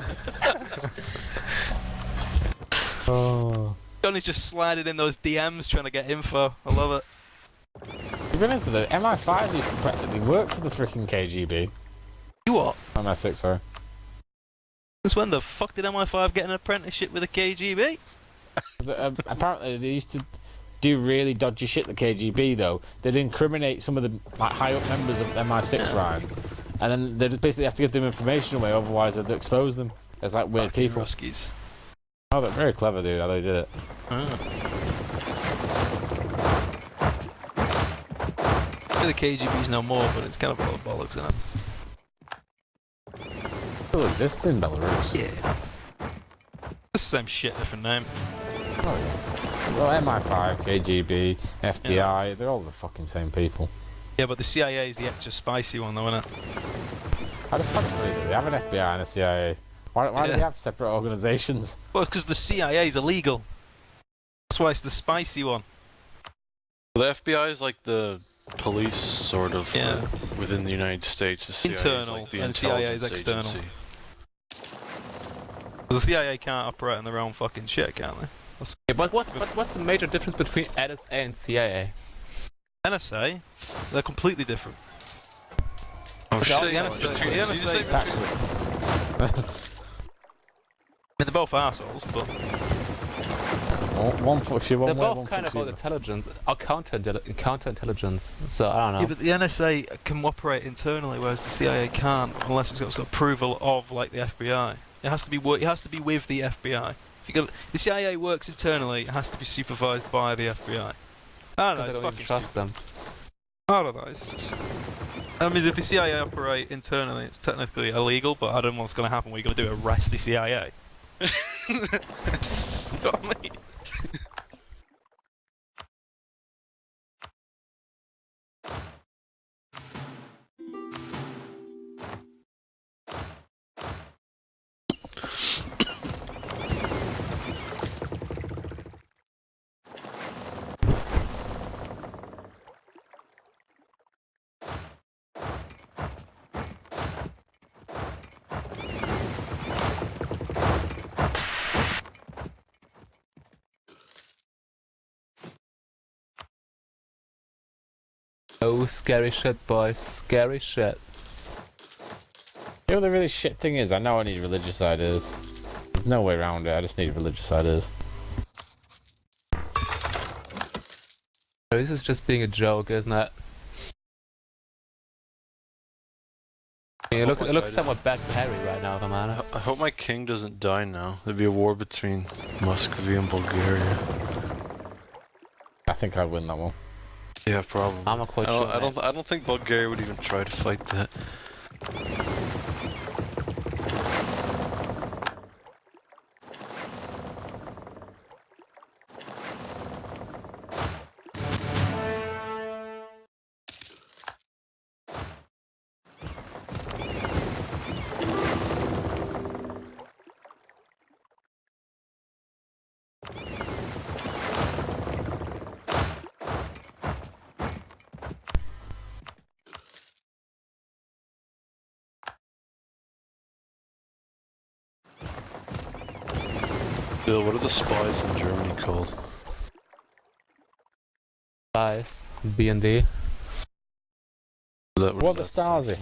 Johnny's just sliding in those DMs trying to get info. I love it. To be honest with you, MI5 used to practically work for the freaking KGB. You what? MI6, sorry. Since when the fuck did MI5 get an apprenticeship with the KGB? Apparently they used to do really dodgy shit, the KGB though. They'd incriminate some of the high up members of MI6 right, and then they'd basically have to give them information away, otherwise they'd expose them as like weird people. Ruskies. Oh, they're very clever, dude, how they did it. The KGB's no more, but it's kind of full of bollocks, isn't it? Still exist in Belarus. Yeah. It's the same shit, different name. Oh yeah. Well, MI5, KGB, FBI, they're all the fucking same people. Yeah, but the CIA is the extra spicy one, though, isn't it? I just find it funny that they have an FBI and a CIA. Why do they have separate organisations? Well, because the CIA is illegal. That's why it's the spicy one. The FBI is like the police, sort of, within the United States. The CIA internal, is like the and CIA is intelligence external. agency. The CIA can't operate on their own fucking shit, can they? Yeah, but what's the major difference between NSA and CIA? NSA? They're completely different. Oh shit! The NSA I mean, they're both assholes, but... One for sure, They're one both kind of about intelligence, or counterintelligence, so I don't know. Yeah, but the NSA can operate internally, whereas the CIA can't, unless it's got approval of, like, the FBI. It has to be with the FBI. If the CIA works internally, it has to be supervised by the FBI. I don't know, it's fucking trust them. I don't know, it's just... I mean, if the CIA operate internally, it's technically illegal, but I don't know what's going to happen. What are you going to do, arrest the CIA? You know what I mean? Oh, scary shit, boys. Scary shit. You know what the really shit thing is? I know I need religious ideas. There's no way around it. I just need religious ideas. This is just being a joke, isn't it? It looks somewhat bad for Harry right now, if I'm honest. I hope my king doesn't die now. There'd be a war between Muscovy and Bulgaria. I think I'd win that one. Yeah, probably. I'm not quite sure. I don't think Bulgaria would even try to fight that. Bill, what are the spies in Germany called? Spies. B&D. What the Stasi?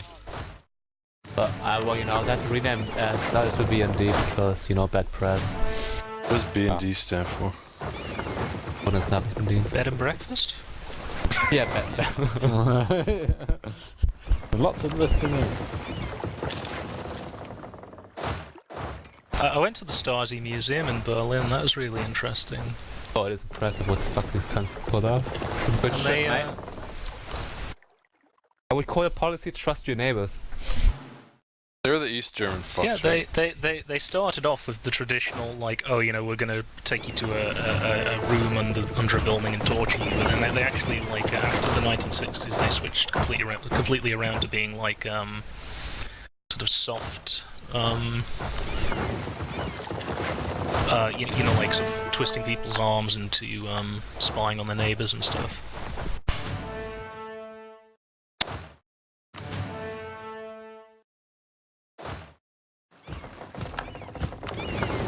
But, well, you know, I have to rename Stasi to B&D because, you know, bad press. What does B&D stand for? What is Nachrichtendienst? Bed and breakfast? Yeah, bad. There's lots of listing in. I went to the Stasi Museum in Berlin. That was really interesting. Oh, it is impressive what the fuck these cunts pulled out. Some good shit, mate. I would call your policy trust your neighbors. They're the East German fucks. Yeah, they started off with the traditional, like, oh, you know, we're going to take you to a room under a building and torture you. But then they actually, like, after the 1960s, they switched completely around to being like sort of soft. You know, like sort of twisting people's arms into spying on their neighbors and stuff.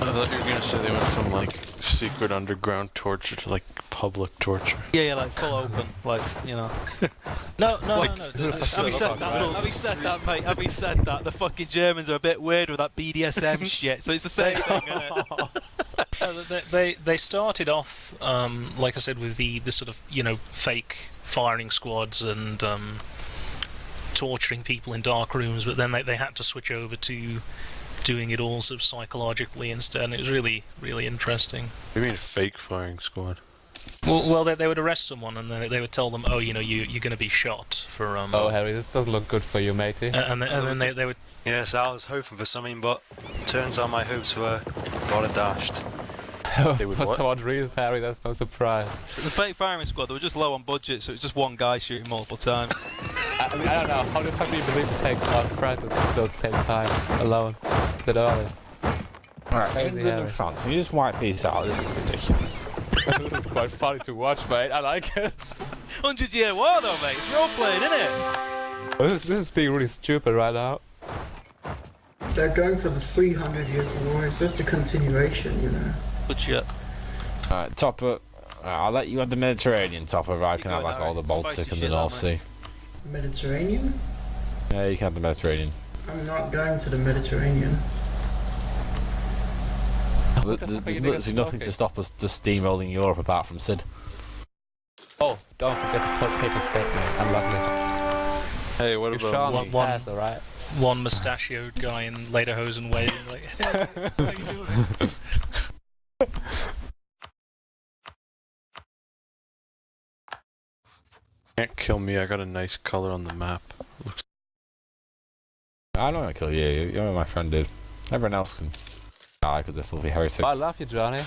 I thought you were gonna say they went from like secret underground torture to like public torture. Yeah, like full open, like, you know. No. Having said that, mate, having said that, the fucking Germans are a bit weird with that BDSM shit, so it's the same thing, isn't it? They started off, like I said, with the sort of, you know, fake firing squads and torturing people in dark rooms, but then they had to switch over to doing it all sort of psychologically instead, and it was really, really interesting. What do you mean fake firing squad? Well, they would arrest someone and then they would tell them, oh, you know, you're going to be shot for Oh, Harry, this doesn't look good for you, matey. And then they would. Yes, I was hoping for something, but turns out my hopes were rather dashed. For some odd reason, Harry, that's no surprise. The fake firing squad, they were just low on budget, so it was just one guy shooting multiple times. I mean, I don't know, how the fuck do you believe to take on France at the same time, alone? That early? Alright, England and France, can you just wipe these out? This is ridiculous. This is quite funny to watch, mate, I like it. 100-year war though, mate, it's role-playing, isn't it? This is being really stupid right now. They're going for the 300 years war. It's just a continuation, you know. Good shit. Alright, Topper, I'll let you have the Mediterranean, Topper, I can have like all the Baltic and the North Sea. Mediterranean? Yeah, you can have the Mediterranean. I'm not going to the Mediterranean. There's literally nothing to stop us just steamrolling Europe apart from Sid. Oh, don't forget to put paper statement. I'm lovely. Hey, what about one mustachioed guy in lederhosen waving like, hey, how you doing? Can't kill me, I got a nice color on the map. Looks. I don't want to kill you, you're what my friend did. Everyone else can die because they're filthy heretics. I love you, Johnny.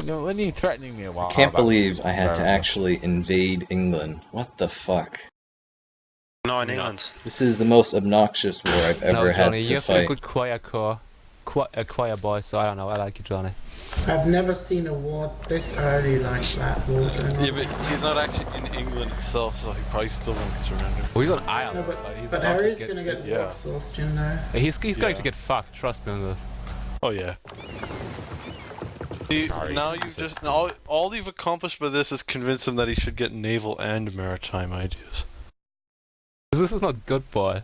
When are you threatening me a while? I can't believe I had to actually invade England. What the fuck? No, in England. This is the most obnoxious war I've ever had Johnny, to you're fight. a good choir boy, so I don't know, I like you, Johnny. I've never seen a war this early like that war going on. Yeah, but he's not actually in England itself, so he probably still won't surrender. Well, he's on Ireland. No, but Harry's gonna get war exhaustion now. He's going to get fucked, trust me on this. Oh yeah. See, now you just all you've accomplished by this is convince him that he should get naval and maritime ideas. This This is not good, boy.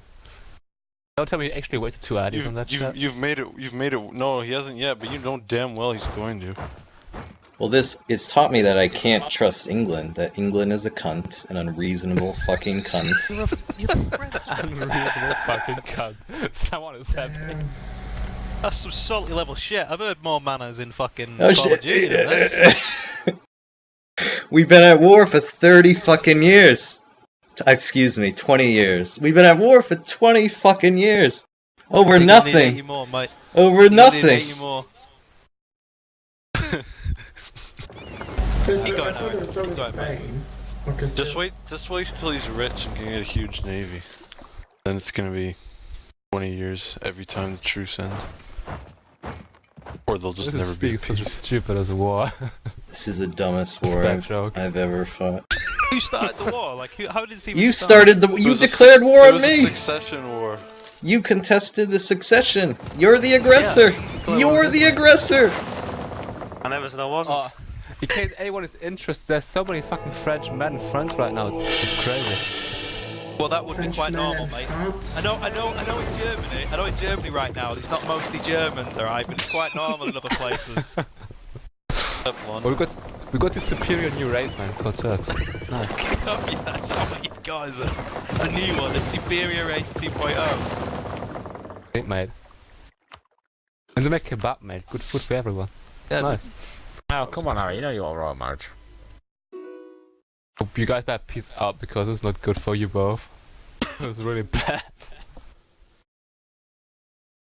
Don't tell me you actually wasted 2 ideas on that shit. You've made it. No, he hasn't yet, but you know damn well he's going to. Well, it's taught me that I can't trust England. That England is a cunt, an unreasonable fucking cunt. Unreasonable fucking cunt. Someone has said me. That's some salty level shit. I've heard more manners in fucking Oh, Call of Duty than this. We've been at war for 30 fucking years. Excuse me, 20 years. We've been at war for 20 fucking years. Over nothing. You more, mate. Over nothing. You more. I thought it was over Spain. Just wait till he's rich and can get a huge navy. Then it's gonna be 20 years every time the truce ends. Or they'll just never be. Such a stupid as a war. This is the dumbest war I've ever fought. Who started the war? Like, how did it even You start? started the. You declared war on me. It was a succession war. You contested the succession. You're the aggressor. Yeah, You're the aggressor. I never said I wasn't. In case anyone is interested, there's so many fucking French men in France right now. It's crazy. Well, that would be quite normal, mate. I know in Germany right now, it's not mostly Germans, alright, but it's quite normal in other places. Well, we got this superior new race, man, called Turks. Nice. Yeah, that's what you guys are. A new one, a superior race 2.0. Think, mate. And they make kebab, mate. Good food for everyone. It's nice. Oh, come on, Harry. You know you're alright, Marge. Hope you guys better peace out because it's not good for you both. It was really bad.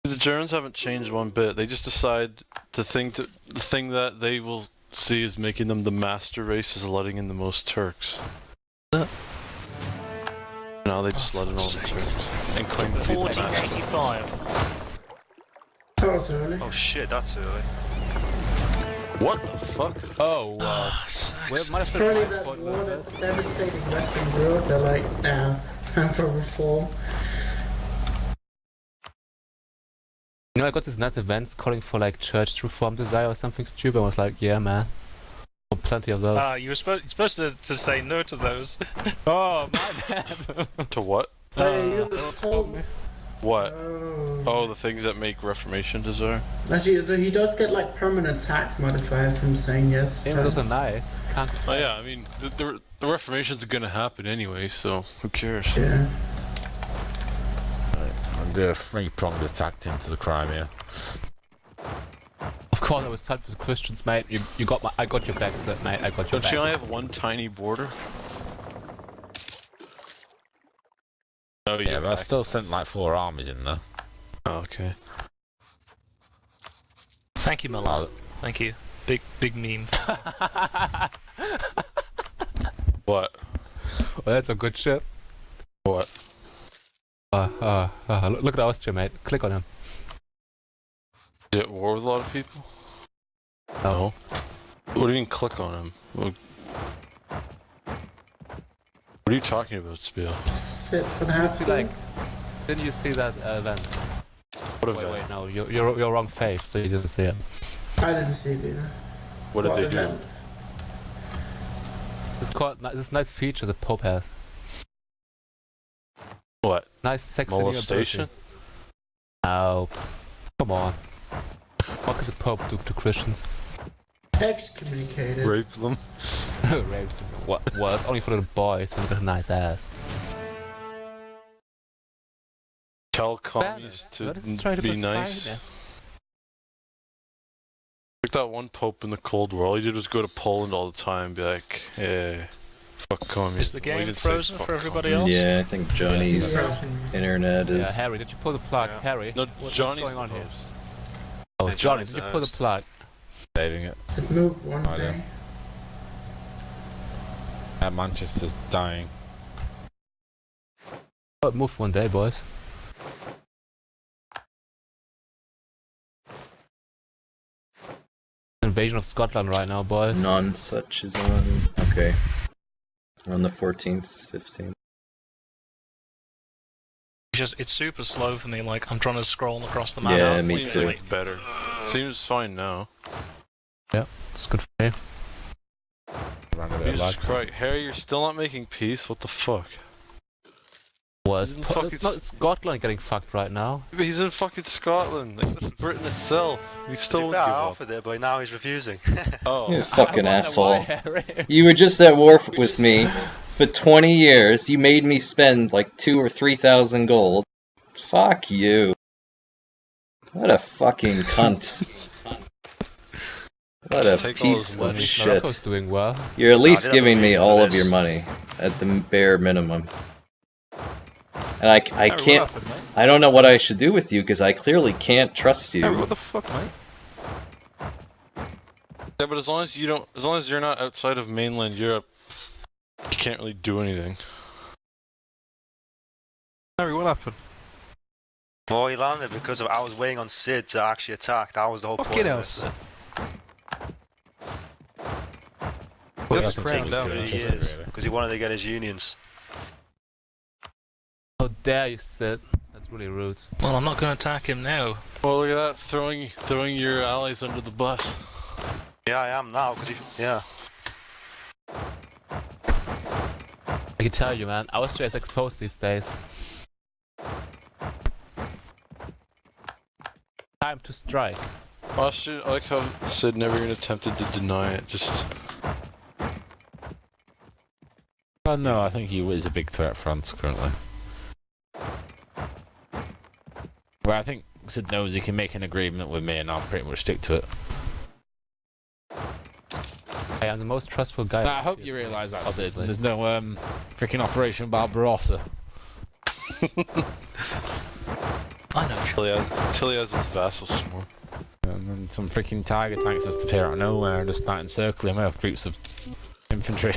The Germans haven't changed one bit. They just decide the thing that they will see as making them the master race is letting in the most Turks. Now they just let in all the Turks and claim to be the master. 1485. That was early. Oh shit, that's early. What the fuck? Oh, It's probably that war that's devastating Western Europe. They're like, nah, time for reform. You know, I got these nice events calling for like church reform desire or something stupid. I was like, yeah, man. Oh, plenty of those. You were supposed to say no to those. Oh, my bad. To what? What? Oh, the things that make Reformation desire? Actually, he does get like permanent tax modifier from saying yes. Yeah, those are nice. Oh yeah, I mean, the Reformation's gonna happen anyway, so who cares? Yeah. And the three-pronged attack into the Crimea. Of course, I was tight with the Christians, mate. You got I got your back, sir, mate. I got your back. Don't you only have one tiny border? Oh yeah, but I still sent like 4 armies in there. Oh, okay. Thank you, Milan. Thank you. Big meme. What? Well, that's a good shit. What? Look at Austria, mate. Click on him. Is it at war with a lot of people? No. What do you mean click on him? What are you talking about, Spiel? Sit for that. Didn't you see that event? What event? Wait, no, you're wrong faith, so you didn't see it. I didn't see it either. What did they do? This nice feature the Pope has. What? Nice sexy molestation? No. Come on. What could the Pope do to Christians? Excommunicated. Rape them? Rape them. What? Well, it's only for little boys who've got a nice ass. Tell commies to be nice. Like that one pope in the Cold War, all he did was go to Poland all the time and be like, fuck commies. Is the game frozen for everybody else? Yeah, I think Johnny's internet is... Yeah, Harry, did you pull the plug? Yeah. Harry? No, what's Johnny's going on here? host. Oh, Yeah, Johnny, Johnny's did you the pull the host. plug? Saving it. It moved one day. Manchester's dying. Oh, it moved one day, boys. Invasion of Scotland right now, boys. None such is on... Okay. We're on the 14th, 15th. It's super slow for me, like, I'm trying to scroll across the map. Yeah, It's me like- too. It's better. Seems fine now. Yeah, it's good for you. Ran a bit of Jesus lag. Christ. Harry, you're still not making peace? What the fuck? Well, He's in fucking it's not Scotland getting fucked right now. But he's in fucking Scotland, like that's Britain itself. He To still be won't fair, give I up. offered it, but now he's refusing. Oh, You fucking I wonder why, asshole. Harry. You were just at war with me for 20 years. You made me spend like 2,000 or 3,000 gold. Fuck you. What a fucking cunt. What a Take all piece his of money. shit. Morocco's doing well. You're at least did have a giving me reason for all of this. your money at the bare minimum. And I Harry, what can't. happened, mate? I don't know what I should do with you because I clearly can't trust Harry, you. what the fuck, mate? Yeah, but as long as you're not outside of mainland Europe, you can't really do anything. Harry, what happened? Well, he landed because I was waiting on Sid to actually attack. That was the whole Fucking point hell, of Sid. Well, That's yeah, crammed down. 3 really. years because he wanted to get his unions. How dare you, Sid? That's really rude. Well, I'm not going to attack him now. Well, look at that, throwing your allies under the bus. Yeah, I am now because yeah. I can tell you, man, Austria is exposed these days. Time to strike. Austria, I like how Sid never even attempted to deny it. Just Oh no, I think he is a big threat, France, currently. Well, I think Sid knows he can make an agreement with me and I'll pretty much stick to it. I am the most trustful guy. I hope you realise that, Sid. Obviously. There's no freaking Operation Barbarossa. I know. till he has his vassal swarm. And then some freaking tiger tanks just appear out of nowhere and just start encircling me with groups of infantry.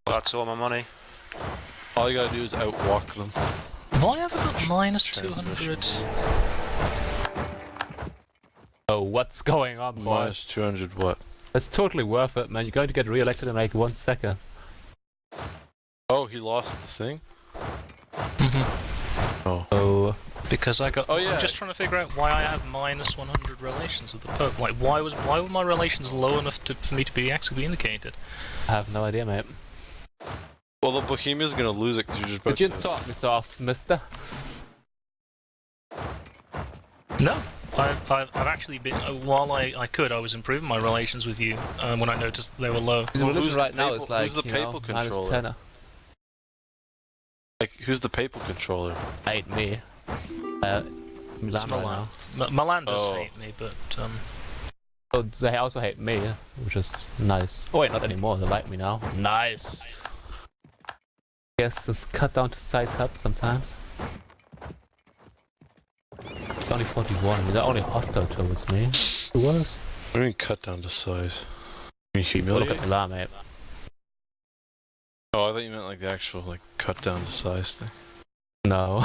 Well, that's all my money. All you gotta do is outwalk them. Why have I got minus 200? Oh, what's going on, boys? Minus 200 what? It's totally worth it, man. You're going to get re-elected in like 1 second. Oh, he lost the thing? Oh. Oh. Because I got. Oh, yeah. I'm just trying to figure out why I have minus 100 relations with the Pope. Like, why were my relations low enough for me to be excommunicated? I have no idea, mate. Well, the Bohemia's gonna lose it because you're just about Did you to... insult me soft, mister? No. I've actually been. While I could, I was improving my relations with you when I noticed they were low. His religion who's right the now papal- is like, who's the you know, papal minus controller? 10. Like, who's the papal controller? Hate me. Milan right now. Milan does Oh. hate me, but Oh, they also hate me, which is nice. Oh wait, not anymore. They like me now. Nice. Guess this cut down to size helps sometimes. It's only 41. They're only hostile towards me. Who was? What do you mean cut down to size? You mean Look humiliate? at Milan, mate. Oh, I thought you meant like the actual like cut down to size thing. No.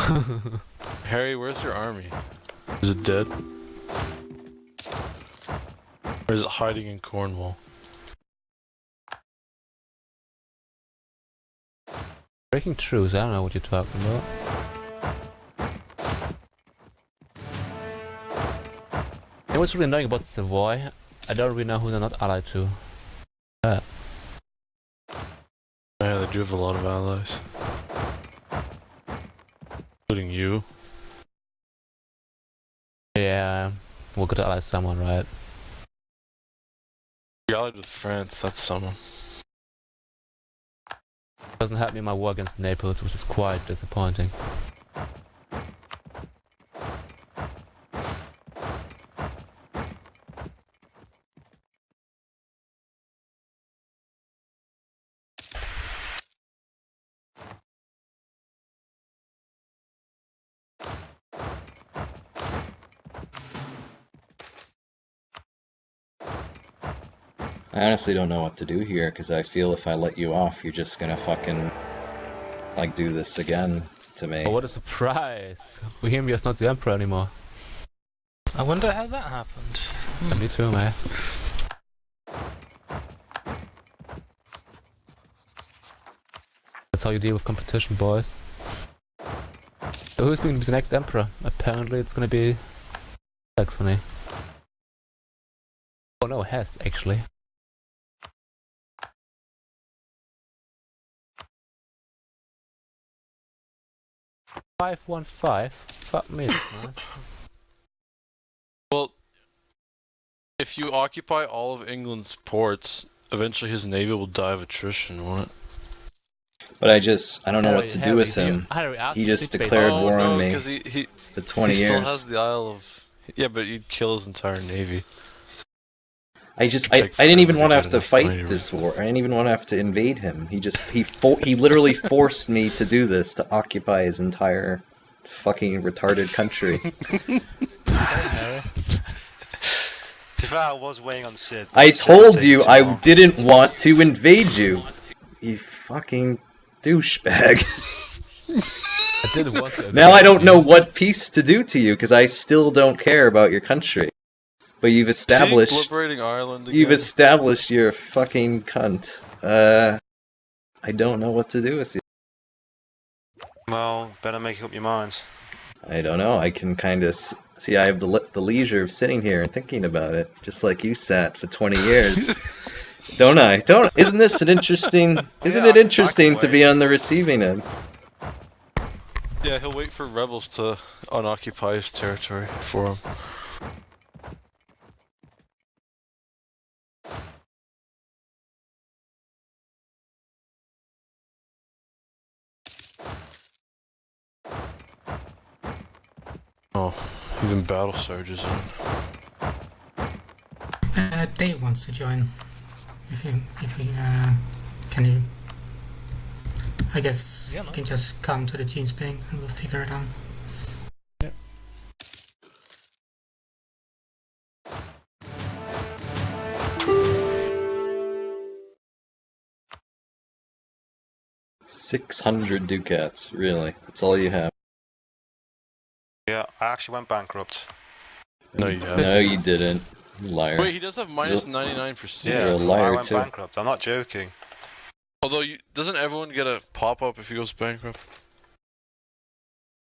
Harry, where's your army? Is it dead? Or is it hiding in Cornwall? Breaking truce. I don't know what you're talking about. You know what's really annoying about Savoy? I don't really know who they're not allied to. Yeah, they do have a lot of allies. Including you. Yeah, we're gonna ally someone, right? You're allied with France, that's someone. Doesn't help me in my war against Naples, which is quite disappointing. I honestly don't know what to do here because I feel if I let you off, you're just gonna fucking like do this again to me. Oh, what a surprise! Bohemia's not the emperor anymore. I wonder how that happened. Me too, man. That's how you deal with competition, boys. So who's going to be the next emperor? Apparently it's going to be Saxony. Oh no, Hesse, actually. 515? Fuck me, that's nice. Well, if you occupy all of England's ports, eventually his navy will die of attrition, won't it? But I don't know what to do with him. He just declared war on me for 20 he years. still has the Isle of... Yeah, but you'd kill his entire navy. I didn't even want to have to fight this war. I didn't even want to have to invade him. He literally forced me to do this, to occupy his entire fucking retarded country. To be fair, I was weighing on Sid. I told you I didn't want to invade you. You fucking douchebag. I didn't want to. Now I don't know what peace to do to you, because I still don't care about your country. But you've established... liberating Ireland again. You've established you're a fucking cunt. I don't know what to do with you. Well, better make up your mind. I don't know, I can kind of... See, I have the leisure of sitting here and thinking about it, just like you sat for 20 years. Don't I? Isn't this an interesting... Isn't it interesting to be on the receiving end? Yeah, he'll wait for rebels to unoccupy his territory for him. Oh, even battle surges in. Dave wants to join. Can you? I guess you can just come to the Teams ping and we'll figure it out. Yep. $600 ducats, really? That's all you have? Yeah, I actually went bankrupt. No, you haven't. No, you didn't. You liar. Wait, he does have minus 99%. Yeah, You're a liar I went too. bankrupt. I'm not joking. Although, doesn't everyone get a pop-up if he goes bankrupt?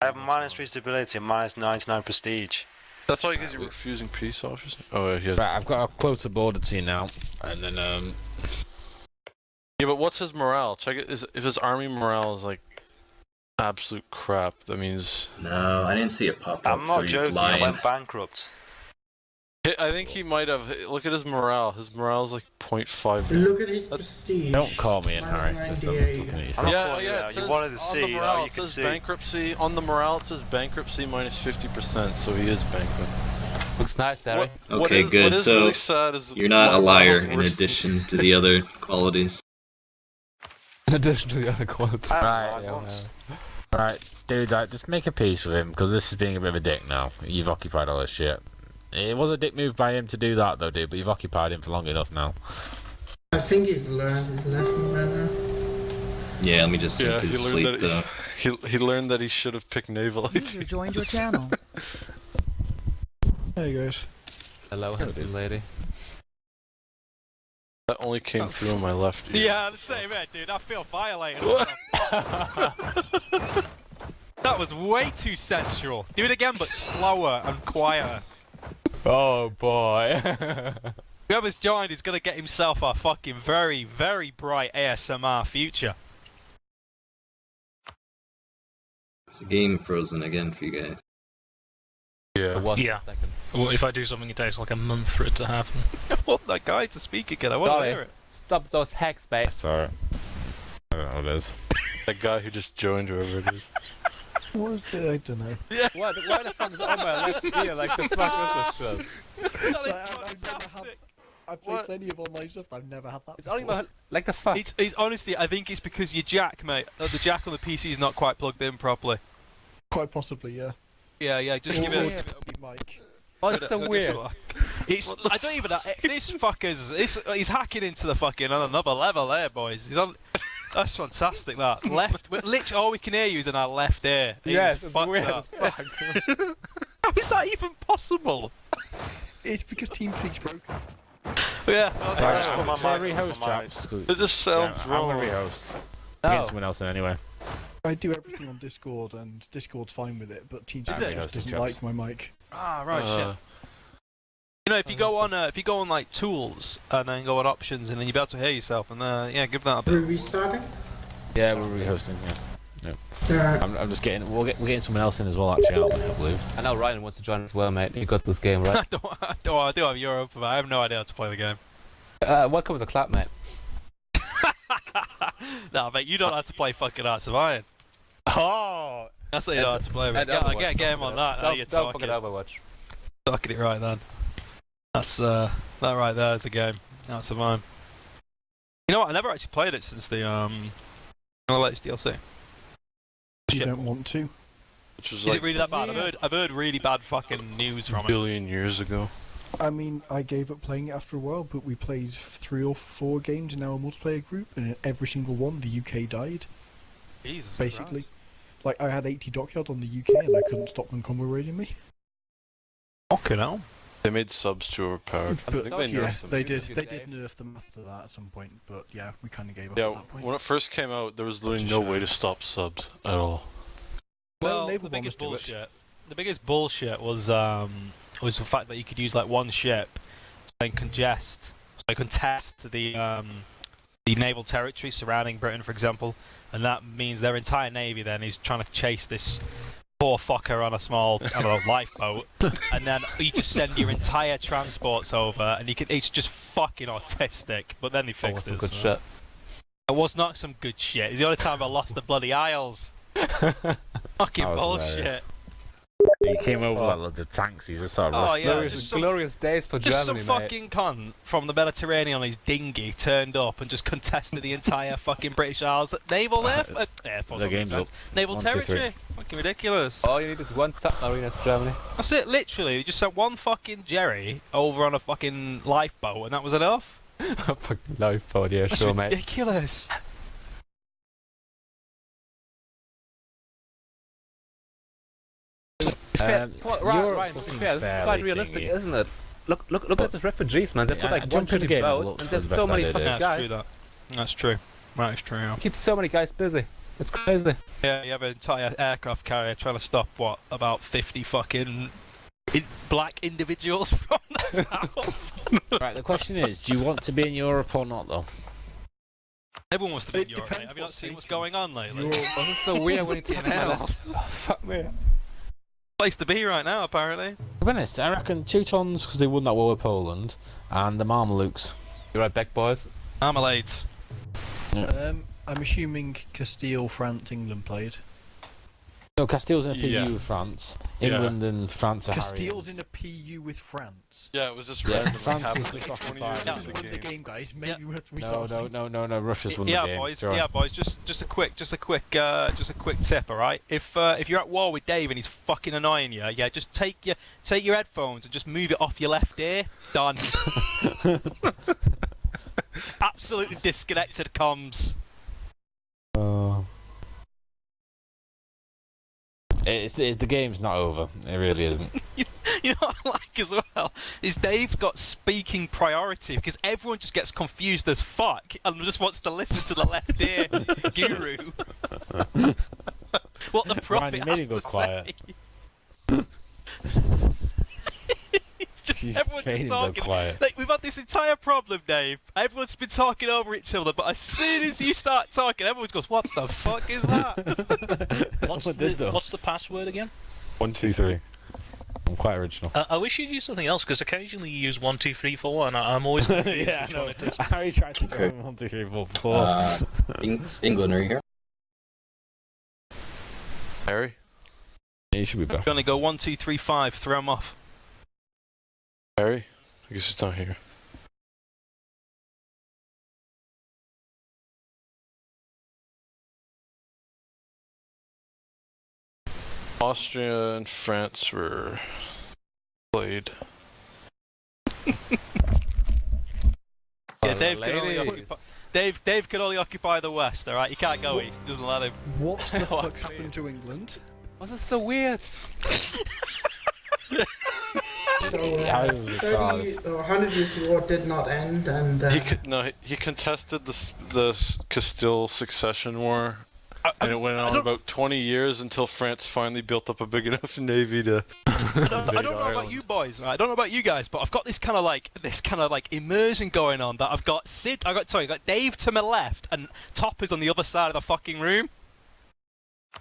I have minus 3 stability and minus 99 prestige. That's why you're refusing peace offers? Oh, yeah, he has... Right, I've got a closer border to you now, and then Yeah, but what's his morale? Check it. If his army morale is like absolute crap, that means... No, I didn't see it pop up. I'm not so he's joking, lying. I went bankrupt. I think he might have... Look at his morale. His morale is like 0.5. Look at his prestige. don't call me in, Harry. Just I'm just looking at you. I'm not Yeah, calling yeah, you it out. You says wanted to on see, the you morale, know, you it can says see. bankruptcy. On the morale, it says bankruptcy minus 50%, so he is bankrupt. Looks nice, Harry. Okay, good. What is So really sad is you're not a liar in worse addition to the other qualities. In addition to the other quotes. I have Right, five yeah, once. Right, dude, just make a peace with him, because this is being a bit of a dick now. You've occupied all this shit. It was a dick move by him to do that, though, dude, but you've occupied him for long enough now. I think he's learned his lesson right now. Yeah, let me just sink his fleet, though. He learned that he should have picked naval. User joined your channel. Hey guys. Hello, handsome lady. That only came through on my left ear. Yeah, the same here, dude. I feel violated. That was way too sensual. Do it again, but slower and quieter. Oh boy. Whoever's joined is gonna get himself a fucking very, very bright ASMR future. Is the game frozen again for you guys? Yeah. Yeah. Well, if I do something, it takes like a month for it to happen. I want that guy to speak again. I want to Sorry. hear it. Stop those hacks, mate. Sorry. I don't know what it is. That guy who just joined, whoever it is. What was it? I don't know. Why the fuck is it on my left ear? Like the fuck was this shit? That is I've never fantastic. I've played plenty of online stuff. I've never had that. It's only before. my, like the fuck. It's honestly, I think it's because your jack, mate. The jack on the PC is not quite plugged in properly. Quite possibly, yeah. Yeah, just give Or it. mic. Oh, it's so weird. It's I don't even know. This fucker's he's hacking into the fucking on another level there, boys. He's on. That's fantastic. That left, literally all we can hear you is in our left ear. Yes, It's it's weird fucked as up. fuck. How is that even possible? It's because TeamSpeak's broken. Yeah. Shall I rehost, chaps? 'Cause- It just sounds I'm wrong. gonna rehost. No. Get someone else in anyway. I do everything on Discord, and Discord's fine with it, but TeamSpeak it? just doesn't Chaps. like my mic. Ah, right, shit. You know, if you go on like tools and then go on options and then you'll be able to hear yourself and yeah, give that a Are we bit. restarting? Yeah, we're rehosting. Yeah. Alright. I'm just getting. We're getting someone else in as well. Actually, aren't we? I believe. I know Ryan wants to join as well, mate. You got this game, right? I do have Europe, but I have no idea how to play the game. Welcome to the club, mate. Nah, mate, you don't know how to play fucking Hearts of Iron. Oh! That's what you know how to play, mate. I get a game on that. Don't, You're don't talking. forget Overwatch. Talking it right then. That's that right there is a game. Hearts of Iron. You know what? I never actually played it since the latest DLC. You don't want to? Which was Is like it really that bad? I've heard really bad fucking news a from it. billion years ago. I mean, I gave up playing it after a while, but we played 3 or 4 games in our multiplayer group, and in every single one, the UK died. Jesus Basically. Christ. Like, I had 80 dockyard on the UK, and I couldn't stop them combo raiding me. Fucking hell. They made subs too overpowered. I But think they yeah, nerfed them. they did nerf them after that at some point, but yeah, we kind of gave up Yeah, at that point. when it first came out, there was literally no way to stop subs at all. Well, naval the biggest bombers do it. bullshit. The biggest bullshit was the fact that you could use like one ship and contest the naval territory surrounding Britain, for example, and that means their entire navy then is trying to chase this poor fucker on a small, I don't know, lifeboat, and then you just send your entire transports over, and it's just fucking autistic. But then they fixed it. Good shit. It was not some good shit. It's the only time I lost the bloody Isles. Fucking That was bullshit. hilarious. He came over like the tanks. He just sort of rushed. yeah, glorious, just some, glorious days for just Germany, some mate. fucking cunt from the Mediterranean on his dinghy turned up and just contested the entire fucking British Isles. Naval Air Force. The game's up. Naval 1, 2, 3. territory. Fucking ridiculous. All you need is one submarine to Germany. That's it, literally. You just sent one fucking Jerry over on a fucking lifeboat and that was enough. Fucking lifeboat, yeah, That's sure, mate. ridiculous. Ryan, Europe's to be fucking fair, this is quite fairly realistic, thingy. isn't it? Look at the refugees, man. They've got Yeah, like jumping 150 game boats, was and the there's so best many idea, fucking Yeah, guys. that's true. That's true. That is true. Yeah. Keeps so many guys busy. It's crazy. Yeah, you have an entire aircraft carrier trying to stop about 50 fucking black individuals from the south. Right. The question is, do you want to be in Europe or not, though? Everyone wants to be in It Europe. depends Mate. Have you not what's seen what's taken. going on lately? Was this so weird when you came Hell. out? Oh, fuck me. Place to be right now, apparently. To be honest, I reckon Teutons because they won that war with Poland, and the Mamelukes. You're right back, boys. Marmalades. I'm assuming Castile, France, England played. No, Castile's in a PU Yeah. with France. Yeah. England and France are Castile's harrying. in a PU with France. Yeah, it was just Yeah, randomly France is happening just 20 occupied. years Yeah. Just into win the the game. game, guys. Maybe worth No, resourcing. no. Russia's won the Yeah, game. boys. Sure. Yeah, boys. Just a quick tip, all right? If you're at war with Dave and he's fucking annoying you, yeah, just take your headphones and just move it off your left ear. Done. Absolutely disconnected comms. The game's not over. It really isn't. You know what I like as well is Dave's got speaking priority because everyone just gets confused as fuck and just wants to listen to the left ear guru. What the prophet you made has it go to quiet. say. It's just, She's everyone's just fading go talking. quiet. Like, we've had this entire problem, Dave. Everyone's been talking over each other, but as soon as you start talking, everyone goes, "What the fuck is that?" What's What did the though? what's the password again? 1, 2, 3. I'm quite original. I wish you'd use something else because occasionally you use 1, 2, 3, 4, and I'm always confused Yeah, which I know. one it is. Harry tried to Okay. join 1, 2, 3, 4, 4. England, are you here? Harry? You should be back. Gonna go 1, 2, 3, 5. Throw him off. Harry? I guess he's not here. Austria and France were played. Yeah, Dave can only occupy the west. All right, he can't go east. Doesn't let him. What the fuck happened to England? Was this so weird? So, Yeah, it was 30 or 100 Years War did not end, and He contested the Castile Succession War, and it went on about 20 years until France finally built up a big enough navy to. I don't know about you boys. Right? I don't know about you guys, but I've got this kind of like immersion going on. That I've got I got Dave to my left, and Top is on the other side of the fucking room.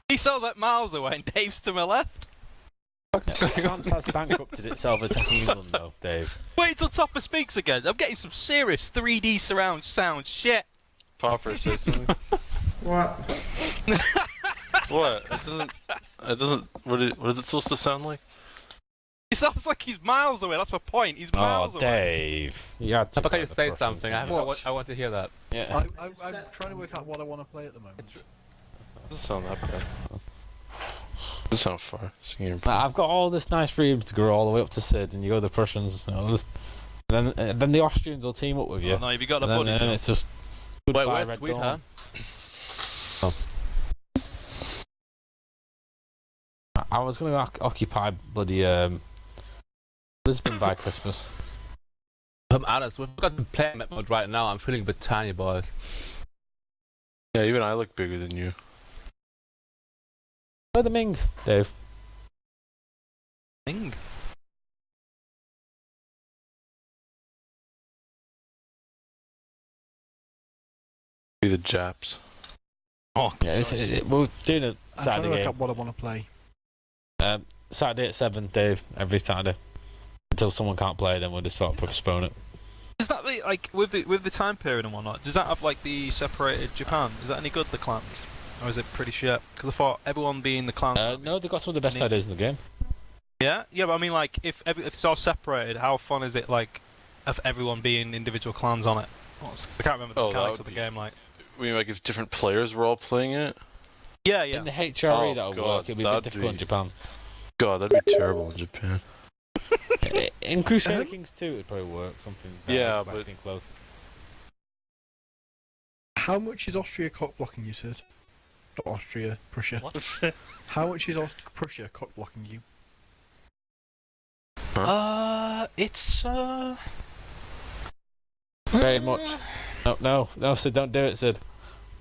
He sounds like miles away, and Dave's to my left. France has bankrupted itself attacking England, though, Dave. Wait till Topper speaks again. I'm getting some serious 3D surround sound shit. Popper, say something. What? What? It doesn't. What is it supposed to sound like? It sounds like he's miles away. That's my point. He's miles away. Dave. You had to How can go you the say Prussians something? in. I want to hear that. Yeah. I'm trying to work out what I want to play at the moment. It doesn't sound that bad. It doesn't sound far. I've got all this nice freedom to go all the way up to Sid, and you go the Prussians, and then the Austrians will team up with you. Oh, no, have you got a and buddy? then it's just Wait, goodbye, where's Red Sweetheart? Dawn. I was going to occupy bloody Lisbon by Christmas. I'm honest, we've got to play map mode right now. I'm feeling a bit tiny, boys. Yeah, even I look bigger than you. Where the Ming, Dave? Ming? Be the Japs. Oh, Yeah, we're doing a I'm trying to Saturday work game. out what I want to play. Saturday at 7, Dave, every Saturday. Until someone can't play, then we'll just sort of postpone it. Is that the, like, with the time period and whatnot, does that have, like, the separated Japan? Is that any good, the clans? Or is it pretty shit? Because I thought everyone being the clans... No, they've got some of the best ideas in the game. Yeah? Yeah, but I mean, like, if it's all separated, how fun is it, like, of everyone being individual clans on it? I can't remember the mechanics of the game, like... I mean, like, if different players were all playing it? Yeah, yeah. In the HRE, that'll work. It'll be a bit difficult in Japan. God, that'd be terrible in Japan. In Crusader Kings 2, it'd probably work. Something. Yeah, but close. How much is Austria cock blocking you, Sid? Not Austria, Prussia. What? How much is Prussia cock blocking you? It's Very much. No, Sid, don't do it, Sid.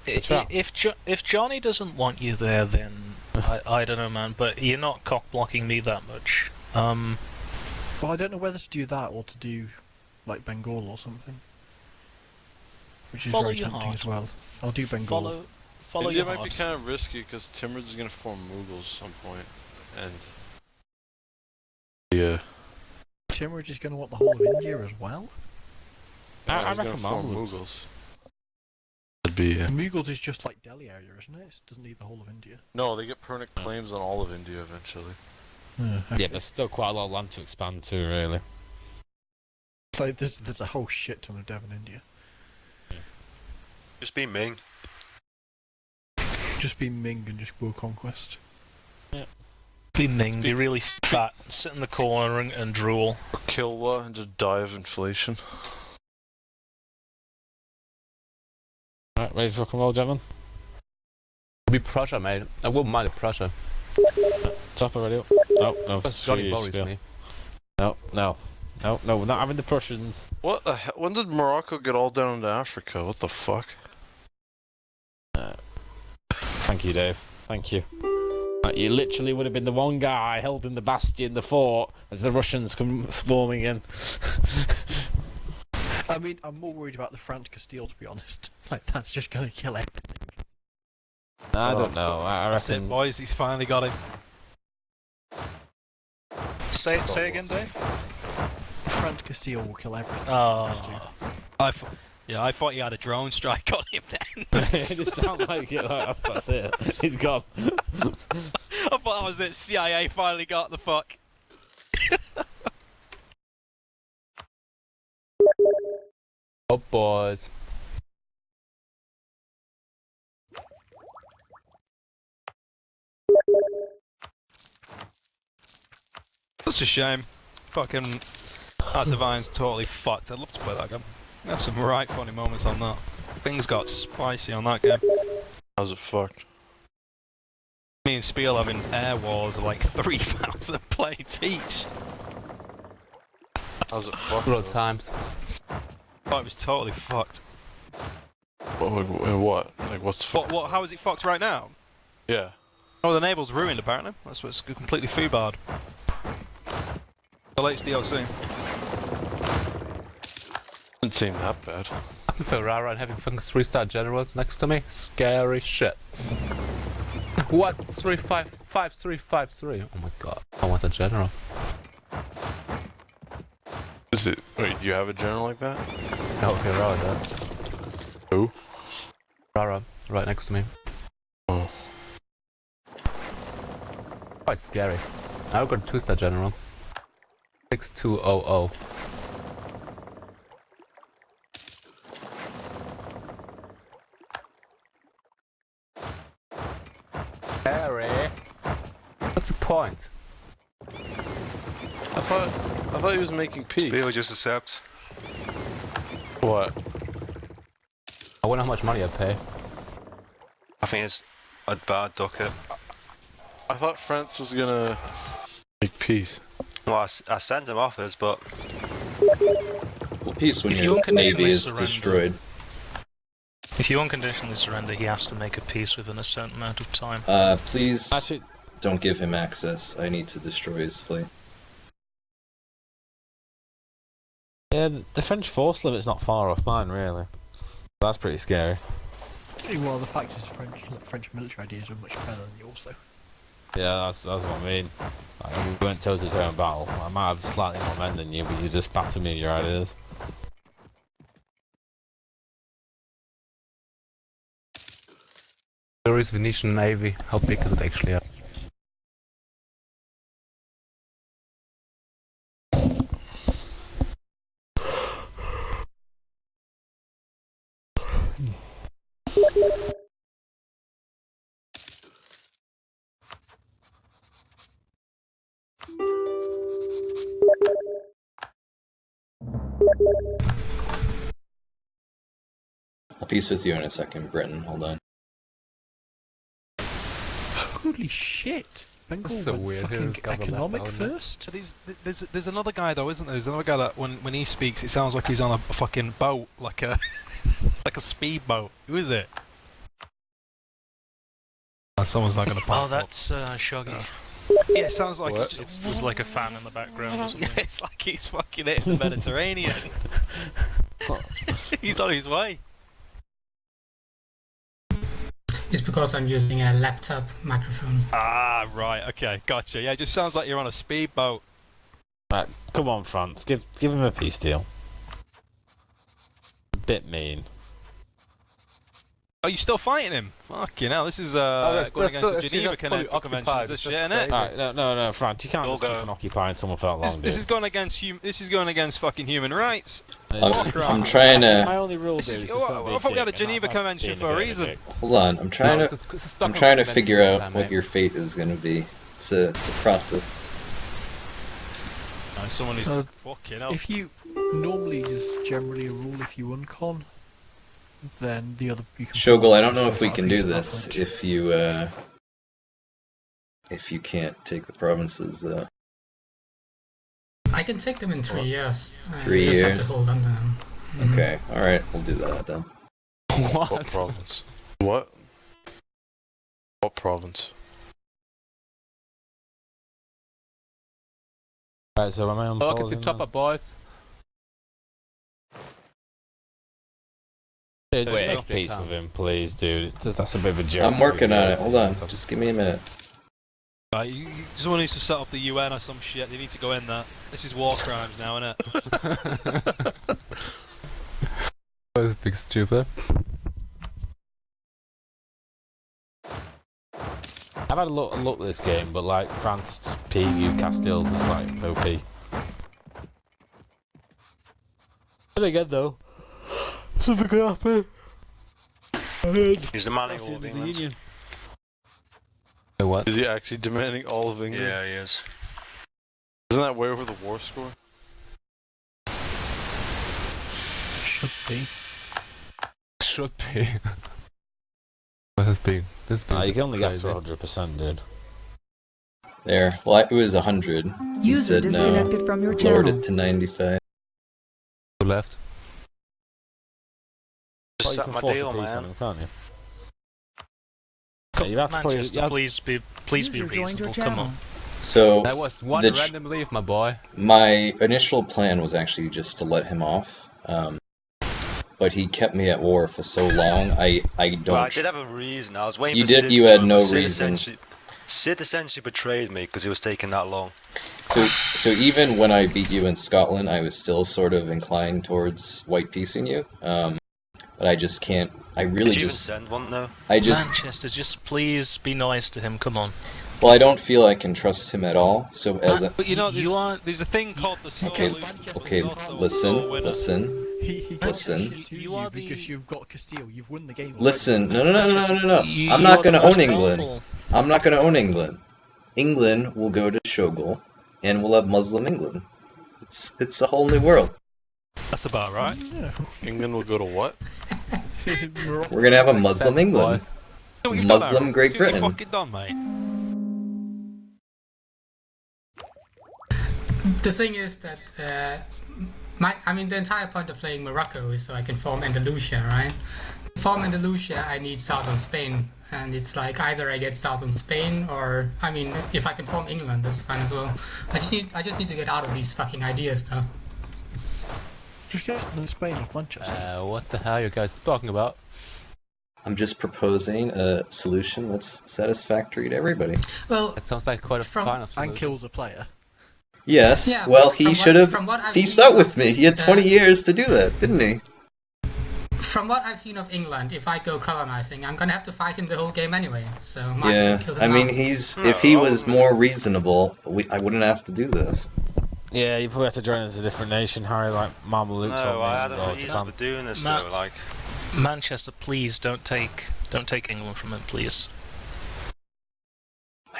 If Johnny doesn't want you there, then I don't know, man. But you're not cock blocking me that much. Well, I don't know whether to do that or to do, like, Bengal or something. Which is Follow very your tempting heart. as well. I'll do Bengal. Follow India your might be heart. kind of risky because Timur's is going to form Mughals at some point, and yeah, Timur is just going to want the whole of India as well. I he's gonna reckon form Mongols. Mughals. That'd be Mughals is just like Delhi area, isn't it? It doesn't need the whole of India. no. They get permanent claims on all of India eventually. Yeah, there's still quite a lot of land to expand to, really. It's like there's a whole shit ton of dev in India. Just be Ming. Just be Ming and just world conquest. Be Ming, be really fat, sit in the corner and drool. Or Kilwa and just die of inflation. Right, ready for rock and roll, gentlemen? Be Prussia, mate. I wouldn't mind a Prussia. Top already up. No. That's Johnny Jeez, worries yeah. me. No, we're not having the Prussians. What the hell? When did Morocco get all down into Africa? What the fuck? Thank you, Dave. Thank you. You literally would have been the one guy held in the bastion, the fort, as the Russians come swarming in. I mean, I'm more worried about the Franz Castile, to be honest. Like, that's just going to kill everything. I don't know. I That's it, reckon. boys. He's finally got him. Say again, Dave. Franz Castile will kill everything. Oh. I thought you had a drone strike on him then. It didn't sound like it. That's it. He's gone. I thought that was it. CIA finally got the fuck. Oh, boys. Such a shame. Fucking Hearts of Iron's totally fucked. I'd love to play that game. There's some right funny moments on that. Things got spicy on that game. How's it fucked? Me and Spiel having air wars of like 3,000 plates each. How's it fucked? Good old times. Oh, it was totally fucked. What? Like, what's fucked? What? How is it fucked right now? Yeah. Oh, the naval's ruined apparently. That's what's completely foobarred. The latest DLC. Doesn't seem that bad. Ferrara and having fucking 3-star generals next to me. Scary shit. What? 5353. Oh my god. I want a general. Is it? Wait, do you have a general like that? Oh, okay, Rara does. Who? Rara, right next to me. Oh. Quite scary. I've got a 2-star general. 6200. Harry! What's the point? I thought he was making peace. Bill just accept. What? I wonder how much money I pay. I think it's a bad ducat. I thought France was gonna make peace. Well, I sent him offers, but Well, peace when If your you navy unconditionally is surrender- destroyed. If you unconditionally surrender, he has to make a peace within a certain amount of time. Please Actually, don't give him access. I need to destroy his fleet. yeah, the French force limit's not far off mine, really. That's pretty scary. Well, the fact is, French military ideas are much better than yours, though. Yeah, that's what I mean. Like, we went toe to toe in battle. I might have slightly more men than you, but you just batter me with your ideas. Where is Venetian Navy? How big is it actually? I'll peace with you in a second, Britain. Hold on. Holy shit! Bengal That's so went weird. fucking Who's got the economic left out, first. There's another guy though, isn't there? There's another guy that when he speaks, it sounds like he's on a fucking boat, like a like a speedboat. Who is it? Someone's not gonna pop Oh, up. that's Shoggy. Yeah, it sounds like There's like a fan in the background or something. Yeah, it's like he's fucking hitting the Mediterranean. He's on his way. It's because I'm using a laptop microphone. Ah, right, okay, gotcha. Yeah, it just sounds like you're on a speedboat. Right, come on, France. Give him a peace deal. A bit mean. Oh, you still fighting him? Fucking hell, this is going against the Geneva Conventions, this shit, innit? Alright, no, France, you can't just keep on occupying someone for that long, This dude. is going against this is going against fucking human rights. I'm trying to. My only rule, dude, This is is, just don't be I thought we had a dick, and Geneva that's Convention being for a bit of reason. dick. Hold on. I'm trying No, to. it's a I'm Stockholm trying to Convention figure this out time, what mate. your fate is going to be. It's a process. No, someone who's fucking hell. If you normally is generally a rule if you uncon, then the other you can. Shogal, I don't know if we sort can out a do piece at that this point. if you can't take the provinces. I can take them in 3 years. 3 You just have years? to hold on to them. Mhm. Okay, all right, we'll do that then. What province? What? What province? Right, so am I on Oh, pause it's a now? chopper, boys. Dude, just Wait, make actually, peace calm. with him, please, dude. It's just, that's a bit of a joke. I'm working on it. Hold on, just give me a minute. Right, someone needs to set up the UN or some shit. They need to go in there. This is war crimes now, innit? Oh, big stupid. I've had a look at this game, but like France, PU, Castile is like OP. But again, though, something could happen. He's demanding all of England. What? Is he actually demanding all of England? Yeah, he is. Isn't that way over the war score? Should be. Should be. What has been? This has been You can only get crazy. to 100%, dude. There. Well, it was 100. You User said disconnected from your Lowered channel. it to 95. Who left? Just Well, set you my can force deal, a peace man. on him, can't you? Yeah, you have to play, Manchester, you have, please be User joined your reasonable. Come channel. on. So That was one the random leave, my boy. my initial plan was actually just to let him off. but he kept me at war for so long. I don't. Well, I did have a reason. I was waiting You for did. Sid You to had join, no but reason. Sid essentially betrayed me because it was taking that long. So even when I beat you in Scotland, I was still sort of inclined towards white piecing you. But I just can't. I really Did you even just. send one though? Manchester, just please be nice to him. Come on. Well, I don't feel I can trust him at all. So as a. But you know, You are- there's a thing called the soul. Okay, loop, okay, which is also a listen, soul winner. listen. He Listen. can to You you are the- because you've got Castile. You've won the game. Listen, no. I'm You not are the gonna most own England. powerful. I'm not gonna own England. England will go to Shogol, and we'll have Muslim England. It's a whole new world. That's about right. England will go to what? We're gonna have a Muslim England. See what you've done, Muslim Aaron. Great See what Britain. you've fucking done, mate. The thing is that the entire point of playing Morocco is so I can form Andalusia, right? To form Andalusia, I need southern Spain, and it's like either I get southern Spain or if I can form England, that's fine as well. I just need to get out of these fucking ideas, though. Just get in Spain off Manchester. What the hell are you guys talking about? I'm just proposing a solution that's satisfactory to everybody. Well, It sounds like quite a fine of And solution. kills a player. Yes. Yeah, well, but he from should have. from what I've He seen stuck of, with me. He had 20 years to do that, didn't he? From what I've seen of England, if I go colonizing, I'm gonna have to fight him the whole game anyway. So might as well Yeah. kill him I mean, now. if he was more reasonable, I wouldn't have to do this. Yeah, you probably have to join as a different nation, Harry, like Mamelukes No, or I had Ming a or reason Japan. for doing this Ma- though. Like, Manchester, please don't take England from him, please.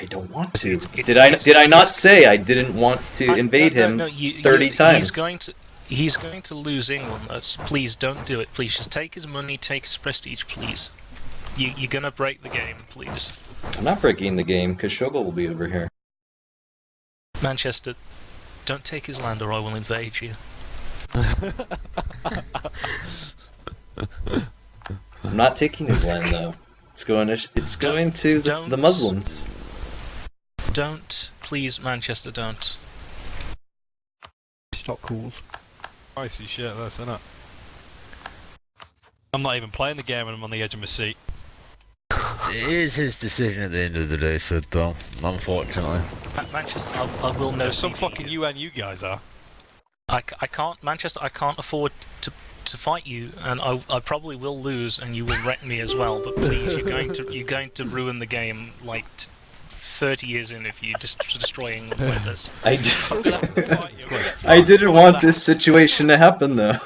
I don't want to. It's- Did I not say I didn't want to invade him 30 times? He's going to lose England. Please don't do it. Please just take his money, take his prestige, please. You're gonna break the game, please. I'm not breaking the game because Shogol will be over here. Manchester, don't take his land or I will invade you. I'm not taking his land though. It's going to the Muslims. Don't, please, Manchester, don't. It's not cool. Icy shit, that's isn't it? I'm not even playing the game and I'm on the edge of my seat. It is his decision at the end of the day, Sid, though, unfortunately. Manchester, I will know Some fucking UN you guys are. I can't, Manchester, I can't afford to fight you, and I probably will lose, and you will wreck me as well. But please, you're going to ruin the game like 30 years in if you just destroy England like this. I didn't want this situation to happen though.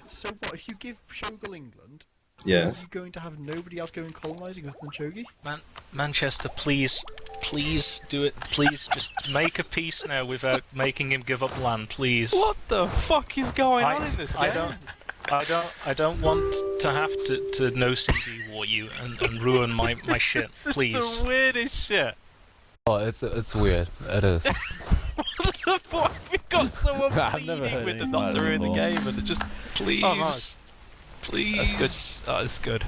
So what, if you give Shogol England, Yeah. are you going to have nobody else going colonising other than Shogi? Manchester, please do it. Please, just make a peace now without making him give up land, please. What the fuck is going on in this game? I don't want to have to no CD war you and ruin my shit, please. This is the weirdest shit. Oh, it's weird. It is. What the fuck? We got someone I've never pleading heard with the anything not like to this ruin the before. game and it just... Please. Oh, nice. Please. That's good. That's good.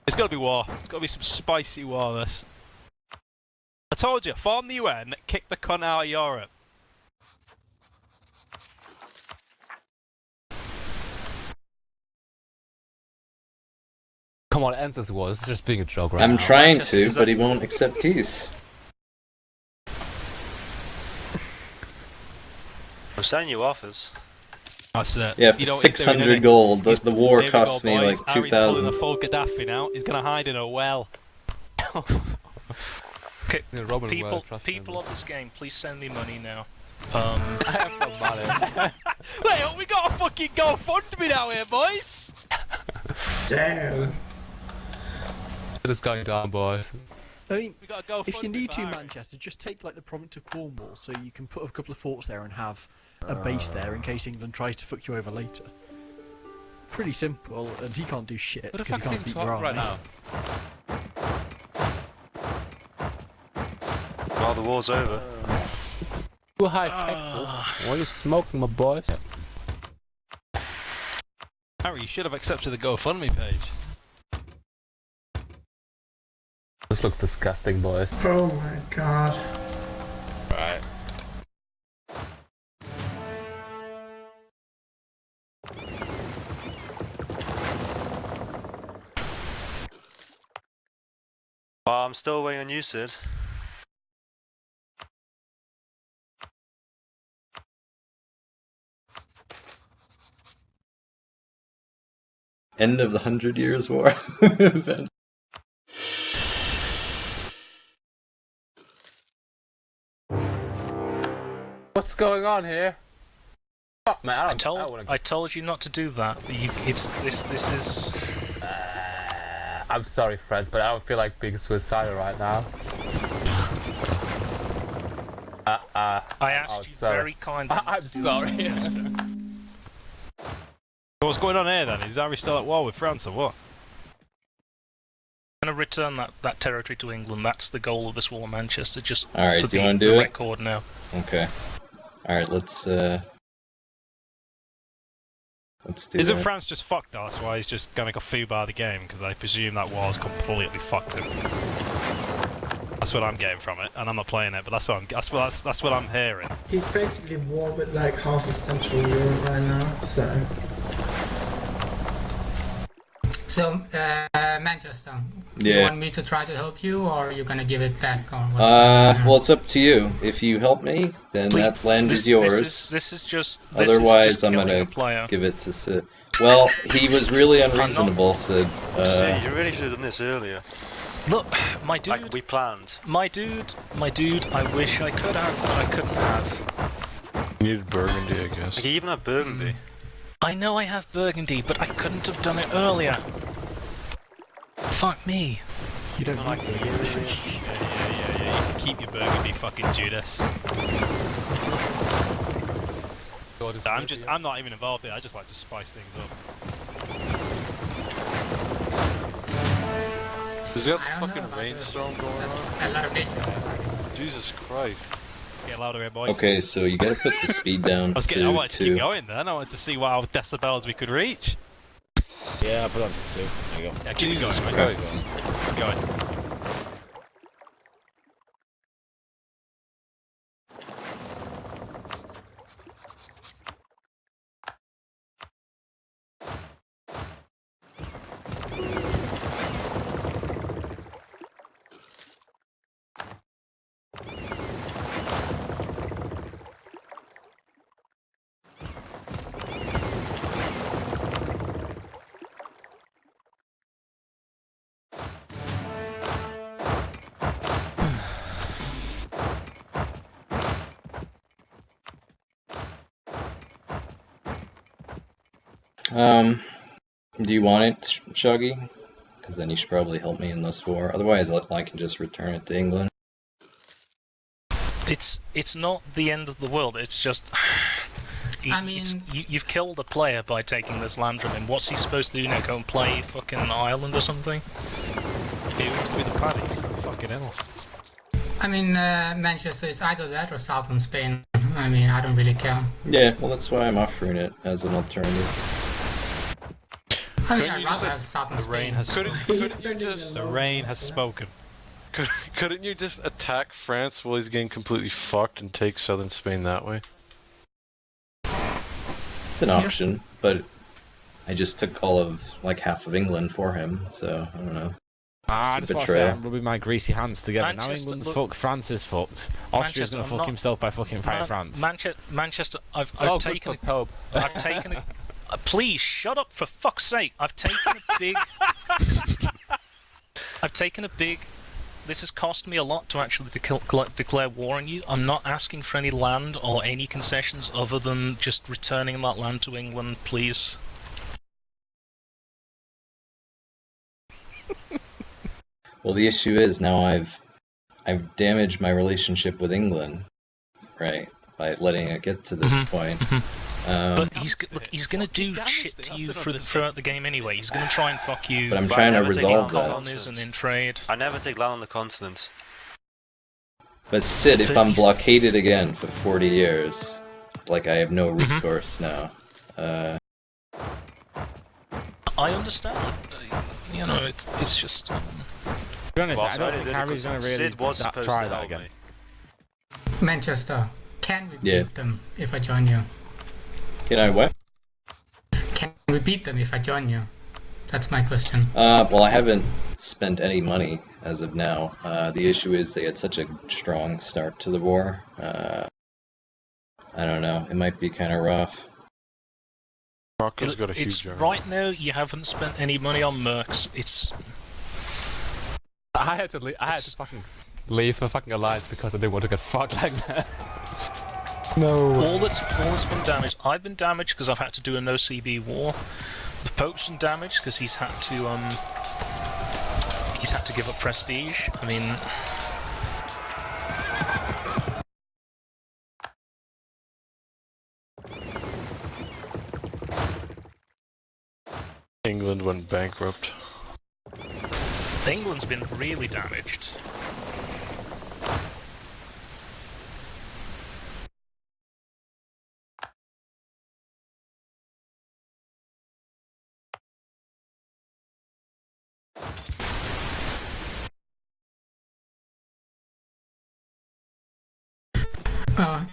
It's gotta be war. It's gotta be some spicy war, this. I told you, form the UN, kick the cunt out of Europe. Come on, end this war. It's just being a joke right now. I'm trying to, but he won't accept peace. I'm sending you offers. That's it. Yeah, You know what he's 600 doing, innit? gold. The war Here we go, cost me boys. like Harry's pulling 2,000. a full Gaddafi now. He's gonna hide in a well. Okay, Yeah, Roman people well, trust him. of this game, please send me money now. I have no money. Wait, we got a fucking GoFundMe now here, boys! Damn. It is going down, boys. I mean, We got a GoFundMe if you need for to, Harry. Manchester, just take like the province of Cornwall, so you can put a couple of forts there and have a base there in case England tries to fuck you over later. Pretty simple, and he can't do shit What the because fuck he are can't you beat your talking army. right now? Well, the war's over. Too high Texas. What are you smoking, my boys? Harry, you should have accepted the GoFundMe page. This looks disgusting, boys. Oh my god. Right. Well, I'm still waiting on you, Sid. End of the 100 Years' War. What's going on here? Fuck, man, I told you not to do that. This is. I'm sorry, friends, but I don't feel like being suicidal right now. I asked you very kindly. I'm sorry. What's going on here then? Is Irish still at war with France or what? I'm going to return that territory to England. That's the goal of this war, Manchester. Just Alright, for do you want to do the it? record now. Okay. Alright, let's do Isn't that. France just fucked though? That's why he's just going to go foobar the game, because I presume that war's completely fucked him. That's what I'm getting from it, and I'm not playing it, but that's what I'm hearing. He's basically war with like half of Central Europe right now, so. So, Manchester, do you Yeah. want me to try to help you, or are you gonna give it back, or what's Well, it's up to you. If you help me, then that land is yours. This is just. Otherwise, I'm killing gonna a player. give it to Sid. Well, he was really unreasonable, Sid. Sid, you really should have done this earlier. Look, my dude. Like we planned. My dude. I wish I could have, but I couldn't have. You needed Burgundy, I guess. Like, you even have Burgundy. I know I have Burgundy, but I couldn't have done it earlier. Fuck me. You don't like it. Yeah. You can keep your Burgundy, fucking Judas. I'm not even involved here. I just like to spice things up. Does he have I a don't fucking know about rainstorm this. going on? That's a lot of nature. Jesus Christ. Get louder here, boys. Okay, so you gotta put the speed down I to wanted to 2. keep going then. I wanted to see what decibels we could reach. Yeah, I put on to 2. There you go. Yeah, keep Jesus going, mate. Christ. Keep going. Do you want it, Shuggy? Because then you should probably help me in this war. Otherwise, I can just return it to England. It's not the end of the world. It's just. I mean, you've killed a player by taking this land from him. What's he supposed to do now? Go and play fucking Ireland or something? He wants to be the Paddies. Fucking hell. I mean, Manchester is either that or southern Spain. I mean, I don't really care. Yeah, well, that's why I'm offering it as an alternative. I mean, Couldn't I'd you rather just- have southern The Spain. rain has Couldn't you just The rain has spoken. couldn't you just attack France while he's getting completely fucked and take southern Spain that way? It's an option, but I just took all of, like, half of England for him, so, I don't know. I It's just a want to say betrayal. I'm rubbing my greasy hands together. Now Manchester, England's look- fucked, France is fucked. Austria's Manchester, gonna I'm fuck not- himself by fucking fighting France. Manchester. I've Oh, taken. good for Pope. I've taken a. Please shut up, for fuck's sake! I've taken a big. I've taken a big. This has cost me a lot to actually declare war on you. I'm not asking for any land or any concessions other than just returning that land to England, please. Well, the issue is now I've damaged my relationship with England, right, by letting it get to this point. But he's gonna do shit to you throughout the game anyway. He's gonna try and fuck you. But I'm trying to never take resolve land on the that. colonies and in trade. I never take land on the continent. But Sid, if But I'm he's- blockaded again for 40 years, like I have no recourse now. I understand. You know, it's just. To be honest, Well, I don't I think did it Harry's because gonna really Sid was supposed try to that help again. me. Manchester, can we beat Yeah. them if I join you? Can I what? Can we beat them if I join you? That's my question. Well, I haven't spent any money as of now. The issue is they had such a strong start to the war. I don't know. It might be kind of rough. Morocco's got a It's huge army. right now. You haven't spent any money on mercs. It's I had to fucking leave the fucking alliance because I didn't want to get fucked like that. No. all that's been damaged. I've been damaged because I've had to do a no CB war. The Pope's been damaged because he's had to give up prestige. I mean, England went bankrupt. England's been really damaged.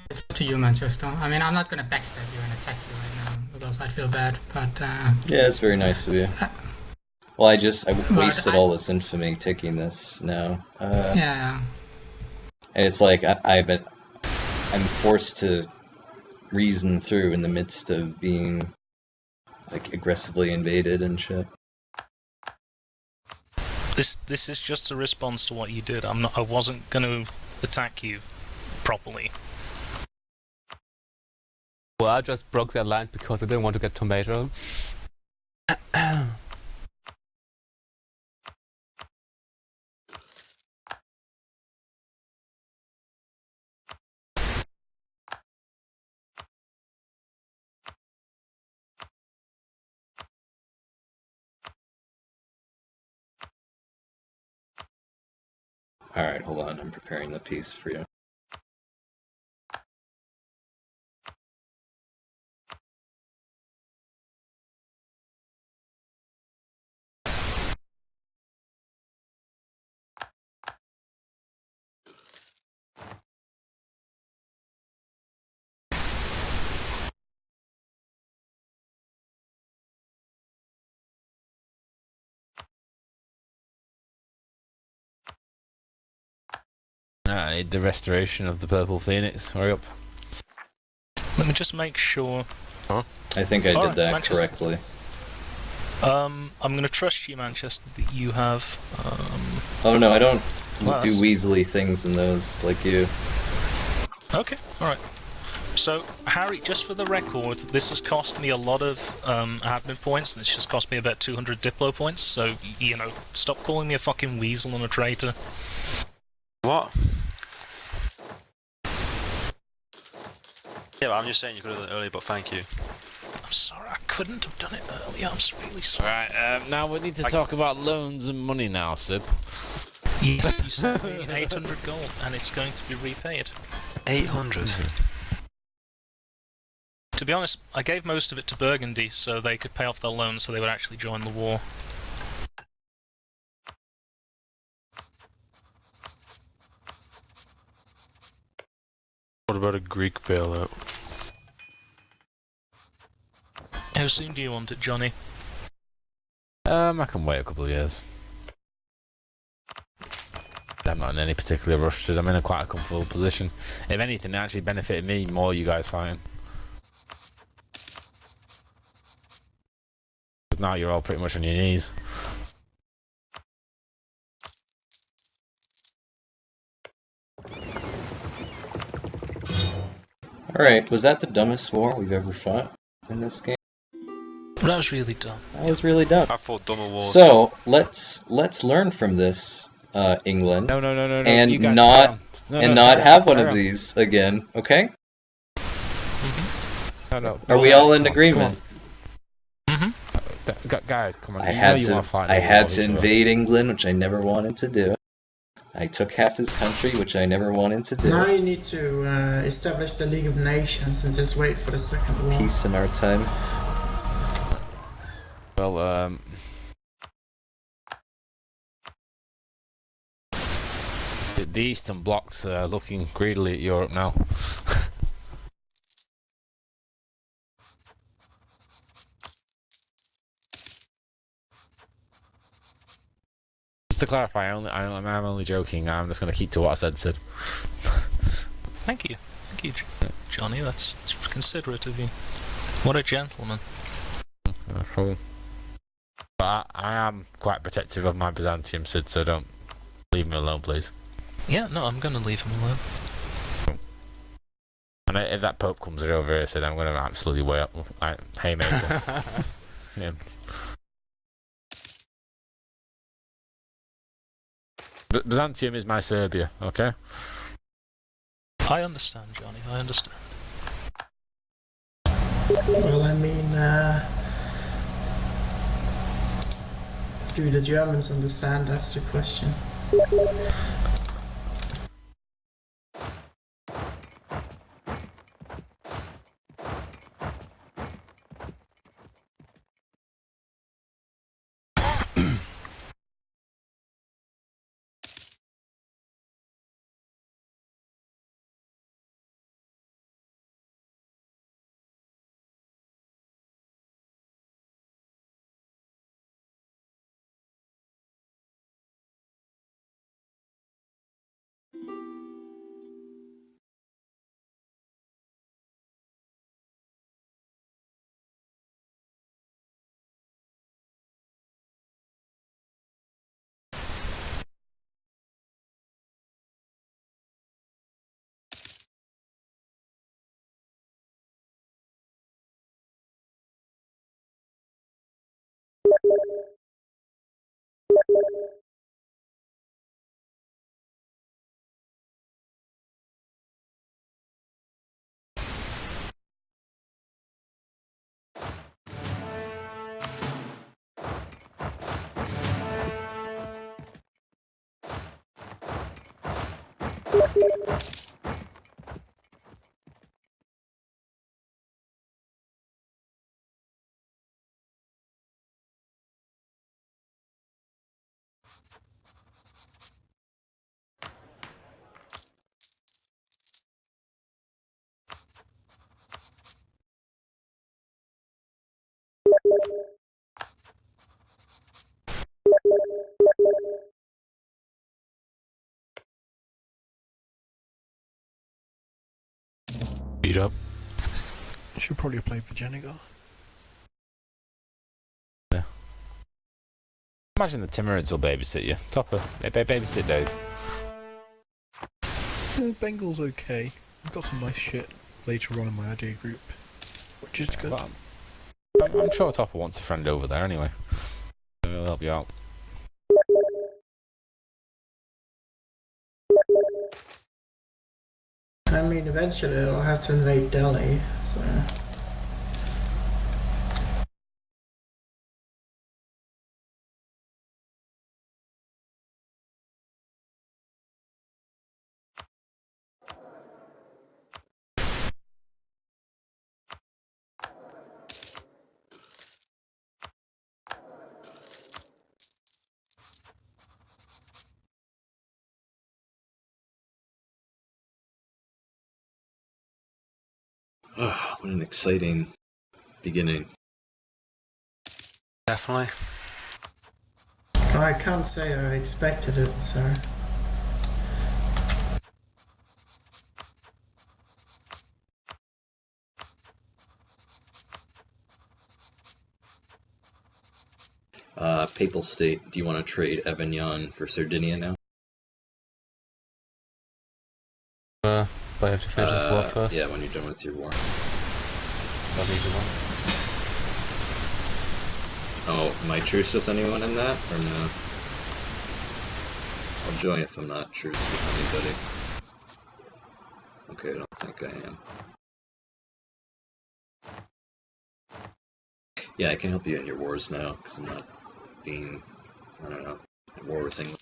It's up to you, Manchester. I mean, I'm not gonna backstab you and attack you right now because I'd feel bad, but Yeah, it's very nice of you. Well, I wasted all this infamy taking this now. yeah. And it's like I'm forced to reason through in the midst of being like aggressively invaded and shit. This is just a response to what you did. I wasn't going to attack you properly. Well, I just broke the alliance because I didn't want to get tomato. Alright, hold on. I'm preparing the piece for you. I need the restoration of the Purple Phoenix. Hurry up. Let me just make sure. I think I did Alright, that Manchester. correctly. I'm going to trust you, Manchester, that you have. Oh no, I don't Well, do that's- Weasley things in those like you. Okay, alright. So, Harry, just for the record, this has cost me a lot of admin points, and it's just cost me about 200 Diplo points, so, you know, stop calling me a fucking weasel and a traitor. What? Yeah, but I'm just saying you could have done it earlier, but thank you. I'm sorry, I couldn't have done it earlier, I'm really sorry. Right, now we need to talk about loans and money now, Sid. Yes, you sent me 800 gold, and it's going to be repaid. 800? To be honest, I gave most of it to Burgundy so they could pay off their loans so they would actually join the war. What about a Greek bailout? How soon do you want it, Johnny? I can wait a couple of years. I'm not in any particular rush, I'm in quite a comfortable position. If anything, it actually benefited me more, you guys fighting. Because now you're all pretty much on your knees. Alright, was that the dumbest war we've ever fought in this game? That was really dumb. That was really dumb. I fought dumber wars. So let's learn from this, England, No, and you guys not carry on. No, not carry have on, one carry of on. these again. Okay? No. Are we all in Come on, agreement? Guys, come on. I you had know you to wanna fight I over had each to other. invade England, which I never wanted to do. I took half his country, which I never wanted to do. Now you need to establish the League of Nations and just wait for the second war. Peace in our time. Well, the Eastern Bloc's looking greedily at Europe now. Just to clarify, I'm only joking. I'm just going to keep to what I said, Sid. Thank you, Johnny. That's considerate of you. What a gentleman. Cool. But I am quite protective of my Byzantium, Sid, so don't leave me alone, please. Yeah, no, I'm going to leave him alone. And if that Pope comes over here, Sid, I'm going to absolutely way up. Hey, mate. Yeah. Byzantium is my Serbia, okay? I understand, Johnny. I understand. Well, I mean, do the Germans understand? That's the question. Beat up. Should probably have played for Jenigar. Yeah. Imagine the Timurids will babysit you. Topper, babysit Dave. Bengal's okay. I've got some nice shit later on in my idea group, which is good. Well, I'm sure Topper wants a friend over there anyway. So he'll help you out. I mean, eventually I'll have to invade Delhi, so... What an exciting beginning. Definitely. I can't say I expected it, so... Papal State, do you want to trade Avignon for Sardinia now? But I have to finish this war first. Yeah, when you're done with your war. That'll be the one. Oh, am I truce with anyone in that, or no? I'll join if I'm not truce with anybody. Okay, I don't think I am. Yeah, I can help you in your wars now, because I'm not being, I don't know, at war with England.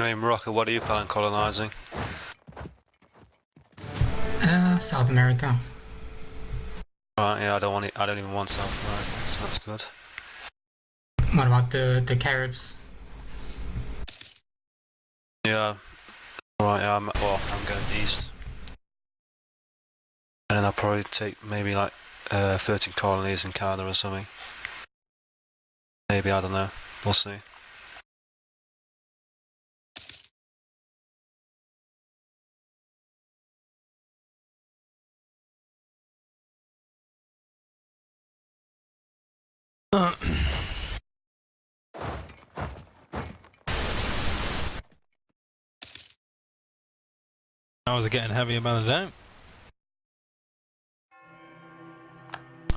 Hey, Morocco, what are you planning colonising? South America. Right, yeah, I don't even want South America, so that's good. What about the Caribs? Yeah. Right, yeah, I'm going east. And then I'll probably take maybe like 13 colonies in Canada or something. Maybe, I don't know. We'll see. Hours are getting heavier by the day.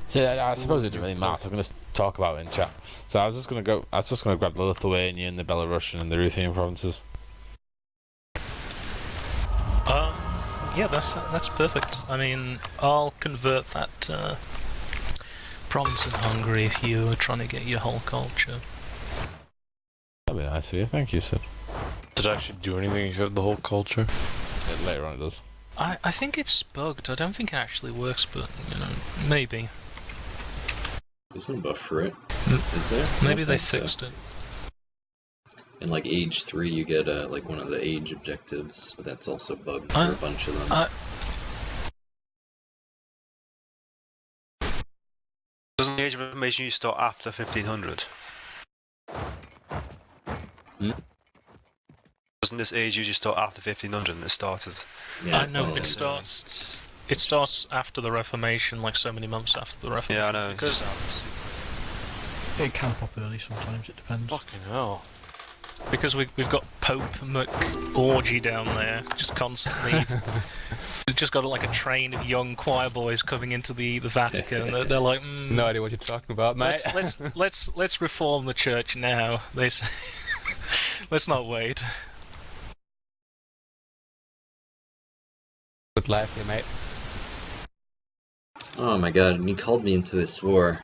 So I suppose it doesn't really matter. So I'm going to talk about it in chat. So I was just going to grab the Lithuanian, the Belarusian, and the Ruthenian provinces. Yeah, that's perfect. I mean, I'll convert that province in Hungary if you are trying to get your whole culture. That'd be nice of you. Thank you, Sid. Did it actually do anything if you have the whole culture? Yeah, later on it does. I think it's bugged. I don't think it actually works, but, you know, maybe. Isn't buff for it? Mm. Is there? Maybe they fixed it. In like age 3 you get like one of the age objectives, but that's also bugged for a bunch of them. Doesn't the Age of Information start after 1500? Doesn't this age usually start after 1500 and it started? Yeah, no, it starts after the Reformation, like so many months after the Reformation. Yeah, I know. Because It can pop early sometimes, it depends. Fucking hell. Because we've got Pope McOrgy down there, just constantly. We've just got like a train of young choir boys coming into the Vatican, and they're like, No idea what you're talking about, mate. let's reform the church now. They say, let's not wait. Good life here, mate. Oh my god, and he called me into this war.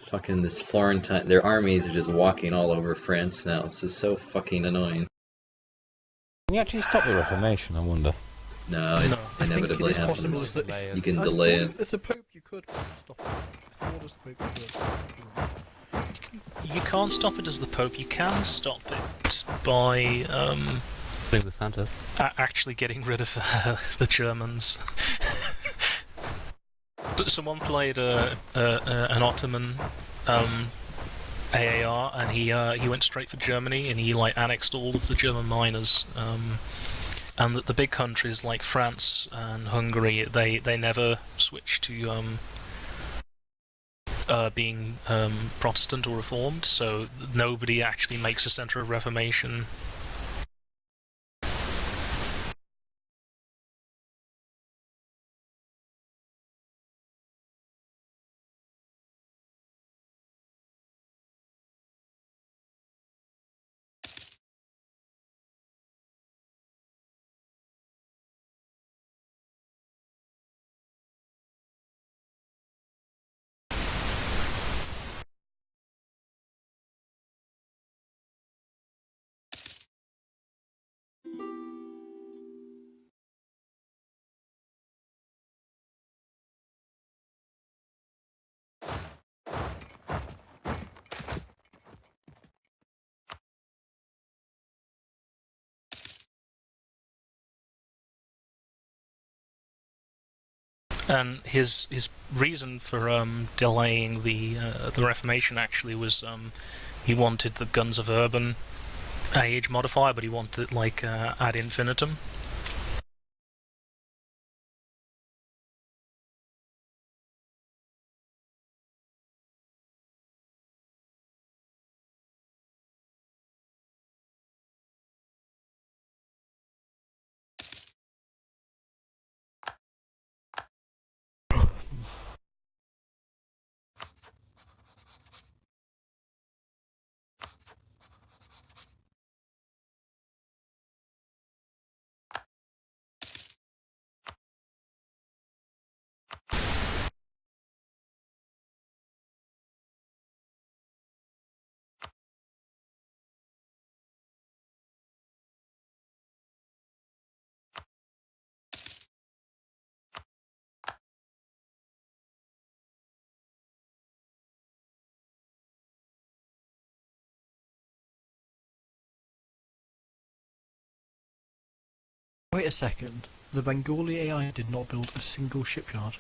Fucking this Florentine, their armies are just walking all over France now. This is so fucking annoying. Can you actually stop the Reformation, I wonder? No, it inevitably happens. You can delay it. As the Pope, you could stop it. What does the Pope do? You can't stop it as the Pope. You can stop it by Bring the Santa. actually getting rid of the Germans. Someone played an Ottoman AAR, and he went straight for Germany, and he like annexed all of the German miners. And the big countries like France and Hungary, they never switched to being Protestant or Reformed, so nobody actually makes a centre of Reformation. And his reason for delaying the Reformation actually was he wanted the Guns of Urban age modifier, but he wanted it like ad infinitum. Wait a second. The Bengali AI did not build a single shipyard.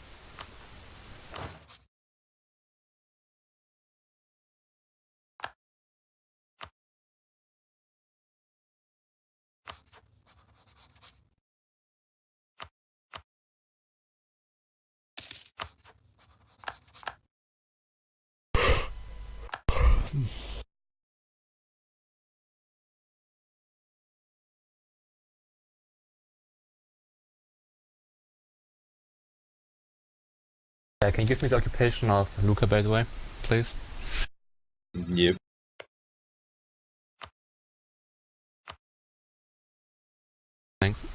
Yeah, can you give me the occupation of Luca, by the way, please? Yep. Thanks.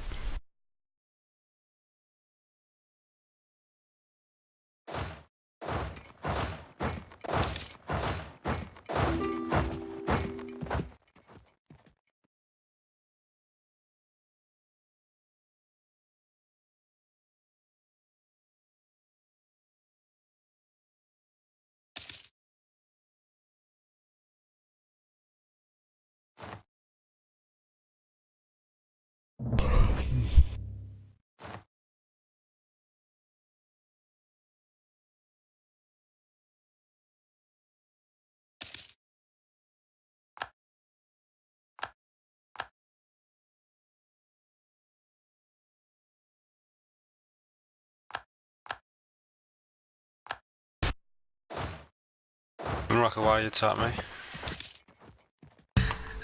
Morocco, why you attack me?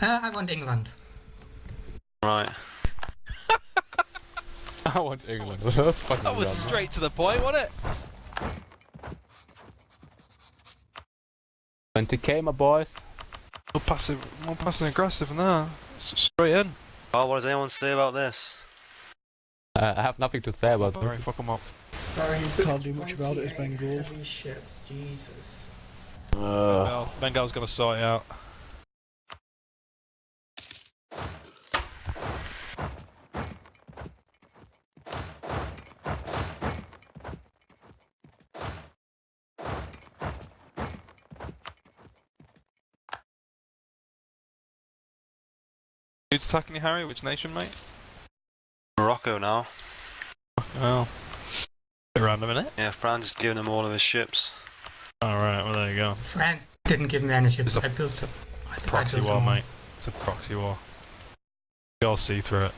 I want England. Right. I want England. That's fucking That was dumb. straight to the point, wasn't it? 20k, my boys. More passive aggressive than that. It's just straight in. Oh, what does anyone say about this? I have nothing to say about Sorry, this. fuck them up. Sorry, Can't do much about it, it's Bengal. Heavy ships, Jesus. Bengal's gonna sort it out. Who's attacking you, Harry? Which nation, mate? Morocco now. Oh. Bit random, innit? Yeah, France is giving them all of his ships. Alright, well there you go. France didn't give me any ships. It's a I built some. Proxy built war, them all. mate. It's a proxy war. You all see through it.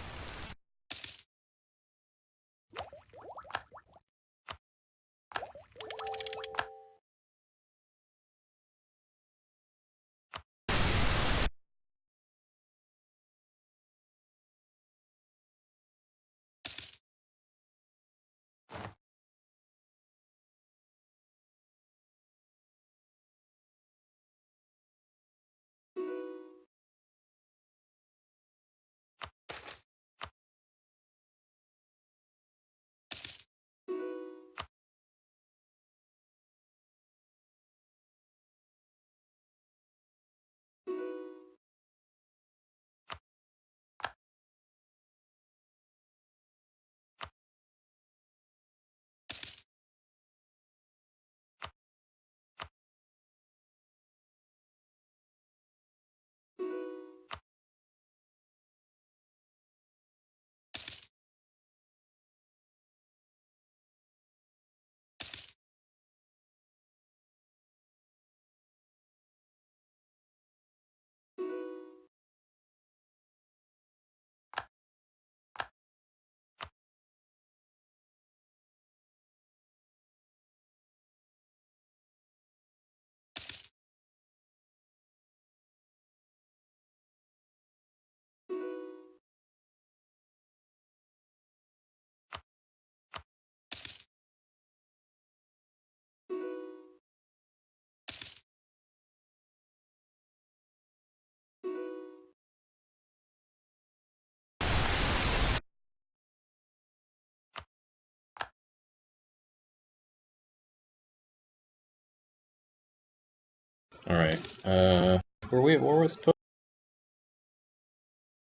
Alright. Where were we supposed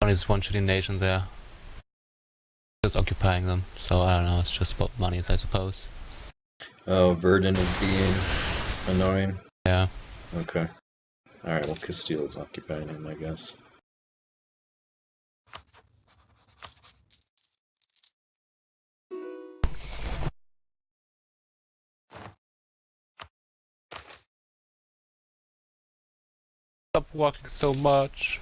Only this one shitty nation there. Just occupying them, so I don't know, it's just about money, I suppose. Oh, Verdun is being annoying. Yeah. Okay. Alright, well, Castile is occupying him, I guess. stop walking so much.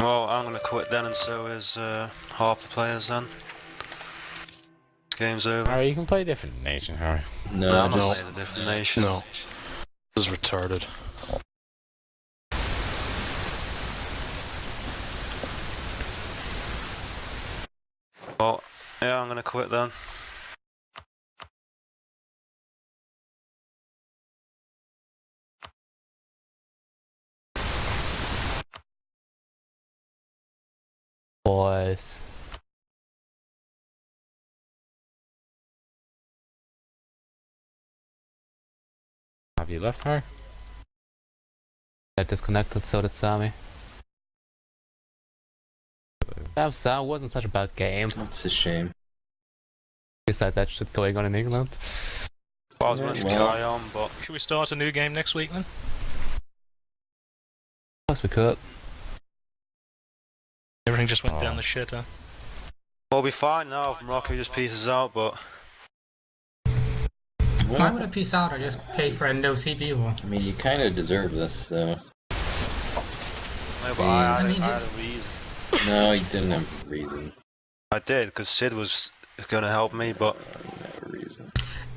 Well, I'm gonna quit then, and so is half the players then. Game's over. Harry, you can play a different nation, Harry. No, I'm not just playing a different nation. No. This is retarded. Well, yeah, I'm gonna quit then. Boys. Have you left, Harry? I disconnected, so did Sammy. Damn, Sam, wasn't such a bad game. that's a shame. Besides that shit going on in England. Well, I was meant to carry on, but Should we start a new game next week then? Of course we could. Everything just went down the shitter. we'll be fine now if Morocco just pieces out. But Why would I peace out or just pay for a no CPU? I mean, you kind of deserve this, though. no, but I I mean, had a reason. No, you didn't have a reason. I did because Sid was gonna help me, but No reason.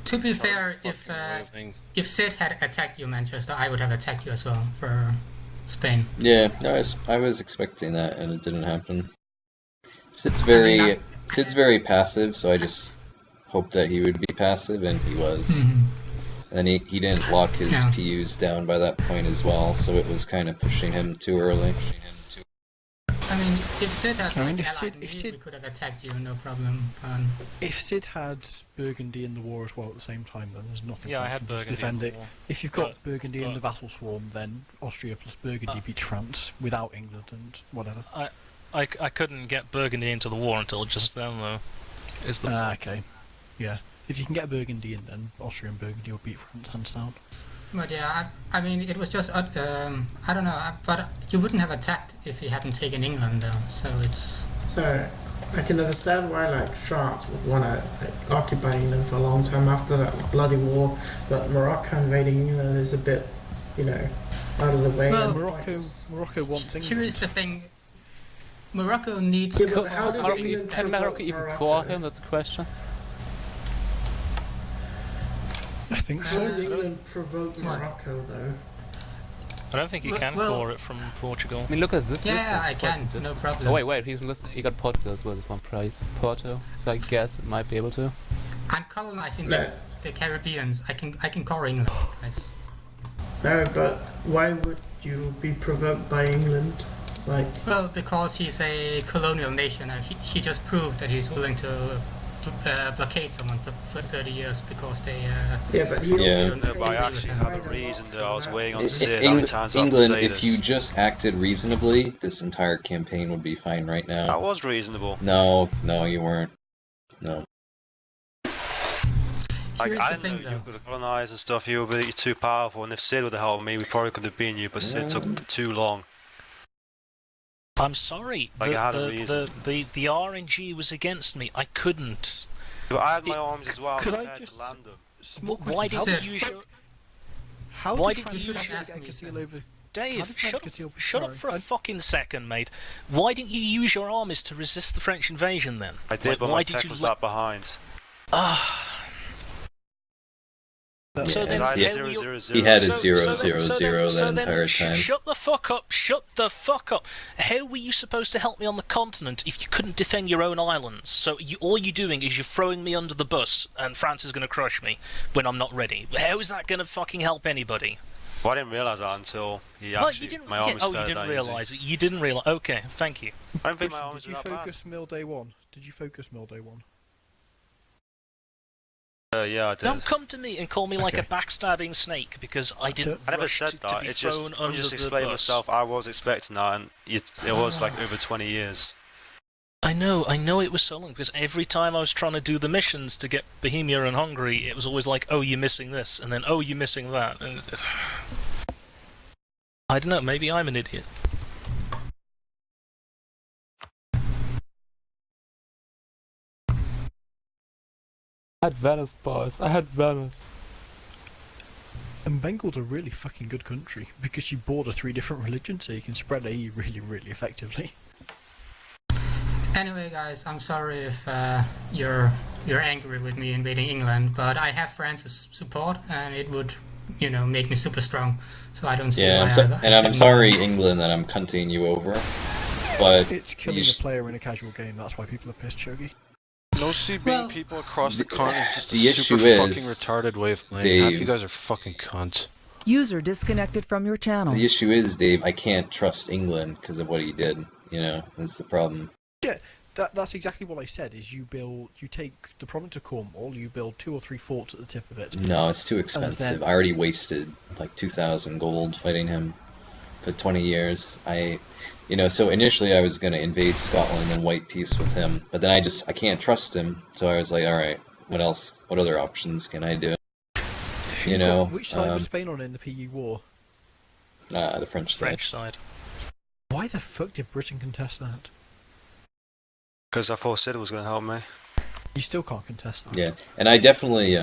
To be fair, if Sid had attacked you, Manchester, I would have attacked you as well for Spain. Yeah, I was expecting that, and it didn't happen. Sid's very passive, so I just hoped that he would be passive, and he was. Mm-hmm. And he didn't lock his Yeah. PUs down by that point as well, so it was kind of pushing him too early. I mean, if Sid had I mean, if allied Sid- me, if Sid- we could have attacked you, no problem. If Sid had Burgundy in the war as well at the same time, then there's nothing. Yeah, I for had him to just Burgundy in defend the it. war. If you've got But- Burgundy in but- the vassal swarm, then Austria plus Burgundy beats France without England and whatever. I couldn't get Burgundy into the war until just then, though. Is the Okay. Yeah. If you can get Burgundy in, then Austria and Burgundy will beat France hands down. But yeah, I mean, it was just, I don't know, but you wouldn't have attacked if he hadn't taken England, though, so it's... So I can understand why like France would want to occupy England for a long time after that bloody war, but Morocco invading England is a bit, out of the way. Well, and Morocco wants England. Here's the thing, Morocco needs... Yeah, but how did Morocco, England can Morocco even Morocco? core him? That's the question. I think How so. did England provoke What? Morocco though? I don't think you can Well- core it from Portugal. I mean, look at this. Yeah, I list, can, this- no problem. Oh wait, he's listening. He got Portugal as well as one prize. Porto, so I guess it might be able to. I'm colonizing No. the Caribbeans, I can core England, guys. No, but why would you be provoked by England? Like, Well, because he's a colonial nation, and he just proved that he's willing to blockade someone for 30 years because they... yeah, but he Yeah. also no, but I paid actually for had a China reason that I was also. waiting on Sid. How many times do I have to England, say if this? you just acted reasonably, this entire campaign would be fine right That now. was reasonable. No, you weren't. No. Like, Here's I the didn't thing, know you though. could colonize and stuff. You were too powerful, and if Sid would have helped me, we probably could have been you. But Sid took too long. I'm sorry. Like, I had a reason. The RNG was against me. I couldn't. But I had my arms as well. Could I prepared just- to land them. Small Why question. didn't Sid. you use your... How Why did did you France use- get ask me, Castile Sid? over? How Dave, did shut France up, get over- shut up for a sorry, fucking second, mate. Why didn't you use your armies to resist the French invasion then? I did, Like, but why my did tech you was let- that behind. So Yeah. then, I had how were you- 0-0-0. He had a So- 0-0-0 so then- that entire time. Shut the fuck up! Shut the fuck up! How were you supposed to help me on the continent if you couldn't defend your own islands? So all you're doing is you're throwing me under the bus, and France is going to crush me when I'm not ready. How is that going to fucking help anybody? Well, I didn't realise that until he Well, actually. you didn't. My Yeah, arms oh, you fell didn't that realise it. You didn't realise. Okay, thank you. easy. I don't think my Did arms were you that bad. focus Mill Day 1? Did you focus Mill Day 1? Yeah, I did. Don't come to me and call me like a Okay. backstabbing snake because I didn't. I never rush said to that. be It's just thrown I'm under just the explaining bus. myself. I was expecting that, and it was like over 20 years. I know it was so long because every time I was trying to do the missions to get Bohemia and Hungary, it was always like, oh, you're missing this, and then, oh, you're missing that. And I don't know, maybe I'm an idiot. I had Venice, boys. I had Venice. And Bengal's a really fucking good country because you border 3 different religions, so you can spread AE really, really effectively. Anyway, guys, I'm sorry if you're angry with me invading England, but I have France's support, and it would, make me super strong. So I don't see why. I'm sorry, England, that I'm cunting you over. But it's killing a player in a casual game. That's why people are pissed, Chogi. No being people across the continent is just the a issue super is, fucking retarded way of playing. Dave, Half you guys are fucking cunts. User disconnected from your channel. The issue is, Dave, I can't trust England because of what he did. That's the problem. Yeah, that's exactly what I said. Is you take the province of Cornwall, you build 2 or 3 forts at the tip of it. No, it's too expensive. I already wasted like 2,000 gold fighting him for 20 years. So initially I was going to invade Scotland and white peace with him, but then I can't trust him, so I was like, alright, what else? What other options can I do? Which side was Spain on in the PU war? The French side. French side. Why the fuck did Britain contest that? Because I thought Sid was going to help me. You still can't contest that. Yeah, and I definitely,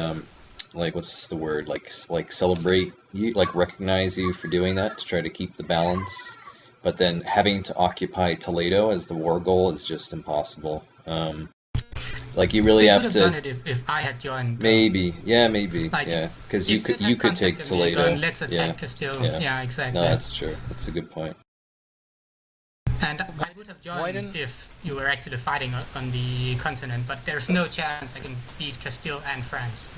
what's the word? Like celebrate you, recognize you for doing that to try to keep the balance. But then having to occupy Toledo as the war goal is just impossible. You really have to. Could have done it if I had joined. Maybe, because you could take Toledo. Let's attack Castile. Yeah, exactly. No, that's true. That's a good point. And I would have joined if you were actually fighting on the continent, but there's no chance I can beat Castile and France.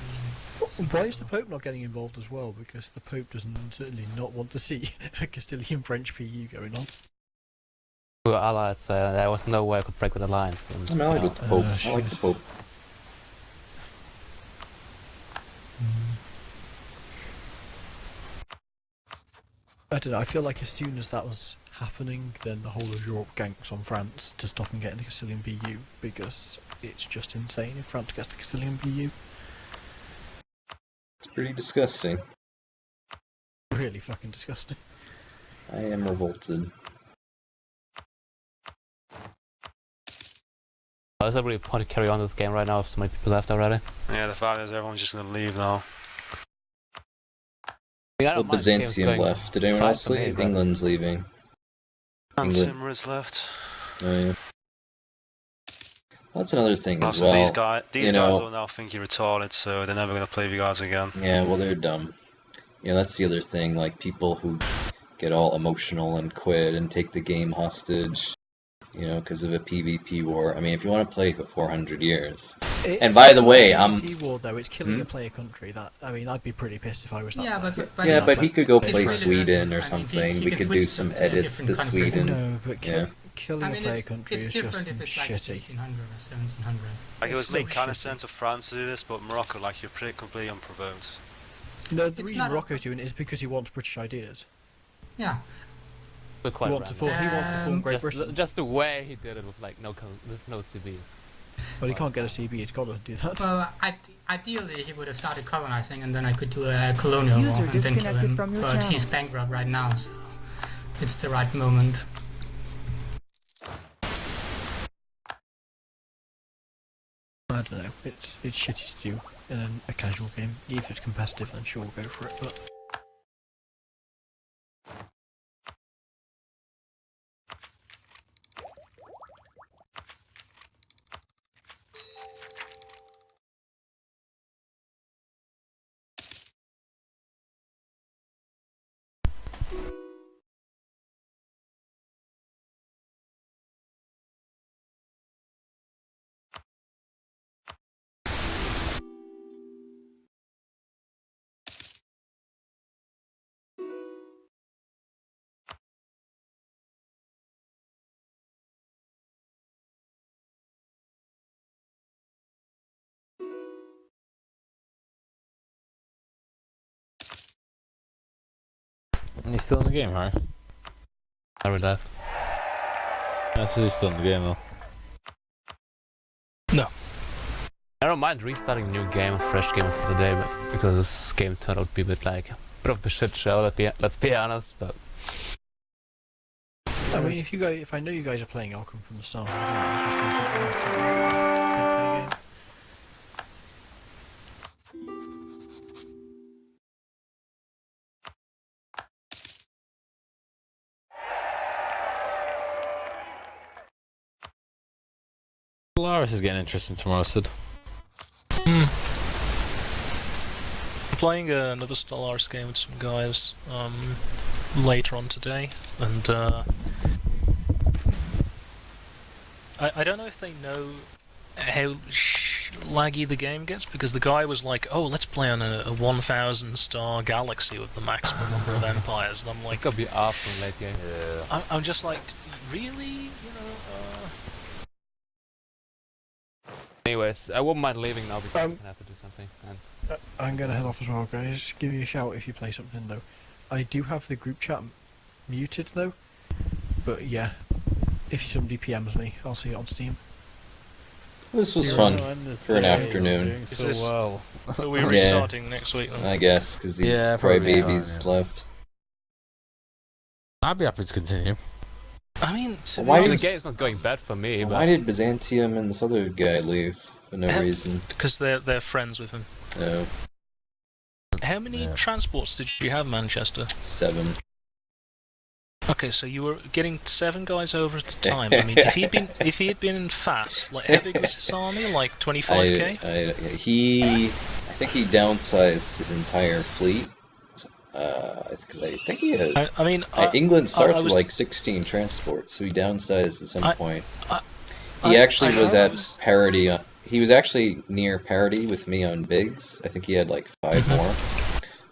Why is the Pope not getting involved as well? Because the Pope doesn't certainly not want to see a Castilian-French PU going on. We were allied, so there was no way I could break the alliance. I like the Pope. I like the Pope. I don't know, I feel like as soon as that was happening, then the whole of Europe ganks on France to stop them getting the Castilian PU, because it's just insane if France gets the Castilian PU. It's pretty disgusting. Really fucking disgusting. I am revolted. There's not really a point to carry on this game right now if so many people left already. Yeah, the fact is everyone's just going to leave now. Well, Byzantium left. Did anyone else leave? England's leaving. And Simmer's left. Oh, yeah. That's another thing as well. These guys will now think you're retarded, so they're never going to play with you guys again. Yeah, well, they're dumb. That's the other thing. People who get all emotional and quit and take the game hostage, because of a PvP war. I mean, if you want to play for 400 years. And by the way, PvP war though, it's killing a player country. I'd be pretty pissed if I was that. Yeah, but he could go play Sweden or something. We could do some edits to Sweden. No, but killing a player country is just shitty. It would make kind of sense of France to do this, but Morocco, you're pretty completely unprovoked. No, the reason Morocco's doing it is because he wants British ideas. Yeah. He wants to form Great Britain. Just the way he did it with no CVs. But he can't get a CB, he's got to do that. Well, ideally he would have started colonizing and then I could do a colonial war and then kill him, but he's bankrupt right now, so it's the right moment. I don't know, it's shitty to do in a casual game. If it's competitive then sure, go for it, but... He's still in the game, Harry? I would have. That's he's still in the game though. don't mind restarting a new game, a fresh game once the day, but because this game turned out to be a bit like a bit of a shit show. Let's be honest, but. I mean, if I know you guys are playing, I'll come from the start. I'm just trying to game. Polaris is getting interesting tomorrow, Sid. I'm playing another Stellaris game with some guys later on today, and I don't know if they know how laggy the game gets, because the guy was like, "Oh, let's play on a 1,000 star galaxy with the maximum number of empires," and I'm like, "It's gonna be awesome late game." Yeah. I'm just like, really, Anyways, I wouldn't mind leaving now because I have to do something. I'm gonna head off as well, guys. Give me a shout if you play something though. I do have the group chat muted though, but yeah, if somebody PMs me, I'll see it on Steam. This was fun for an afternoon. Is this, are we restarting next week? Then? I guess, because these crybabies left. I'd be happy to continue. I mean, the game's not going bad for me. Why did Byzantium and this other guy leave for no reason? Because they're friends with him. Oh. How many transports did you have, Manchester? 7. Okay, so you were getting 7 guys over at a time. I mean, if he had been fast, like how big was his army? Like 25k? I think he downsized his entire fleet. Because I think he had. England starts with like 16 transports, so he downsized at some point. He actually was at parity. He was actually near parity with me on Biggs. I think he had like 5 more.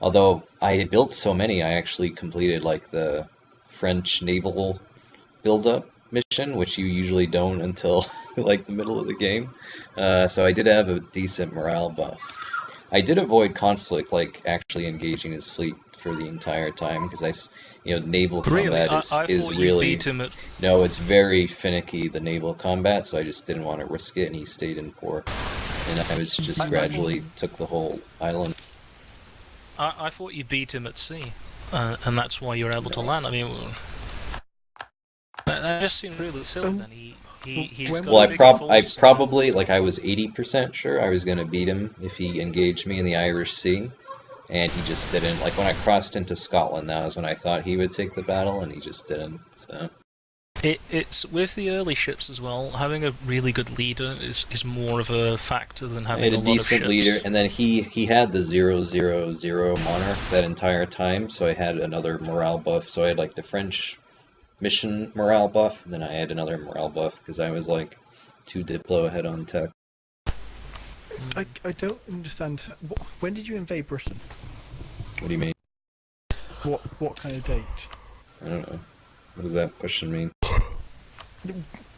Although I had built so many, I actually completed like the French naval build-up mission, which you usually don't until like the middle of the game. So I did have a decent morale buff. I did avoid conflict, like actually engaging his fleet for the entire time, because naval combat is really no, it's very finicky, the naval combat. So I just didn't want to risk it, and he stayed in port, and I was just gradually took the whole island. I thought you beat him at sea, and that's why you were able to land. I mean, that just seemed really silly. Then I probably, like, I was 80% sure I was going to beat him if he engaged me in the Irish Sea, and he just didn't. Like, when I crossed into Scotland, that was when I thought he would take the battle, and he just didn't, so... It's with the early ships as well. Having a really good leader is more of a factor than having a lot of ships. decent leader, and then he had the 000 monarch that entire time, so I had another morale buff. So I had like the French mission morale buff, and then I had another morale buff because I was like 2 Diplo ahead on tech. I don't understand. When did you invade Britain? What do you mean? What kind of date? I don't know. What does that question mean?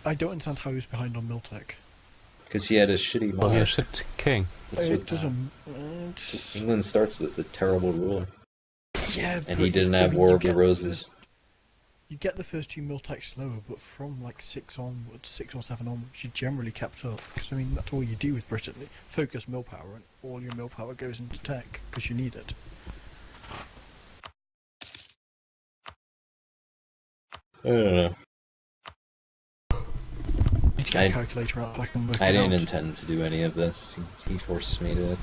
I don't understand how he was behind on Miltech. Because he had a shitty monarch. Well, he had a shit king. It doesn't... England starts with a terrible ruler. Yeah, and he didn't have War of the Roses. You get the first 2 Miltech slower, but from like 6 onwards, 6 or 7 onwards, you generally kept up. Because I mean, that's all you do with Britain. Focus millpower, and all your millpower goes into tech, because you need it. I don't know. I didn't intend to do any of this. He forced me to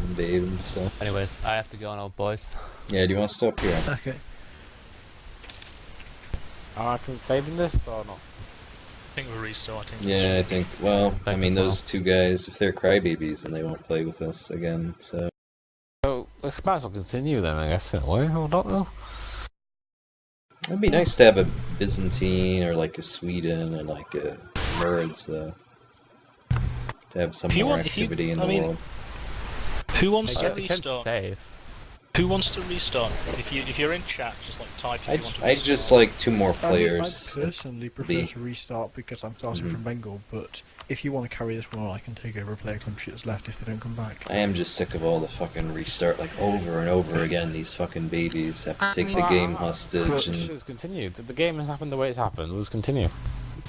invade and stuff. Anyways, I have to go now, boys. Yeah, do you want to stop here? Okay. Are I saving this or not? I think we're restarting. Yeah, I think. Well, I mean, those 2 guys, if they're crybabies, and they won't play with us again, so. So, we might as well continue then, I guess, in a way, or not, though? It'd be nice to have a Byzantine or like a Sweden or like a Merds, though. To have some more activity in the world. Who wants to restart? Who wants to restart? If you're in chat, just like type. If you want to I'd just like 2 more players. I personally prefer to restart because I'm starting from Bengal. But if you want to carry this one on, I can take over a player country that's left if they don't come back. I am just sick of all the fucking restart, like over and over again. These fucking babies have to take the game hostage. Let's continue. The game has happened the way it's happened. Let's continue.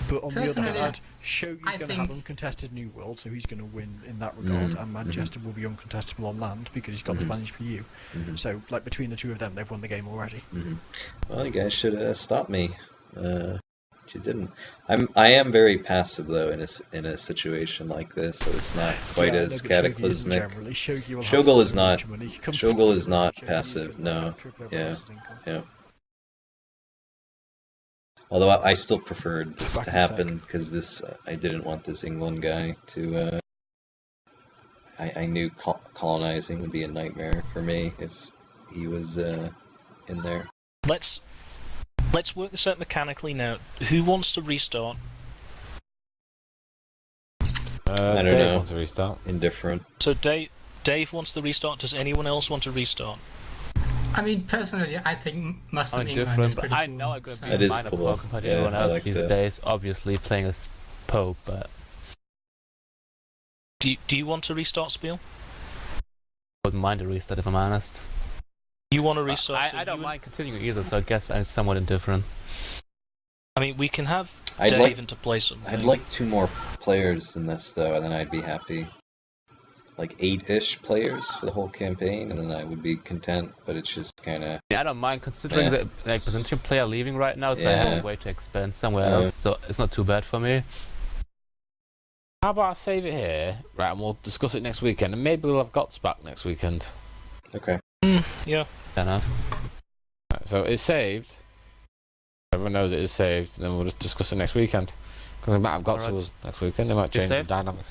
But on the other Personally, hand, Shogi's I going to think- have uncontested New World, so he's going to win in that regard, and Manchester will be uncontestable on land because he's got the Spanish PU. So, like, between the two of them, they've won the game already. Well, you guys should stop me. But you didn't. I am very passive though in a situation like this, so it's not quite Yeah, I as know, but Shogi isn't cataclysmic. generally. Shogi will have Shogun is so not. much money. He comes Shogun to is not Shogi's passive. gonna No. have triple over Yeah. his income. Yeah. Although I still preferred this Back to in a sec. happen because this I didn't want this England guy to. I knew colonizing would be a nightmare for me if he was in there. Let's work this out mechanically now. Who wants to restart? I don't Dave know. wants to restart. Indifferent. So Dave wants to restart. Does anyone else want to restart? I mean, personally, I think Muslim I'm England is different, but pretty I cool. know I'm going to so- be That a is minor cool. pope compared to Yeah, everyone I else like these that. days. Obviously, playing as Pope, but Do you want to restart, Spiel? wouldn't mind a restart if I'm honest. You want to restart? so I don't you mind continuing either, so I guess I'm somewhat indifferent. I mean, we can have I'd Dave like- in to play something. I'd like 2 more players than this though, and then I'd be happy. Like 8-ish players for the whole campaign, and then I would be content. But it's just kind of. Yeah, I don't mind considering Yeah. that like potential player leaving right now, so I Yeah. have a way to expand somewhere Yeah. else, so it's not too bad for me. How about I save it here, right, and we'll discuss it next weekend, and maybe we'll have GOTS back next weekend. Okay. Yeah. Fair enough. Right, so it's saved. Everyone knows it is saved, and then we'll just discuss it next weekend. Because they might have GOTS Alright. rules next weekend, they might You change the saved? dynamics.